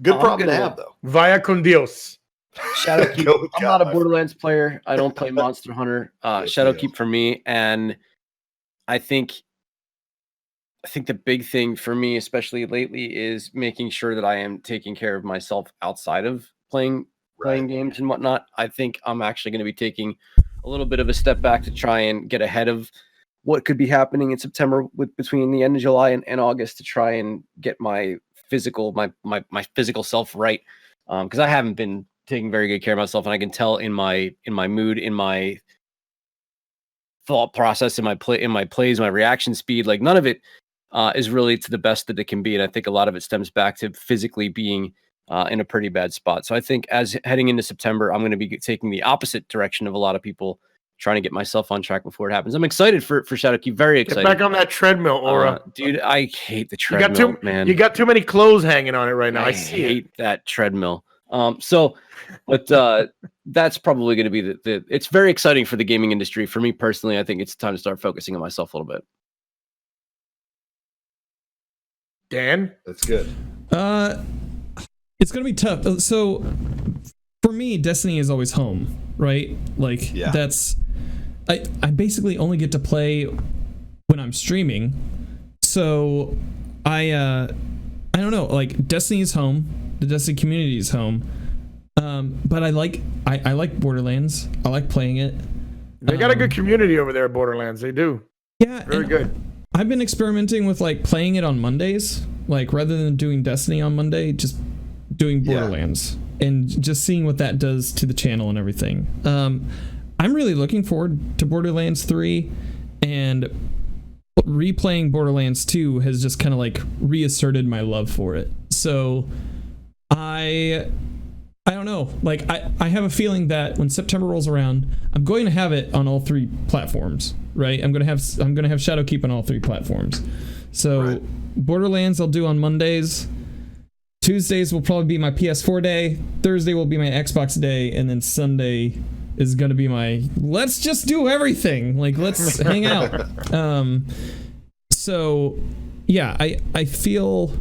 Good problem to have, though. Vaya con Dios. Shadowkeep. I'm not a Borderlands player. I don't play Monster Hunter. Shadowkeep for me. And I think the big thing for me, especially lately, is making sure that I am taking care of myself outside of playing games and whatnot. I think I'm actually going to be taking a little bit of a step back to try and get ahead of what could be happening in September between the end of July and August, to try and get my physical self right. Because I haven't been taking very good care of myself, and I can tell in my mood, in my thought process, in my plays, my reaction speed, like none of it is really to the best that it can be. And I think a lot of it stems back to physically being in a pretty bad spot. So I think as heading into September, I'm going to be taking the opposite direction of a lot of people, trying to get myself on track before it happens. I'm excited for Shadowkeep. Very excited. Get back on that treadmill, Aura. Dude, I hate the treadmill, man. You got too many clothes hanging on it right now. I hate that treadmill. But that's probably going to be the it's very exciting for the gaming industry. For me personally, I think it's time to start focusing on myself a little bit. Dan? That's good. It's going to be tough. So for me, Destiny is always home, right? Like, that's... I basically only get to play when I'm streaming. So I don't know, like, Destiny is home. The Destiny community is home. But I like Borderlands. I like playing it. They got a good community over there at Borderlands. They do. Yeah. Very good. I've been experimenting with, like, playing it on Mondays. Like, rather than doing Destiny on Monday, just doing Borderlands. And just seeing what that does to the channel and everything. I'm really looking forward to Borderlands 3, and replaying Borderlands 2 has just kind of like reasserted my love for it. So I don't know. Like, I have a feeling that when September rolls around, I'm going to have it on all three platforms, right? I'm going to have Shadowkeep on all three platforms. So Borderlands I'll do on Mondays. Tuesdays will probably be my PS4 day. Thursday will be my Xbox day, and then Sunday is going to be my let's just do everything. Like, let's hang out. So yeah, I feel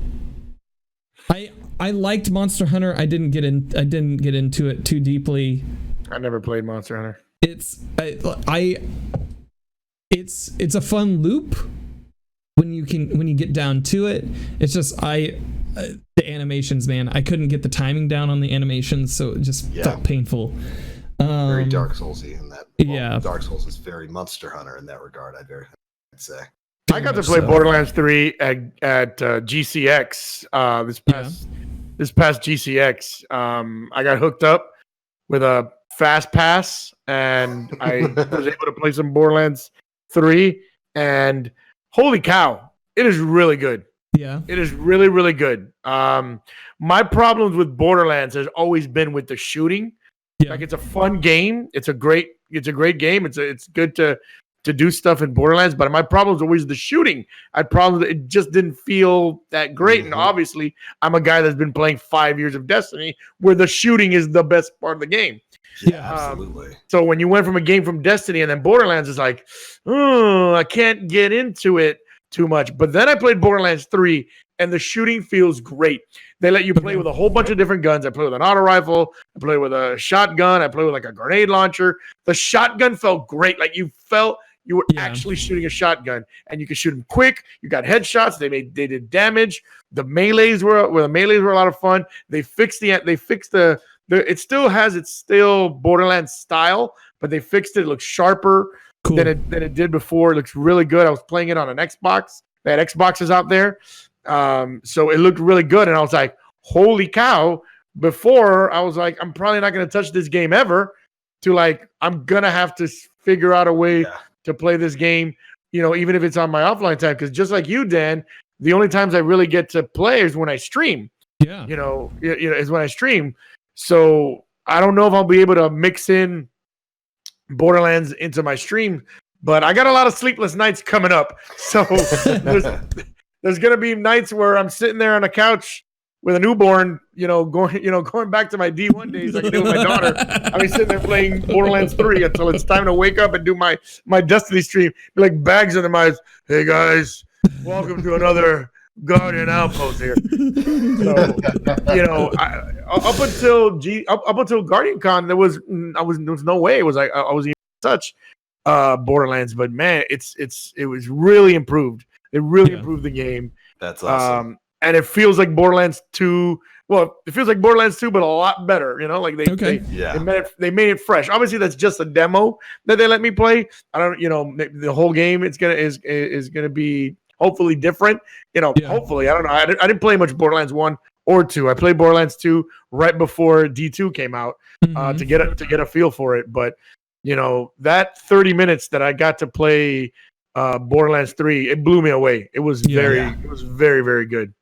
I liked Monster Hunter. I didn't get into it too deeply. I never played Monster Hunter. It's a fun loop when you get down to it. It's just the animations, man. I couldn't get the timing down on the animations, so it just felt painful. Very Dark Soulsy in that. Yeah, Dark Souls is very Monster Hunter in that regard. I'd say. I got to play Borderlands 3 at GCX this past GCX. I got hooked up with a fast pass, and I was able to play some Borderlands 3. And holy cow, it is really good. Yeah, it is really, really good. My problems with Borderlands has always been with the shooting. Yeah. Like, it's a fun game. It's a great game. It's good to do stuff in Borderlands, but my problem is always the shooting. I had problems that it just didn't feel that great. Mm-hmm. And obviously, I'm a guy that's been playing 5 years of Destiny, where the shooting is the best part of the game. Yeah, absolutely. So when you went from a game from Destiny and then Borderlands is like, oh, I can't get into it too much. But then I played Borderlands 3, and the shooting feels great. They let you play with a whole bunch of different guns. I play with an auto rifle. I play with a shotgun. I play with like a grenade launcher. The shotgun felt great. Like, you felt you were actually shooting a shotgun, and you could shoot them quick. You got headshots. They did damage. The melees were a lot of fun. They fixed the it still has its Borderlands style, but they fixed it. It looks sharper than it did before. It looks really good. I was playing it on an Xbox. They had Xboxes out there. So it looked really good, and I was like, holy cow. Before, I was like, I'm probably not going to touch this game ever, to like, I'm going to have to figure out a way to play this game, even if it's on my offline time, because just like you, Dan, the only times I really get to play is when I stream. Yeah. Is when I stream. So I don't know if I'll be able to mix in Borderlands into my stream, but I got a lot of sleepless nights coming up. So there's gonna be nights where I'm sitting there on a couch with a newborn, going back to my D1 days like I did with my daughter. I'll be sitting there playing Borderlands 3 until it's time to wake up and do my Destiny stream. Be like bags under my eyes. Hey guys, welcome to another Guardian Outpost here. So, up until Guardian Con, there was no way I was even touch Borderlands, but man, it was really improved. It really improved the game. That's awesome. And it feels like Borderlands 2. Well, it feels like Borderlands 2, but a lot better. They made it fresh. Obviously, that's just a demo that they let me play. I don't, the whole game is gonna be hopefully different. Hopefully, I don't know. I didn't play much Borderlands 1 or 2. I played Borderlands 2 right before D2 came out to get a feel for it. But that 30 minutes that I got to play Borderlands 3, it blew me away. It was very, very good.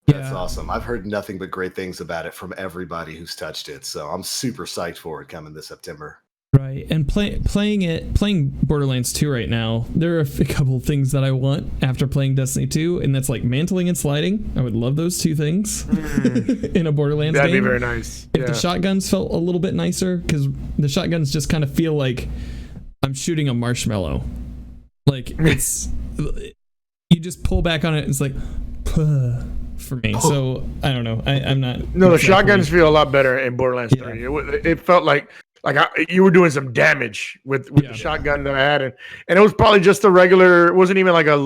That's awesome. I've heard nothing but great things about it from everybody who's touched it. So I'm super psyched for it coming this September. Right. And playing Borderlands 2 right now, there are a couple of things that I want after playing Destiny 2, and that's like mantling and sliding. I would love those two things in a Borderlands game. That'd be very nice. If the shotguns felt a little bit nicer, because the shotguns just kind of feel like I'm shooting a marshmallow. Like it's you just pull back on it, and it's like for me. So I don't know. I'm not. No, the shotguns feel a lot better in Borderlands 3. It felt like you were doing some damage with the shotgun that I had, and it was probably just a regular. It wasn't even like I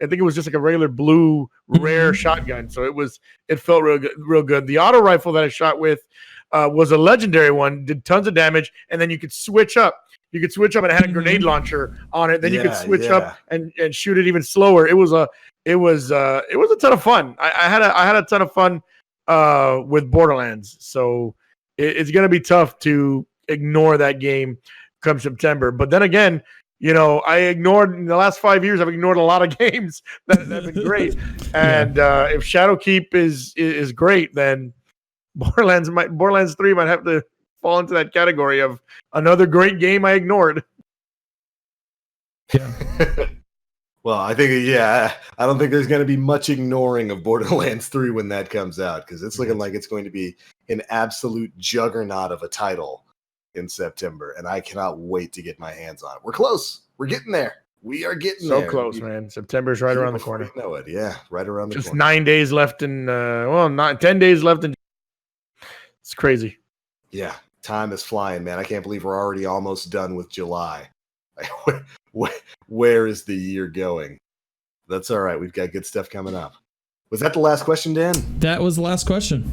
think it was just like a regular blue rare shotgun. So it felt real good. The auto rifle that I shot with was a legendary one. Did tons of damage, and then you could switch up. You could switch up, and it had a grenade launcher on it. Then you could switch up and shoot it even slower. It was a ton of fun. I had a ton of fun with Borderlands. So it's going to be tough to ignore that game come September. But then again, I ignored in the last 5 years. I've ignored a lot of games that have been great. And if Shadowkeep is great, then Borderlands 3 might have to fall into that category of another great game I ignored. Yeah. Well, I think, I don't think there's going to be much ignoring of Borderlands 3 when that comes out, because it's looking like it's going to be an absolute juggernaut of a title in September, and I cannot wait to get my hands on it. We're close. We're getting there. We are getting there. So close, man. September's right around the corner. You know it. Yeah, right around the corner. Just 9 days left in, 10 days left in. It's crazy. Yeah, time is flying, man. I can't believe we're already almost done with July. Where is the year going? That's all right. We've got good stuff coming up. Was that the last question, Dan? That was the last question.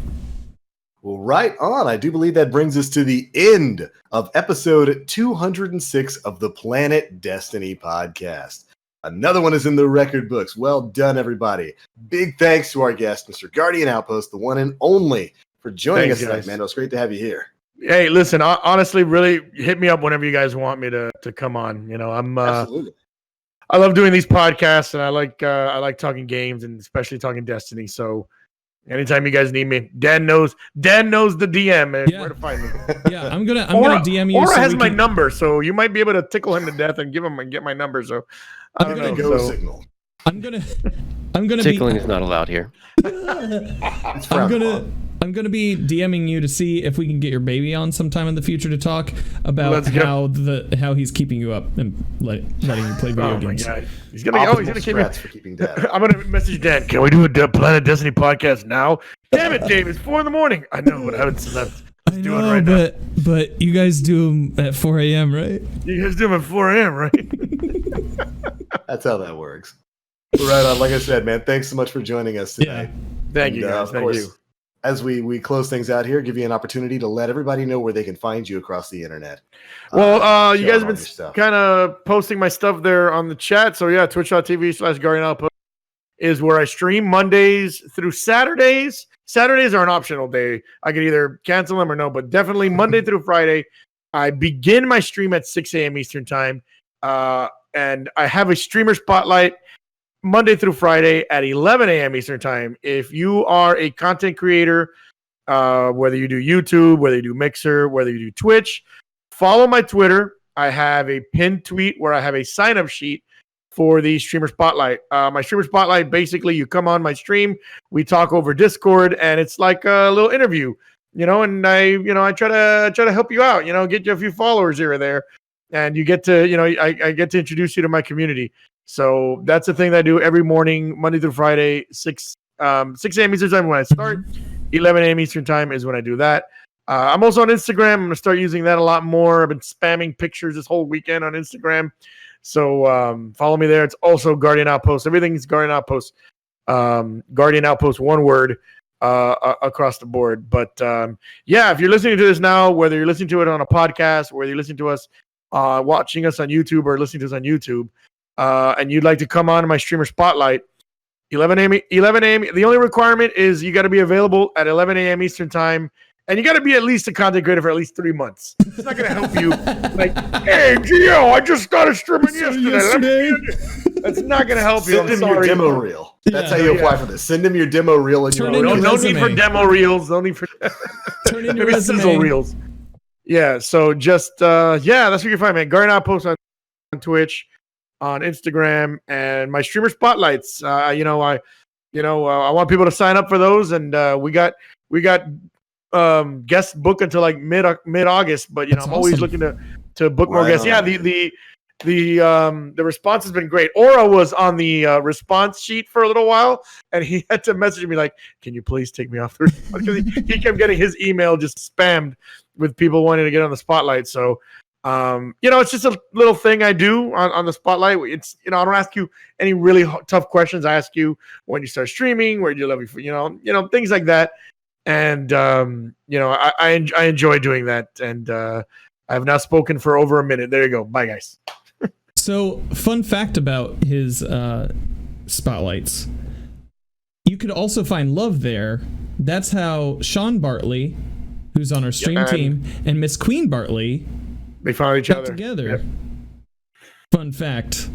Well, right on. I do believe that brings us to the end of episode 206 of the Planet Destiny podcast. Another one is in the record books. Well done, everybody. Big thanks to our guest, Mr. Guardian Outpost, the one and only, for joining us tonight, man. It was great to have you here. Hey, listen, honestly, really hit me up whenever you guys want me to come on. Absolutely. I love doing these podcasts, and I like talking games, and especially talking Destiny. So anytime you guys need me, Dan knows the DM and where to find me. Yeah, I'm gonna DM you. Aura has my number, so you might be able to tickle him to death and get my number. So I'm gonna go signal. I'm gonna tickling is not allowed here. I'm gonna be DMing you to see if we can get your baby on sometime in the future to talk about how he's keeping you up and letting you play video games. My God. He's gonna keep me for keeping Dad. I'm gonna message Dan. Can we do a Planet Destiny podcast now? Damn it, Dave! It's 4 a.m. I know, but I haven't slept. I know, but you guys do them at 4 a.m., right? You guys do them at 4 a.m., right? That's how that works. Right on. Like I said, man, thanks so much for joining us tonight. Yeah. Thank you, guys. Thank you. As we close things out here, give you an opportunity to let everybody know where they can find you across the internet. Well, you guys have been kind of posting my stuff there on the chat. So yeah, twitch.tv/GuardianOutpost is where I stream Mondays through Saturdays. Saturdays are an optional day. I could either cancel them or no, but definitely Monday through Friday. I begin my stream at 6 a.m. Eastern time, And I have a streamer spotlight Monday through Friday at 11 a.m. Eastern time. If you are a content creator, whether you do YouTube, whether you do Mixer, whether you do Twitch, follow my Twitter. I have a pinned tweet where I have a sign-up sheet for the streamer spotlight. My streamer spotlight, basically, you come on my stream, we talk over Discord, and it's like a little interview, and I try to help you out, get you a few followers here or there, and you get to, I get to introduce you to my community. So that's the thing that I do every morning, Monday through Friday, 6 a.m. Eastern time when I start, 11 a.m. Eastern time is when I do that. I'm also on Instagram. I'm going to start using that a lot more. I've been spamming pictures this whole weekend on Instagram. So follow me there. It's also Guardian Outpost. Everything's Guardian Outpost. Guardian Outpost, one word across the board. But if you're listening to this now, whether you're listening to it on a podcast, whether you're listening to us, watching us on YouTube or listening to us on YouTube, and you'd like to come on my streamer spotlight, 11 a.m. The only requirement is you got to be available at 11 a.m. Eastern time. And you got to be at least a content creator for at least 3 months. It's not going to help you. Like, hey, Gio, I just started streaming yesterday. That's not going to help you. Send him your demo reel. That's how you apply for this. Send him your demo reel. And no need for demo reels. No need for turn in your resume. Reels. Yeah, so just, that's what you find, man. GuardianOutpost on Twitch, on Instagram, and my streamer spotlights. I want people to sign up for those, and we got guest book until like mid August, but I'm always looking to book more guests. Yeah, the response has been great. Aura was on the response sheet for a little while, and he had to message me like, "Can you please take me off the response?" Because he kept getting his email just spammed with people wanting to get on the spotlight. So it's just a little thing I do on the spotlight. It's I don't ask you any really tough questions. I ask you when you start streaming, where do you love you, things like that. And I enjoy doing that, and I've now spoken for over a minute. There you go. Bye, guys. So, fun fact about his spotlights: you could also find love there. That's how Sean Bartley, who's on our stream team, and Miss Queen Bartley, they found each other together. Yep. Fun fact.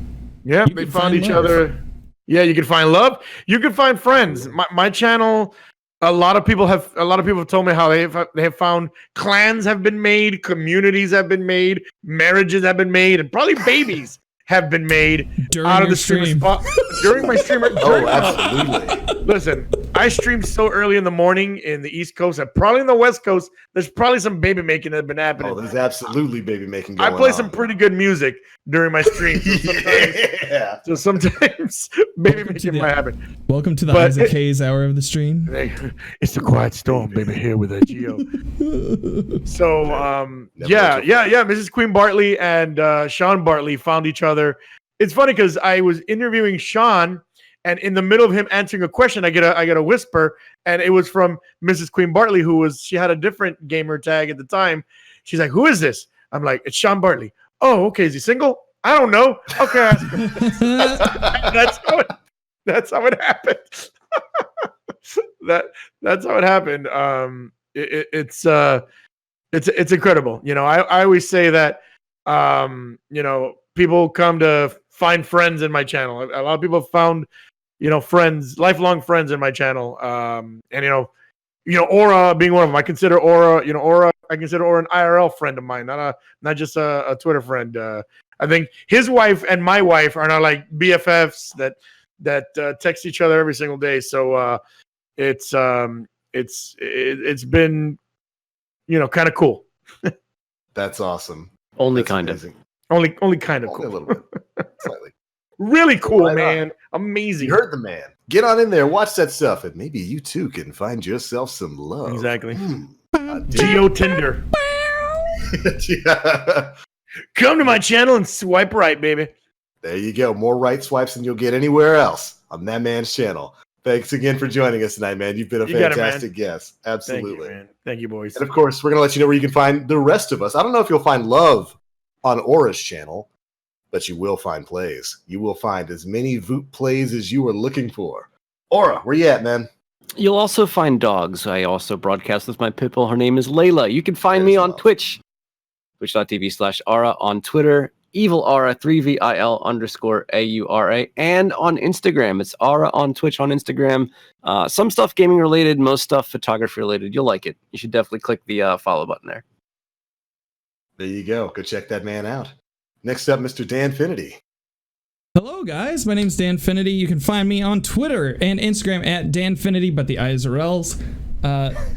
Yeah, they found each other. Yeah, you can find love. You can find friends. My channel. A lot of people have told me how they have found clans have been made, communities have been made, marriages have been made, and probably babies have been made out of the streamer spot during my streamer. Absolutely. Listen, I streamed so early in the morning in the East Coast and probably in the West Coast. There's probably some baby making that has been happening. Oh, there's absolutely baby making going on. I play on. Some pretty good music during my stream. So sometimes baby making might happen. Welcome to the Isaac Hayes hour of the stream. It's the quiet storm, baby, here with a Geo. So, Mrs. Queen Bartley and Sean Bartley found each other. It's funny because I was interviewing Sean, and in the middle of him answering a question, I get a whisper, and it was from Mrs. Queen Bartley, she had a different gamer tag at the time. She's like, "Who is this?" I'm like, "It's Sean Bartley." "Oh, okay. Is he single?" "I don't know." "Okay." That's how it happened. That's how it happened. It's incredible. I always say that people come to find friends in my channel. A lot of people have found friends, lifelong friends in my channel. And Aura being one of them. I consider Aura an IRL friend of mine, not just a Twitter friend. I think his wife and my wife are now like BFFs that text each other every single day. So it's been kind of cool. That's awesome. Only That's kind amazing. of. Only kind of Only cool. a little bit. Slightly. Really cool, Right man. Amazing. You heard the man. Get on in there, watch that stuff, and maybe you too can find yourself some love. Exactly. Geo Tinder. Come to my channel and swipe right, baby. There you go. More right swipes than you'll get anywhere else on that man's channel. Thanks again for joining us tonight, man. You've been a fantastic guest. Absolutely. Thank you, man. Thank you, boys. And of course, we're going to let you know where you can find the rest of us. I don't know if you'll find love on Aura's channel, but you will find plays. You will find as many Voot plays as you are looking for. Aura, where you at, man? You'll also find dogs. I also broadcast with my pitbull. Her name is Layla. You can find me on Twitch, twitch.tv/Aura, on Twitter, Evil Aura, 3VIL_AURA, and on Instagram. It's Aura on Twitch, on Instagram. Some stuff gaming related, most stuff photography related. You'll like it. You should definitely click the follow button there. There you go. Go check that man out. Next up, Mr. Dan Finity. Hello, guys. My name's Dan Finity. You can find me on Twitter and Instagram at DanFinity, but the I's are L's.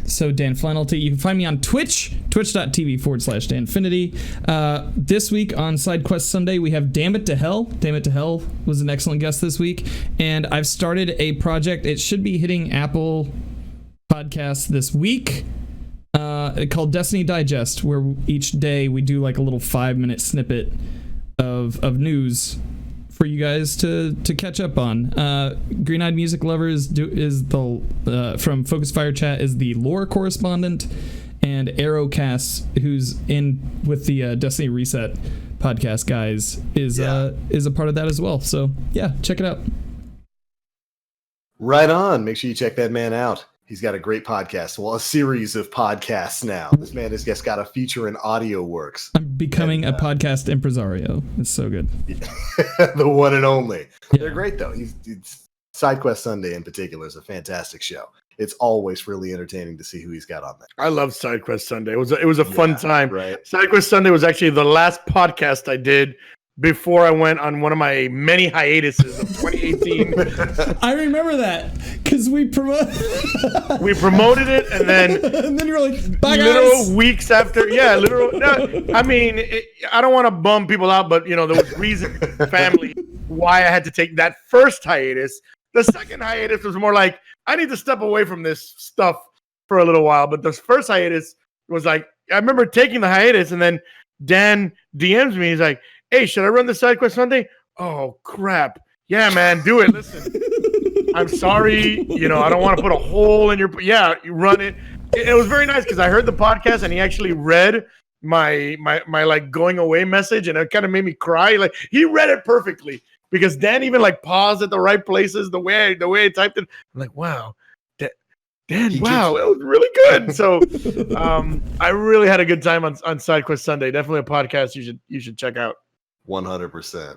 So Dan Flannelty. You can find me on Twitch, twitch.tv/DanFinity. This week on SideQuest Sunday, we have Damn It to Hell. Damn It to Hell was an excellent guest this week. And I've started a project. It should be hitting Apple Podcasts this week. Called Destiny Digest, where each day we do like a little 5-minute snippet of news for you guys to catch up on. Green Eyed Music Lovers from Focus Fire Chat is the lore correspondent, and Arrowcast, who's in with the Destiny Reset podcast guys, is a part of that as well. So yeah, check it out. Right on. Make sure you check that man out. He's got a great podcast. Well, a series of podcasts now. This man has just got a feature in audio works. I'm becoming a podcast impresario. It's so good. The one and only. Yeah. They're great, though. SideQuest Sunday in particular is a fantastic show. It's always really entertaining to see who he's got on there. I love SideQuest Sunday. It was a fun time. Right. SideQuest Sunday was actually the last podcast I did before I went on one of my many hiatuses of 2018. I remember that because we promoted it, and then you were like, bye, literal guys. weeks after, No, I mean, I don't want to bum people out, but there was reason, family, why I had to take that first hiatus. The second hiatus was more like, I need to step away from this stuff for a little while. But the first hiatus was like, I remember taking the hiatus, and then Dan DMs me. He's like, hey, should I run the SideQuest Sunday? Oh, crap. Yeah, man, do it. Listen, I'm sorry. I don't want to put a hole in your... Yeah, you run it. It was very nice because I heard the podcast and he actually read my like going away message, and it kind of made me cry. Like, he read it perfectly because Dan even like paused at the right places the way I typed it. I'm like, wow. Dan, wow, it was really good. So I really had a good time on SideQuest Sunday. Definitely a podcast you should check out. 100%.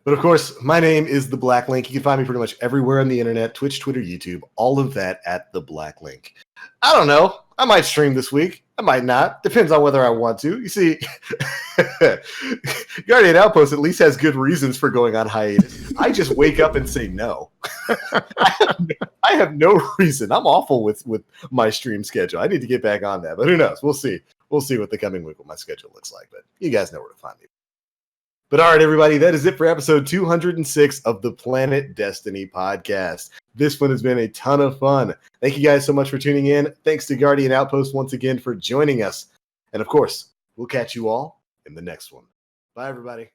But of course, my name is The Black Link. You can find me pretty much everywhere on the internet, Twitch, Twitter, YouTube, all of that at The Black Link. I don't know. I might stream this week. I might not. Depends on whether I want to. You see, Guardian Outpost at least has good reasons for going on hiatus. I just wake up and say no. I have no reason. I'm awful with my stream schedule. I need to get back on that, but who knows? We'll see. We'll see what the coming week, what my schedule looks like, but you guys know where to find me. But all right, everybody, that is it for episode 206 of the Planet Destiny podcast. This one has been a ton of fun. Thank you guys so much for tuning in. Thanks to Guardian Outpost once again for joining us. And of course, we'll catch you all in the next one. Bye, everybody.